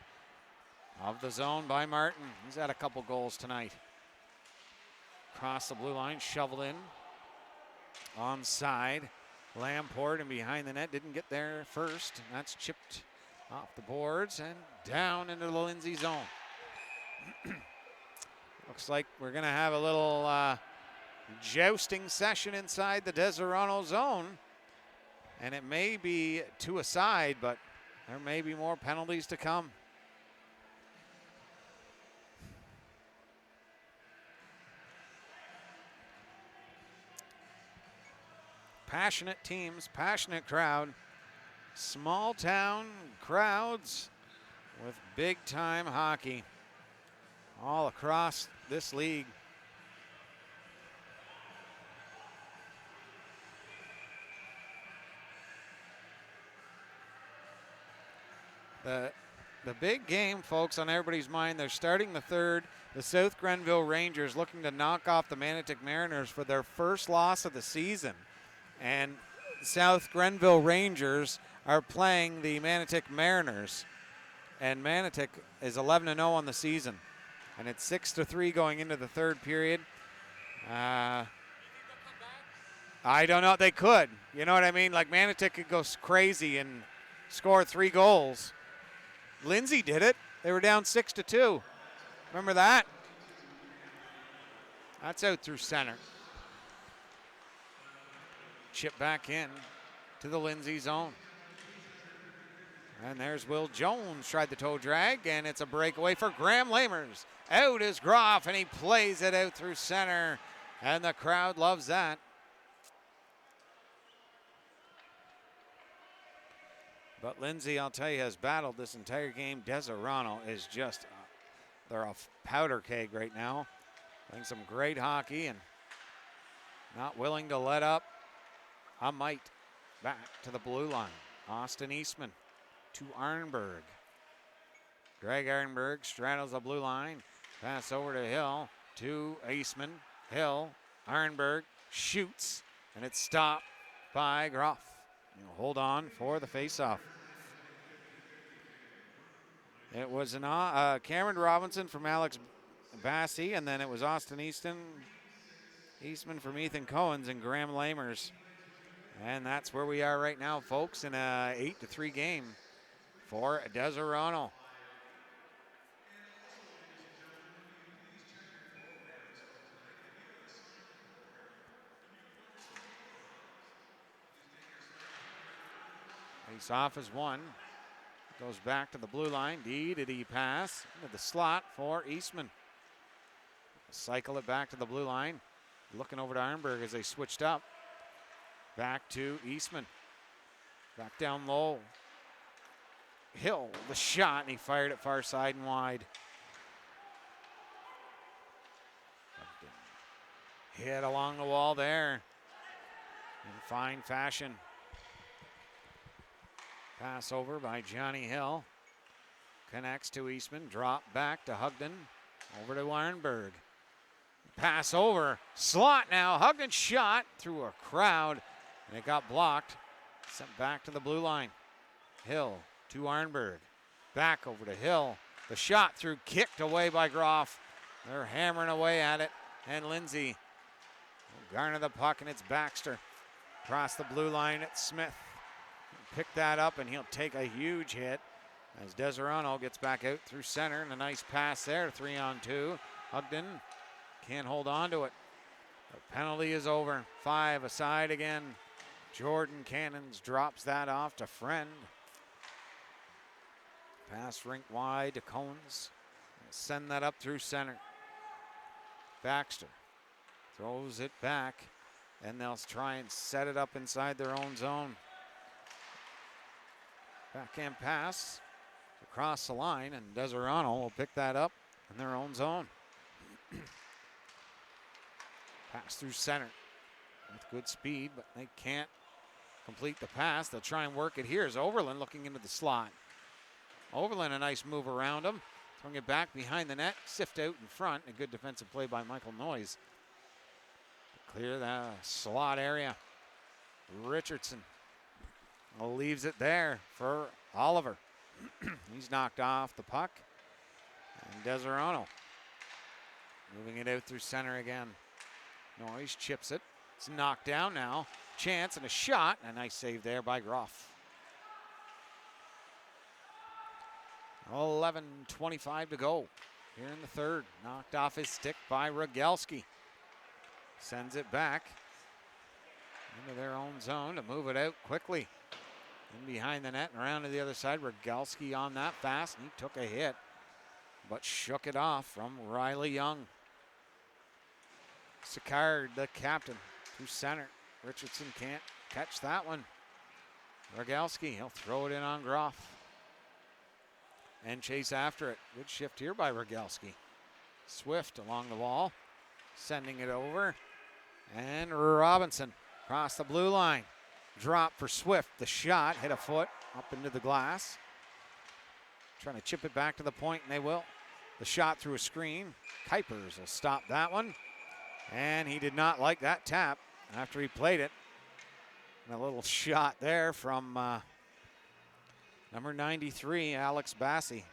of the zone by Martin. He's had a couple goals tonight. Across the blue line, shoveled in. Onside. Lamport and behind the net, didn't get there first. And that's chipped off the boards and down into the Lindsay zone. Looks like we're going to have a little jousting session inside the Deseronto zone. And it may be to a side, but there may be more penalties to come. Passionate teams, passionate crowd. Small town crowds with big time hockey all across this league. The big game, folks, on everybody's mind. They're starting the third. The South Grenville Rangers looking to knock off the Manotick Mariners for their first loss of the season. And South Grenville Rangers are playing the Manotick Mariners. And Manotick is 11-0 on the season. And it's 6-3 going into the third period. I don't know. They could. You know what I mean? Like Manotick could go crazy and score 3 goals. Lindsay did it. They were down 6-2. Remember that? That's out through center. Chip back in to the Lindsay zone. And there's Will Jones, tried the toe drag, and it's a breakaway for Graham Lamers. Out is Groff, and he plays it out through center, and the crowd loves that. But Lindsay, I'll tell you, has battled this entire game. Deseronto is just, they're a powder keg right now. Playing some great hockey and not willing to let up a mite back to the blue line. Austin Eastman to Arnberg. Greg Arnberg straddles the blue line. Pass over to Hill to Eastman. Hill, Arnberg shoots, and it's stopped by Groff. He'll hold on for the faceoff. It was Cameron Robinson from Alex Bassey, and then it was Austin Eastman from Ethan Cohens and Graham Lamers. And that's where we are right now, folks, in a 8-3 game for Deseronto. Face off is one. Goes back to the blue line. D pass into the slot for Eastman. Cycle it back to the blue line. Looking over to Arnberg as they switched up. Back to Eastman. Back down low. Hill, the shot, and he fired it far side and wide. Hit along the wall there in fine fashion. Pass over by Johnny Hill. Connects to Eastman. Drop back to Hugden. Over to Arnberg. Pass over. Slot now. Hugden shot through a crowd. And it got blocked. Sent back to the blue line. Hill to Arnberg. Back over to Hill. The shot through. Kicked away by Groff. They're hammering away at it. And Lindsay will garner the puck, and it's Baxter. Across the blue line, it's Smith. Pick that up, and he'll take a huge hit as Deseronto gets back out through center, and a nice pass there, 3-on-2. Hugden can't hold on to it. The penalty is over. 5 aside again. Jordan Cannons drops that off to Friend. Pass rink wide to Cones. Send that up through center. Baxter throws it back, and they'll try and set it up inside their own zone. Backhand pass across the line, and Deseronto will pick that up in their own zone. Pass through center with good speed, but they can't complete the pass. They'll try and work it here. Here's Overland looking into the slot. Overland, a nice move around him. Throwing it back behind the net. Sift out in front. A good defensive play by Michael Noyes. Clear the slot area. Richardson leaves it there for Oliver. He's knocked off the puck. And Deseronto moving it out through center again. Noyes chips it. It's knocked down now. Chance and a shot. A nice save there by Groff. 11:25 to go here in the third. Knocked off his stick by Rogalski. Sends it back into their own zone to move it out quickly. In behind the net and around to the other side. Rogalski on that fast, and he took a hit, but shook it off from Riley Young. Sicard, the captain, through center. Richardson can't catch that one. Rogalski, he'll throw it in on Groff and chase after it. Good shift here by Rogalski. Swift along the wall, sending it over. And Robinson across the blue line. Drop for Swift. The shot hit a foot up into the glass. Trying to chip it back to the point, and they will. The shot through a screen. Kuipers will stop that one. And he did not like that tap after he played it. And a little shot there from number 93, Alex Bassey.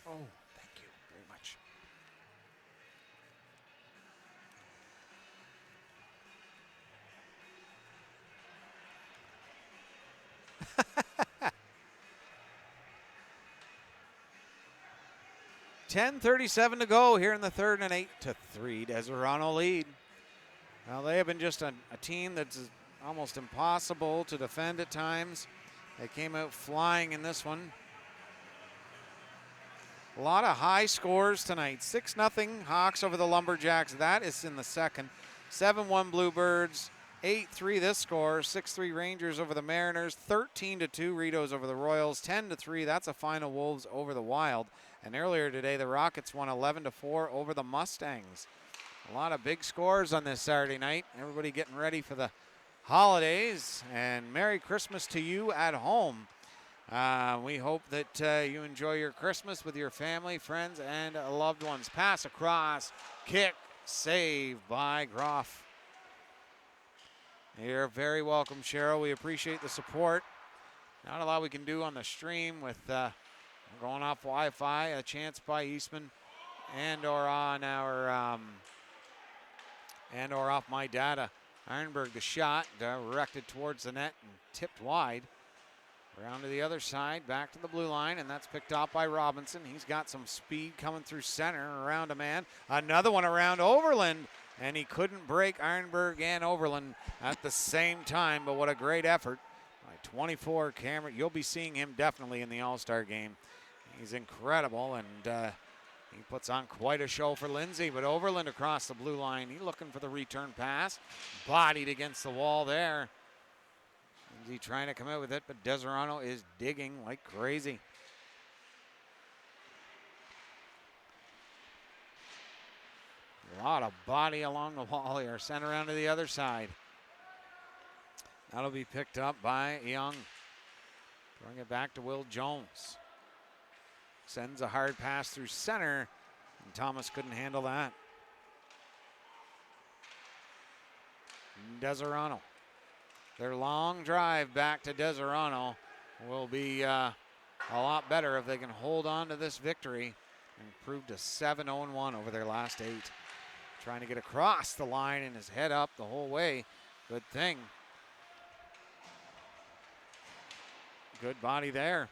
Oh, thank you very much. .10:37 to go here in the third, and 8-3 Deseronto lead. Now they have been just a team that's almost impossible to defend at times. They came out flying in this one. A lot of high scores tonight. 6-0 Hawks over the Lumberjacks. That is in the second. 7-1 Bluebirds. 8-3 this score. 6-3 Rangers over the Mariners. 13-2 Ritos over the Royals. 10-3, that's a final, Wolves over the Wild. And earlier today, the Rockets won 11-4 over the Mustangs. A lot of big scores on this Saturday night. Everybody getting ready for the holidays. And Merry Christmas to you at home. We hope that you enjoy your Christmas with your family, friends, and loved ones. Pass across, kick, save by Groff. You're very welcome, Cheryl. We appreciate the support. Not a lot we can do on the stream with going off Wi-Fi. A chance by Eastman and/or on our and/or off my data. Ironberg, the shot directed towards the net and tipped wide. Around to the other side, back to the blue line, and that's picked off by Robinson. He's got some speed coming through center, around a man. Another one around Overland, and he couldn't break Ironberg and Overland at the same time, but what a great effort by 24 Cameron. You'll be seeing him definitely in the All-Star game. He's incredible, and he puts on quite a show for Lindsay, but Overland across the blue line. He's looking for the return pass. Bodied against the wall there. Lindsay trying to come out with it, but Deseronto is digging like crazy. A lot of body along the wall here. Sent around to the other side. That'll be picked up by Young. Throwing it back to Will Jones. Sends a hard pass through center, and Thomas couldn't handle that. Deseronto. Their long drive back to Deseronto will be a lot better if they can hold on to this victory and improve to 7-0-1 over their last 8. Trying to get across the line and his head up the whole way. Good thing. Good body there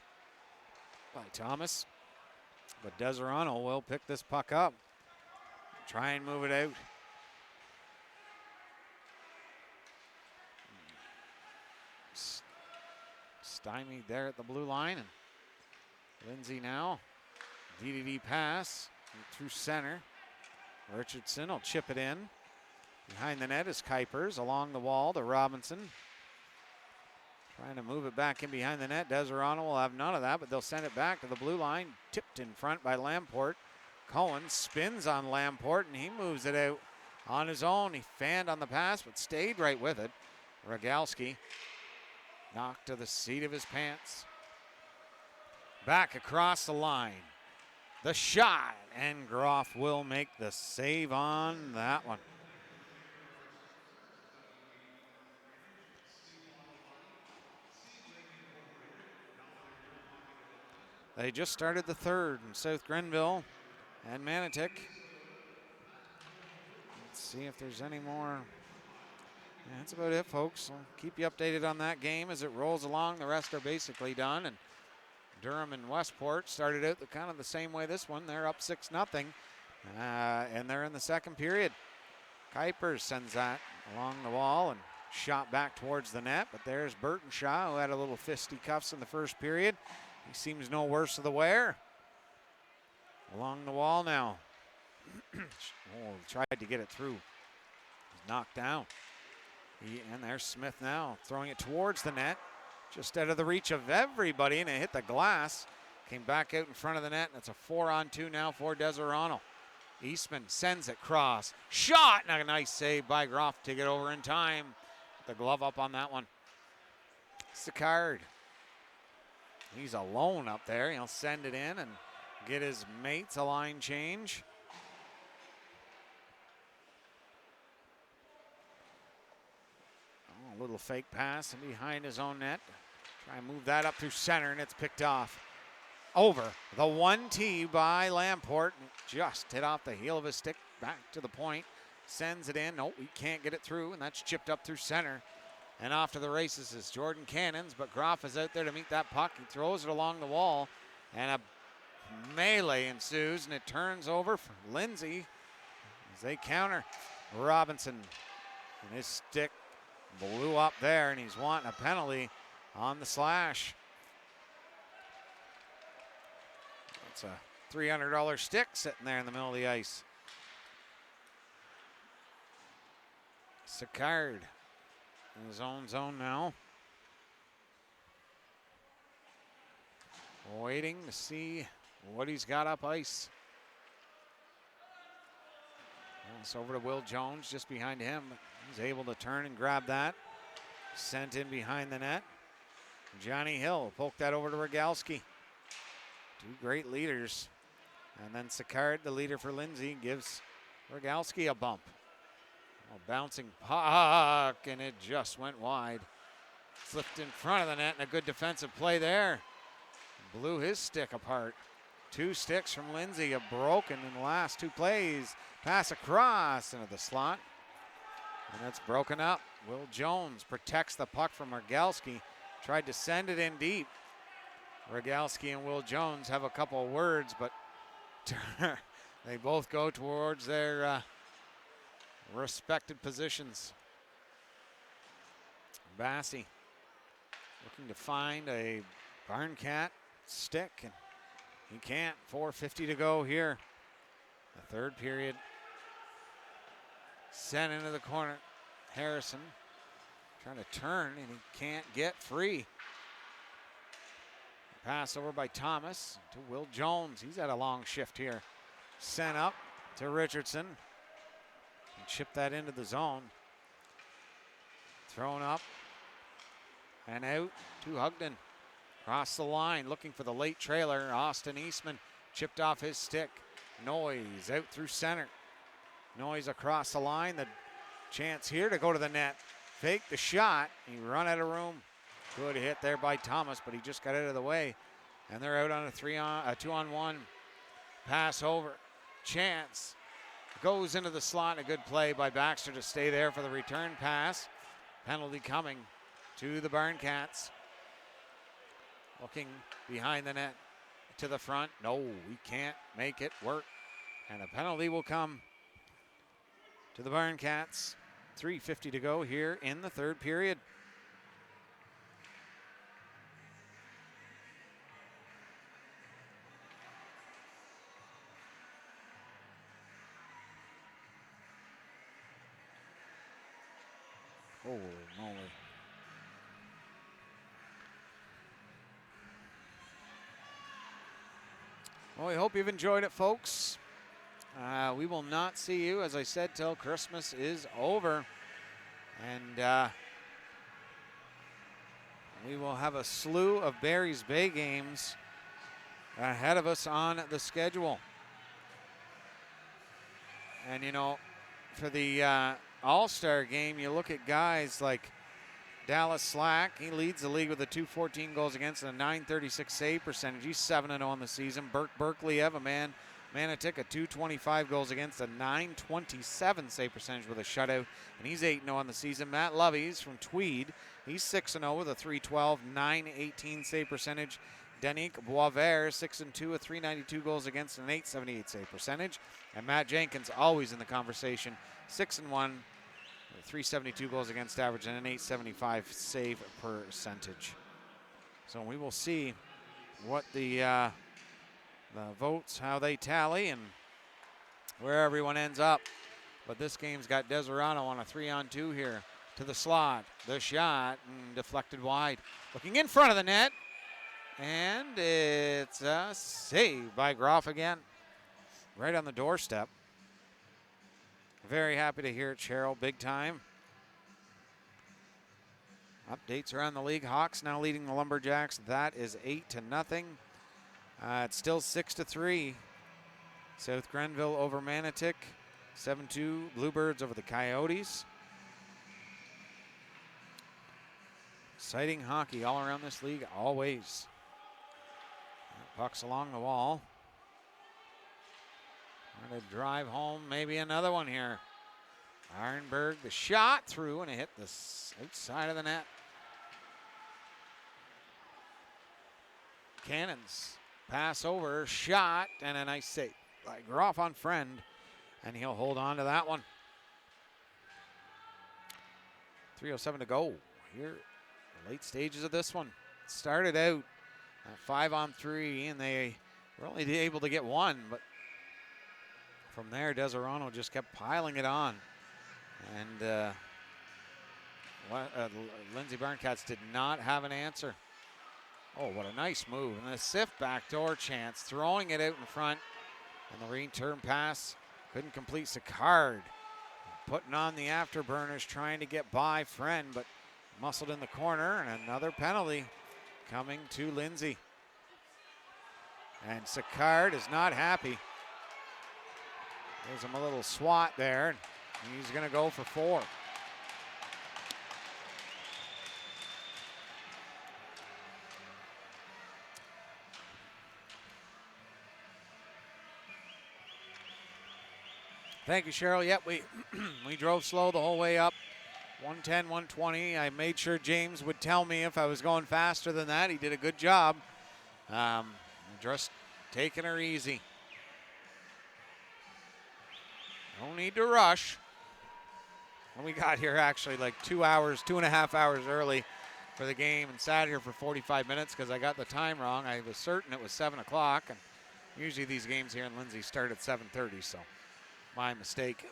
by Thomas. But Deseronto will pick this puck up. Try and move it out. Stymied there at the blue line. And Lindsay now. DDD pass through center. Richardson will chip it in. Behind the net is Kuipers. Along the wall to Robinson. Trying to move it back in behind the net. Deseronto will have none of that, but they'll send it back to the blue line. Tipped in front by Lamport. Cohen spins on Lamport, and he moves it out on his own. He fanned on the pass, but stayed right with it. Rogalski knocked to the seat of his pants. Back across the line. The shot, and Groff will make the save on that one. They just started the third in South Grenville and Manotick. Let's see if there's any more. Yeah, that's about it, folks. I'll keep you updated on that game as it rolls along. The rest are basically done. And Durham and Westport started out kind of the same way this one. They're up 6-0, and they're in the second period. Kuipers sends that along the wall and shot back towards the net. But there's Burtonshaw, who had a little fisticuffs in the first period. He seems no worse of the wear. Along the wall now. Tried to get it through. He's knocked down. And there's Smith now throwing it towards the net. Just out of the reach of everybody, and it hit the glass. Came back out in front of the net, and it's a 4-on-2 now for Deseronto. Eastman sends it cross. Shot, and a nice save by Groff to get over in time. The glove up on that one. Sicard. He's alone up there. He'll send it in and get his mates a line change. A little fake pass and behind his own net. Try and move that up through center, and it's picked off. Over the 1T by Lamport. Just hit off the heel of his stick back to the point. Sends it in. Nope, he can't get it through, and that's chipped up through center. And off to the races is Jordan Cannons, but Groff is out there to meet that puck. He throws it along the wall, and a melee ensues, and it turns over for Lindsay as they counter. Robinson and his stick blew up there, and he's wanting a penalty on the slash. It's a $300 stick sitting there in the middle of the ice. Sicard in his own zone now. Waiting to see what he's got up ice. It's over to Will Jones just behind him. He's able to turn and grab that. Sent in behind the net. Johnny Hill poked that over to Rogalski. Two great leaders. And then Sicard, the leader for Lindsay, gives Rogalski a bump. Bouncing puck, and it just went wide. Flipped in front of the net, and a good defensive play there. Blew his stick apart. Two sticks from Lindsay have broken in the last two plays. Pass across into the slot. And it's broken up. Will Jones protects the puck from Rogalski. Tried to send it in deep. Rogalski and Will Jones have a couple of words, but they both go towards their respected positions. Bassey looking to find a Barncat stick, and he can't. 4:50 to go here. The third period. Sent into the corner. Harrison trying to turn, and he can't get free. Pass over by Thomas to Will Jones. He's had a long shift here. Sent up to Richardson. And chip that into the zone. Thrown up and out to Hugden. Across the line, looking for the late trailer. Austin Eastman chipped off his stick. Noyes out through center. Noyes across the line. The chance here to go to the net. Fake the shot. He run out of room. Good hit there by Thomas, but he just got out of the way. And they're out on a 2-on-1. Pass over. Chance goes into the slot. A good play by Baxter to stay there for the return pass. Penalty coming to the Barncats. Looking behind the net to the front. No, we can't make it work. And a penalty will come to the Barncats. 3:50 to go here in the third period. Holy moly. Well, we hope you've enjoyed it, folks. We will not see you, as I said, till Christmas is over. And we will have a slew of Barry's Bay games ahead of us on the schedule. And, you know, for the All-Star game, you look at guys like Dallas Slack. He leads the league with a 214 goals against and a 936 save percentage. He's 7-0 on the season. Burke Berkeley-Ev, a man, Manitic, a 225 goals against a 927 save percentage with a shutout, and he's 8-0 on the season. Matt Lovey's from Tweed. He's 6-0 with a 312, 918 save percentage. Danique Boisvert, 6-2 with 392 goals against an 878 save percentage. And Matt Jenkins, always in the conversation, 6-1. 372 goals against average and an 875 save percentage. So we will see what the votes, how they tally, and where everyone ends up. But this game's got Deseronto on a 3-on-2 here to the slot. The shot and deflected wide. Looking in front of the net. And it's a save by Groff again. Right on the doorstep. Very happy to hear it, Cheryl. Big time. Updates around the league. Hawks now leading the Lumberjacks. That is 8-0. It's still 6-3. South Grenville over Manitic. 7-2. Bluebirds over the Coyotes. Exciting hockey all around this league, always. Puck's along the wall. Trying to drive home, maybe another one here. Ironberg, the shot through, and it hit the outside of the net. Cannons, pass over, shot, and a nice save by Groff on Friend, and he'll hold on to that one. 3:07 to go here, the late stages of this one. Started out 5-on-3, and they were only able to get one, but from there, Deseronto just kept piling it on. And Lindsay Barncats did not have an answer. Oh, what a nice move. And the Sif backdoor chance, throwing it out in front. And the return pass couldn't complete. Sicard putting on the afterburners, trying to get by Friend, but muscled in the corner, and another penalty coming to Lindsay. And Sicard is not happy. Gives him a little swat there, and he's going to go for 4. Thank you, Cheryl. Yep, we drove slow the whole way up. 110, 120. I made sure James would tell me if I was going faster than that. He did a good job. Just taking her easy. No need to rush. And we got here actually like 2.5 hours early for the game and sat here for 45 minutes because I got the time wrong. I was certain it was 7 o'clock, and usually these games here in Lindsay start at 7:30, so my mistake.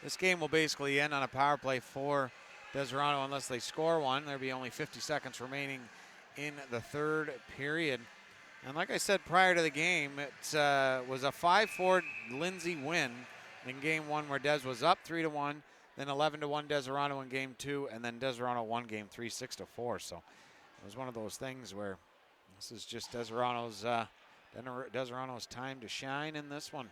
This game will basically end on a power play for Deseronto unless they score one. There'll be only 50 seconds remaining in the third period. And like I said prior to the game, it was a 5-4 Lindsay win in game 1 where Des was up 3-1, then 11-1 Deseronto in game 2, and then Deseronto won game 3 6-4. So it was one of those things where this is just Deseronto's time to shine in this one.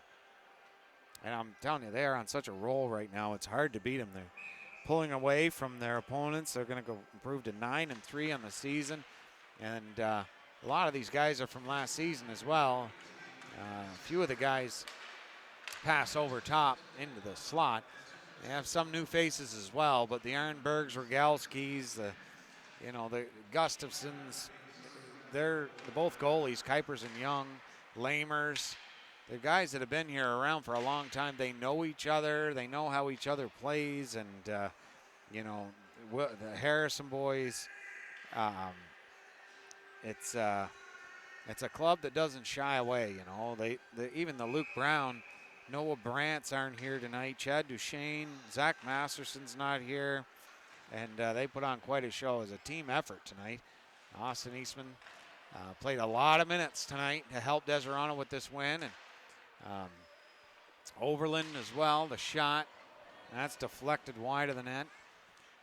And I'm telling you, they are on such a roll right now. It's hard to beat them. They're pulling away from their opponents. They're going to go improve to 9-3 on the season. And a lot of these guys are from last season as well. A few of the guys pass over top into the slot. They have some new faces as well, but the Arnbergs, Rogalskis, the Gustafsons, they're both goalies, Kuipers and Young, Lamers. They're guys that have been here around for a long time. They know each other. They know how each other plays. And, the Harrison boys, it's a club that doesn't shy away, even the Luke Brown, Noah Brantz aren't here tonight. Chad Duchesne, Zach Masterson's not here. And they put on quite a show as a team effort tonight. Austin Eastman played a lot of minutes tonight to help Deseronto with this win. And Overland as well, the shot. That's deflected wide of the net.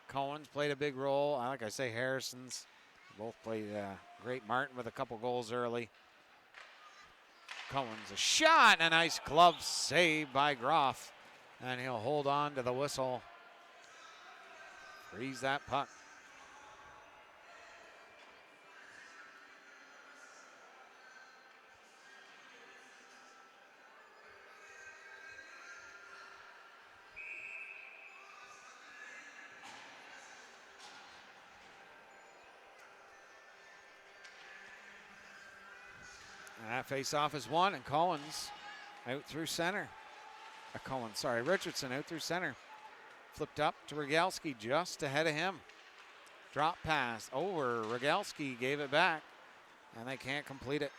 Cohen's played a big role. Like I say, Harrison's both played great. Martin with a couple goals early. Cohen's a shot, and a nice glove save by Groff. And he'll hold on to the whistle. Freeze that puck. And that face-off is won, and Collins out through center. Richardson out through center. Flipped up to Rogalski just ahead of him. Drop pass over. Rogalski gave it back, and they can't complete it.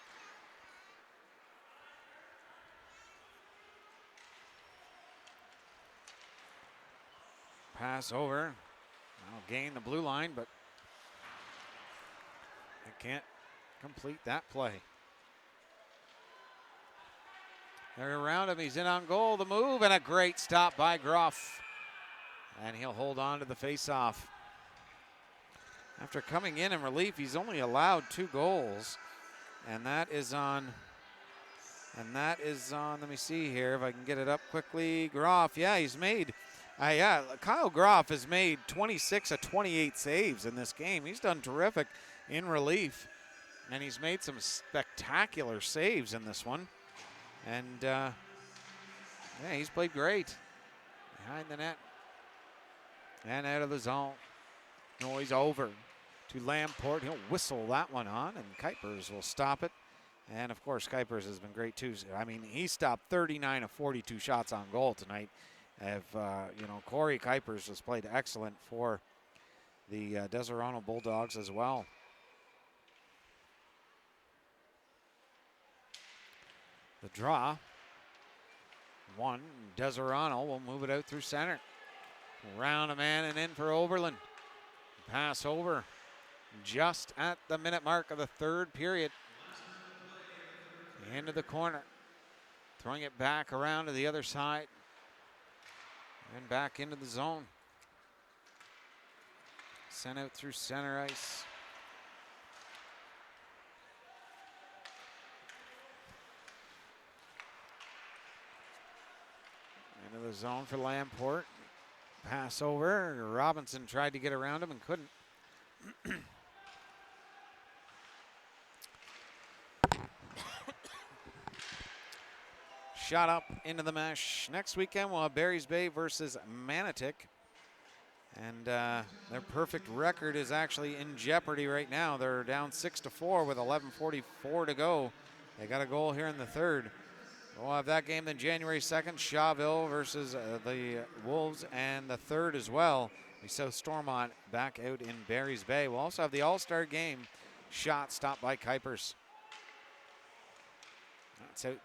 Pass over. Now gain the blue line, but they can't complete that play. They're around him. He's in on goal. The move and a great stop by Groff. And he'll hold on to the faceoff. After coming in relief, he's only allowed 2 goals. And that is on, let me see here if I can get it up quickly. Groff, he's made, Kyle Groff has made 26 of 28 saves in this game. He's done terrific in relief. And he's made some spectacular saves in this one. And, he's played great. Behind the net. And out of the zone. Noise over to Lamport. He'll whistle that one on, and Kuipers will stop it. And, of course, Kuipers has been great, too. I mean, he stopped 39 of 42 shots on goal tonight. Corey Kuipers has played excellent for the Deseronto Bulldogs as well. The draw. Deseronto will move it out through center. Round a man and in for Oberlin. Pass over just at the minute mark of the third period. Into the corner. Throwing it back around to the other side. And back into the zone. Sent out through center ice. Into the zone for Lamport. Pass over. Robinson tried to get around him and couldn't. Shot up into the mesh. Next weekend we'll have Barry's Bay versus Manotick. And their perfect record is actually in jeopardy right now. They're down 6-4 with 11:44 to go. They got a goal here in the third. We'll have that game then January 2nd, Shawville versus the Wolves, and the third as well. The South Stormont back out in Barry's Bay. We'll also have the All-Star game shot stopped by Kuipers. That's out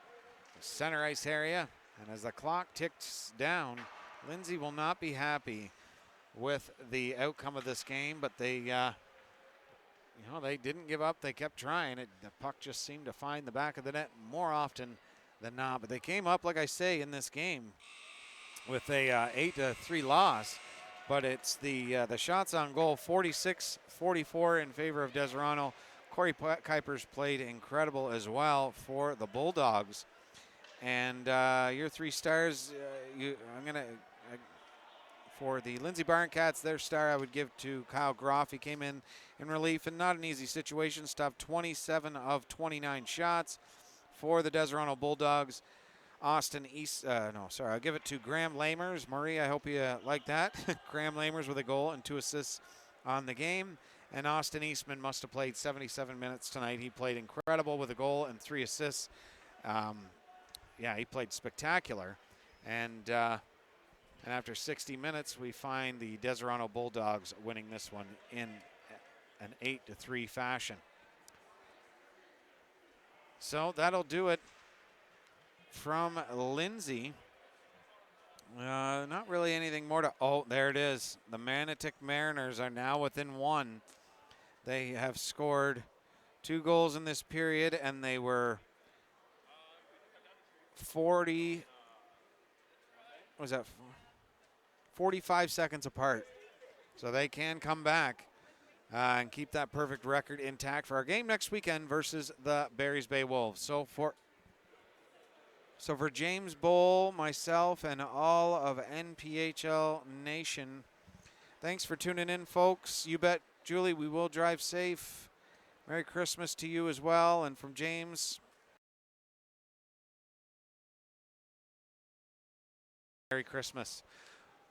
the center ice area. And as the clock ticks down, Lindsay will not be happy with the outcome of this game, but they they didn't give up. They kept trying. The puck just seemed to find the back of the net more often than not. But they came up, like I say, in this game with a 8-3 loss. But it's the shots on goal, 46-44 in favor of Deseronto. Corey Kuipers played incredible as well for the Bulldogs. And your 3 stars, for the Lindsay Barncats, their star I would give to Kyle Groff. He came in relief and not an easy situation. Stopped 27 of 29 shots. For the Deseronto Bulldogs, I'll give it to Graham Lamers. Marie, I hope you like that. Graham Lamers with a goal and 2 assists on the game. And Austin Eastman must have played 77 minutes tonight. He played incredible with a goal and 3 assists. He played spectacular. And after 60 minutes, we find the Deseronto Bulldogs winning this one in an 8-3 fashion. So that'll do it from Lindsay. Not really anything more to... Oh, there it is. The Manotick Mariners are now within 1. They have scored 2 goals in this period, and they were 45 seconds apart. So they can come back and keep that perfect record intact for our game next weekend versus the Barry's Bay Wolves. So for James Bull, myself, and all of NPHL Nation, thanks for tuning in, folks. You bet, Julie, we will drive safe. Merry Christmas to you as well. And from James, Merry Christmas.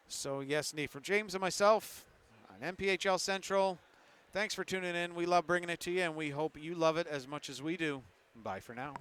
So yes, indeed, from James and myself on NPHL Central, thanks for tuning in. We love bringing it to you, and we hope you love it as much as we do. Bye for now.